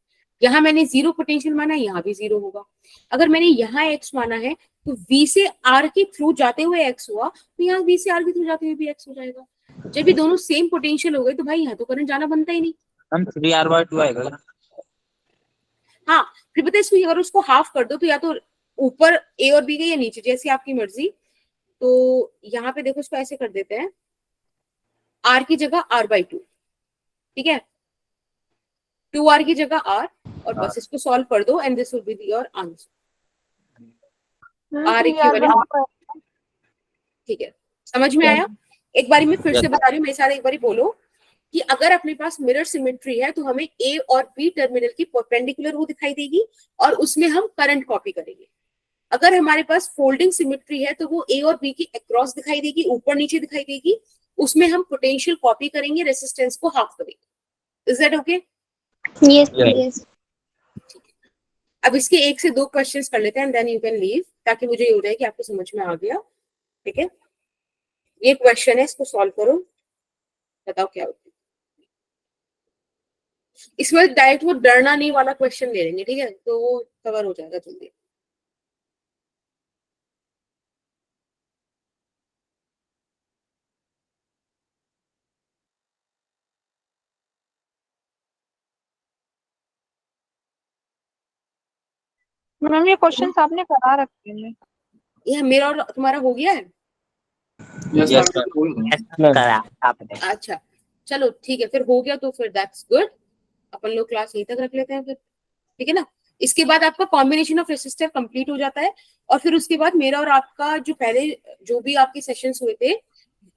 यहाँ मैंने 0 पोटेंशियल माना है, यहाँ भी 0 होगा। अगर मैंने यहाँ X माना है तो V से R के थ्रू जाते हुए X हुआ, तो यहाँ V से R के थ्रू जाते हुए भी X हो जाएगा। जब ये दोनों सेम पोटेंशियल हो गए तो भाई यहाँ तो करंट जाना बनता ही नहीं,
हम 3R/2 आएगा।
हाँ, फिर पता है इसको अगर उसको हाफ कर दो तो या तो ऊपर ए और बी गई या नीचे, जैसी आपकी मर्जी। तो यहाँ पे देखो इसको ऐसे कर देते हैं, आर की जगह r/2, ठीक है, 2r की जगह r, और बस इसको सॉल्व कर दो and this will be your answer. r equivalent, ठीक है, समझ में आया? एक बारी मैं फिर से बता रही हूँ, मेरे साथ एक बारी बोलो कि अगर अपने पास मिरर सिमेट्री है तो हमें ए और बी टर्मिनल की परपेंडिकुलर वो दिखाई देगी और उसमें हम करंट कॉपी करेंगे। अगर हमारे पास फोल्डिंग सिमेट्री है तो वो ए और बी की अक्रॉस दिखाई देगी, ऊपर नीचे दिखाई देगी, उसमें हम पोटेंशियल कॉपी करेंगे, रेसिस्टेंस को हाफ करेंगे। Is that okay?
Yes yes.
अब इसके 1 से 2 क्वेश्चंस कर लेते हैं, देन यू कैन लीव, ताकि मुझे ये हो जाए कि आपको समझ में आ गया। ठीक है, ये क्वेश्चन है, इसको सॉल्व करो, बताओ क्या होता है। इसमें डायरेक्ट वो डरना नहीं वाला क्वेश्चन ले लेंगे, ठीक है, तो वो कवर हो जाएगा जल्दी।
मैम ये क्वेश्चन आपने करा रखे हैं।
ये मेरा और तुम्हारा हो गया है?
Yes
Yes,
ma'am.
अच्छा चलो ठीक है, फिर हो गया तो फिर दैट्स गुड, अपन लोग क्लास यहीं तक रख लेते हैं फिर, ठीक है ना। इसके बाद आपका कॉम्बिनेशन ऑफ रेसिस्टर कंप्लीट हो जाता है, और फिर उसके बाद मेरा और आपका जो पहले जो भी आपके सेशंस हुए थे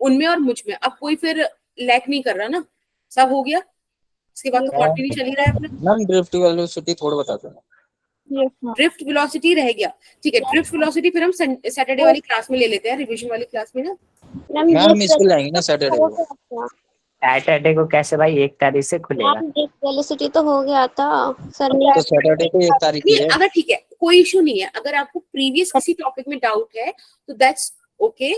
उनमें और मुझ में अब कोई फिर लैक नहीं कर रहा ना, सब हो गया। इसके बाद तो कंटिन्यू चल ही रहा है अपना।
मैम ड्रिफ्ट वेलोसिटी थोड़ा बता दो।
Yes ma'am.
ड्रिफ्ट वेलोसिटी रह गया, ठीक है, ड्रिफ्ट वेलोसिटी फिर हम सैटरडे वाली क्लास में ले लेते हैं, रिवीजन वाली क्लास में ना।
मैम इसको लाएंगे ना सैटरडे को।
सैटरडे को कैसे भाई, 1 तारीख से खुलेगा।
वेलोसिटी तो हो गया था सर ने।
तो सैटरडे को 1 तारीख की
नहीं,
है।
अगर ठीक है कोई इशू नहीं है, अगर आपको प्रीवियस किसी टॉपिक में डाउट है तो दैट्स ओके,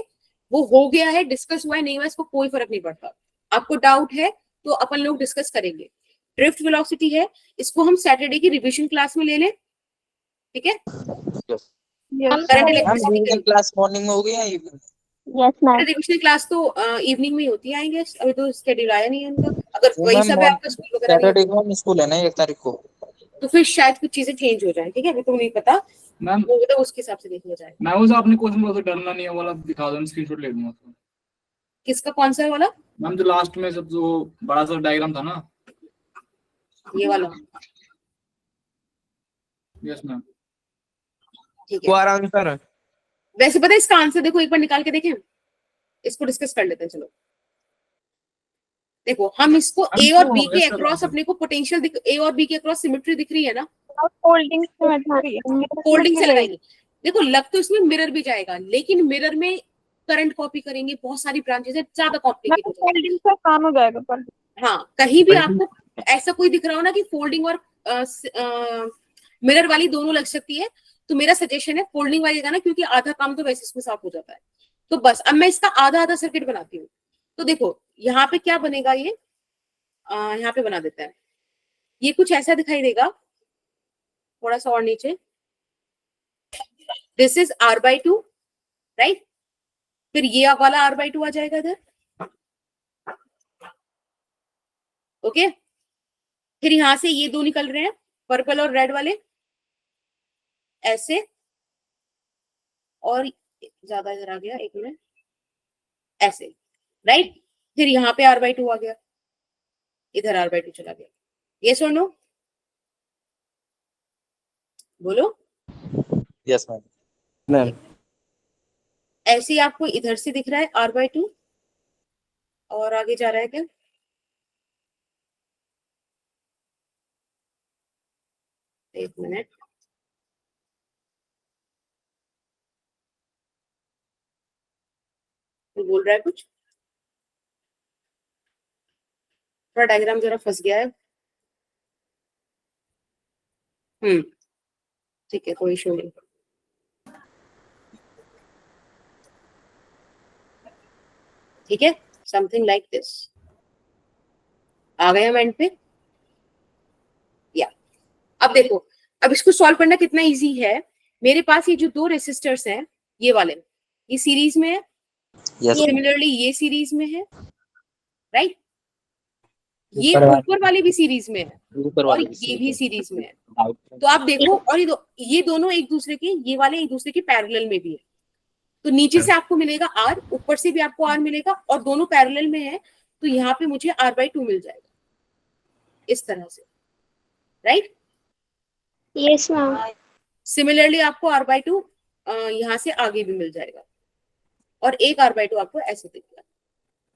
वो हो गया है, डिस्कस हुआ है, नहीं हुआ, इसको कोई फर्क नहीं पड़ता। आपको डाउट है तो अपन लोग डिस्कस करेंगे। ड्रिफ्ट वेलोसिटी है, इसको हम सैटरडे की रिवीजन क्लास में ले लें, ठीक है। करंट इलेक्ट्रिसिटी
क्लास मॉर्निंग में होगी या evening?
Yes ma'am.
Revision class तो इवनिंग में ही होती है, आएंगे अभी तो स्केड्यूल आया नहीं है इनका। अगर वही सब है आपका स्कूल वगैरह
सैटरडे को हम स्कूल है ना 1 तारीख को,
तो फिर शायद कुछ चीजें चेंज हो जाए, ठीक है, अभी तो नहीं पता,
मैम
वो तो उसके हिसाब से देख लिया जाए।
मैं उस आपने क्वेश्चन बोला था डरना नहीं है वाला, दिखा दो, स्क्रीनशॉट ले लूंगा उसको।
किसका, कौन सा वाला?
मैम जो लास्ट में सब जो बड़ा सा डायग्राम था ना,
ये वाला,
यस मैम।
ठीक है।
आंसर
वैसे पता है इसका आंसर देखो, एक बार निकाल के देखें, इसको डिस्कस कर लेते हैं। चलो देखो, हम इसको ए और बी के अक्रॉस अपने को पोटेंशियल ए और बी के अक्रॉस सिमेट्री दिख रही है ना,
फोल्डिंग
फोल्डिंग से लगाएंगे। देखो लग तो इसमें मिरर भी जाएगा, लेकिन मिरर में करंट कॉपी करेंगे, बहुत सारी ब्रांचेस है, ज्यादा कॉम्प्लिकेटेड हो जाएगा।
फोल्डिंग से काम हो जाएगा पर
हाँ, कहीं भी आपको ऐसा कोई दिख रहा हो ना कि फोल्डिंग और मिरर वाली दोनों लग सकती है, तो मेरा सजेशन है फोल्डिंग वाली का ना, क्योंकि आधा काम तो वैसे इसमें साफ हो जाता है। तो बस अब मैं इसका आधा आधा सर्किट बनाती हूँ। तो देखो यहाँ पे क्या बनेगा, ये यहाँ पे बना देता है, ये कुछ ऐसा दिखाई देगा, थोड़ा सा और नीचे, दिस इज r/2, राइट। फिर ये वाला r/2 आ जाएगा इधर, ओके। फिर यहां से ये दो निकल रहे हैं, पर्पल और रेड वाले, ऐसे, और ज्यादा इधर आ गया, एक मिनट, ऐसे, राइट। फिर यहाँ पे r/2 आ गया, इधर r/2 चला गया। यस और नो, बोलो।
Yes ma'am.
ऐसे ही आपको इधर से दिख रहा है r/2, और आगे जा रहा है क्या? एक मिनट, तो बोल रहा है कुछ, थोड़ा डायग्राम जरा फंस गया है। ठीक है, कोई इशू नहीं। ठीक है, समथिंग लाइक दिस। आ गए हम एंड पे, या अब देखो, अब इसको सॉल्व करना कितना इजी है। मेरे पास ये जो दो रेसिस्टर्स हैं, ये वाले, ये सीरीज में है,
यस
सिमिलरली ये सीरीज में है, राइट। ये
ऊपर वाली-
ऊपर वाली भी सीरीज में है
ऊपर
और
वाले
ये भी सीरीज में है।
डाउट
तो आप देखो, और ये दोनों एक दूसरे के, ये वाले एक दूसरे के पैरेलल में भी है। तो नीचे से आपको मिलेगा आर, ऊपर से भी आपको आर मिलेगा, और दोनों पैरेलल में है, तो यहाँ पे मुझे r/2 मिल जाएगा इस तरह से, राइट।
Yes ma'am.
सिमिलरली आपको r/2 यहाँ से आगे भी मिल जाएगा, और एक r/2 आपको ऐसे दिख रहा है।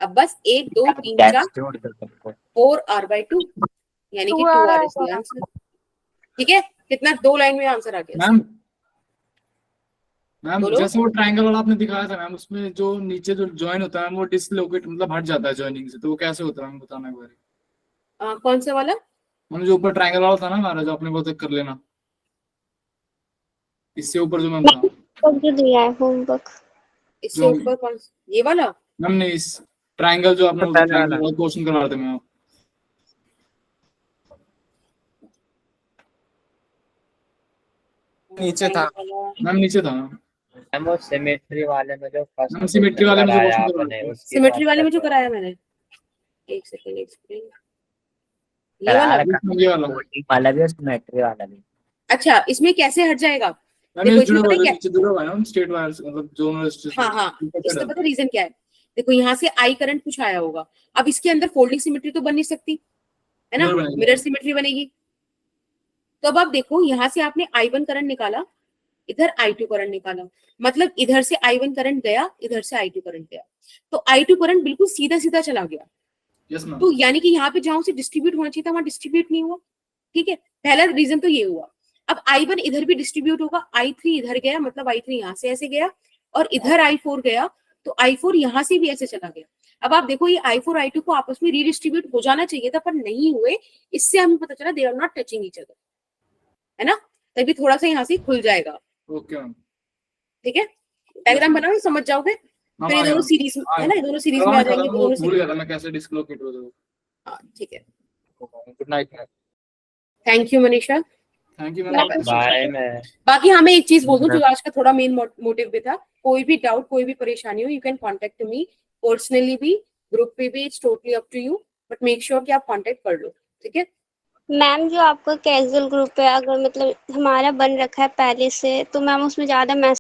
अब बस 1 2 3 4
जोड़ दो सबको।
4 r/2 यानी कि 2r इज द आंसर। ठीक है, कितना 2 लाइन में आंसर आ गया।
मैम मैम
बोलो।
जैसे वो ट्रायंगल वाला आपने दिखाया था मैम, उसमें जो नीचे जो ज्वाइन होता है वो डिसलोकेट मतलब हट जाता है ज्वाइनिंग से, तो वो कैसे होता है मैम बताना एक बार।
कौन सा वाला?
मैम जो ऊपर ट्रायंगल वाला था ना हमारा, जो आपने बोला था कर लेना, इससे ऊपर जो मैम था
होमवर्क जो दिया है होमवर्क।
इससे
जो-
ऊपर कौन सा? ये वाला?
मैम ने इस ट्रायंगल जो आपने
पहले वाला।
क्वेश्चन करवा रहे थे मैम।
नीचे था
मैम नीचे था मैम।
मैम वो सिमेट्री वाले में जो फर्स्ट
मैम सिमेट्री वाले में जो
कराया
क्वेश्चन
आपने, उसकी
सिमेट्री
बात
वाले में जो
कर रहे
कराया मैंने, एक सेकंड एक्सप्लेन। ये
करा
वाला?
रखा
ये वाला
कोडिंग वाला भी और सिमेट्री वाला भी।
अच्छा, इसमें कैसे हट जाएगा?
मैम
देखो
ये
इसमें
जुड़ा
पता
हुआ
है
है,
क्या?
नीचे जुड़ा हुआ है ना स्टेट वायर्स, मतलब जो
हाँ हाँ, इसमें पता रीजन क्या है? देखो यहाँ से आई करंट कुछ आया होगा, अब इसके अंदर फोल्डिंग सिमेट्री तो बन नहीं सकती है ना,
Mirror बनेगी।
मिरर सिमेट्री बनेगी। तो अब आप देखो, यहाँ से आपने I1 करंट निकाला, इधर I2 करंट निकाला, मतलब इधर से I1 करंट गया, इधर से I2 करंट गया, तो I2 करंट बिल्कुल सीधा सीधा चला गया।
Yes ma'am.
तो यानी कि यहाँ पे जहां से डिस्ट्रीब्यूट होना चाहिए था वहां डिस्ट्रीब्यूट नहीं हुआ। ठीक है, पहला रीजन तो ये हुआ। अब I1 इधर भी डिस्ट्रीब्यूट होगा, I3 इधर गया, मतलब I3 यहाँ से ऐसे गया, और इधर I4 गया, तो I4 यहाँ से भी ऐसे चला गया। अब आप देखो, ये I4 I2 को आपस में रीडिस्ट्रीब्यूट हो जाना चाहिए था, पर नहीं हुए। इससे हमें पता चला they are not touching each other, है ना। तभी थोड़ा सा यहाँ से खुल जाएगा।
Okay ma'am.
ठीक है, डायग्राम बनाओ, समझ जाओगे। फिर ये दोनों सीरीज है ना, ये दोनों सीरीज में आ जाएंगे, दोनों
भूल
सीरीज।
गया था मैं कैसे डिसलोकेट हो जाऊँ।
हाँ ठीक है,
good night ma'am.
Thank you Manisha.
Thank you
मैं
मैम।
कुछ-
बाय मैं
बाकी हमें एक चीज बोल दूं, जो आज का थोड़ा मेन मोटिव भी था, कोई भी डाउट, कोई भी परेशानी हो, you can contact me personally भी, ग्रुप पे भी, it's totally up to you, but make sure कि आप कांटेक्ट कर लो। ठीक है,
मैम जो आपका कैजुअल ग्रुप है, अगर मतलब हमारा बन रखा है पहले से, तो मैम उसमें ज्यादा मैसेज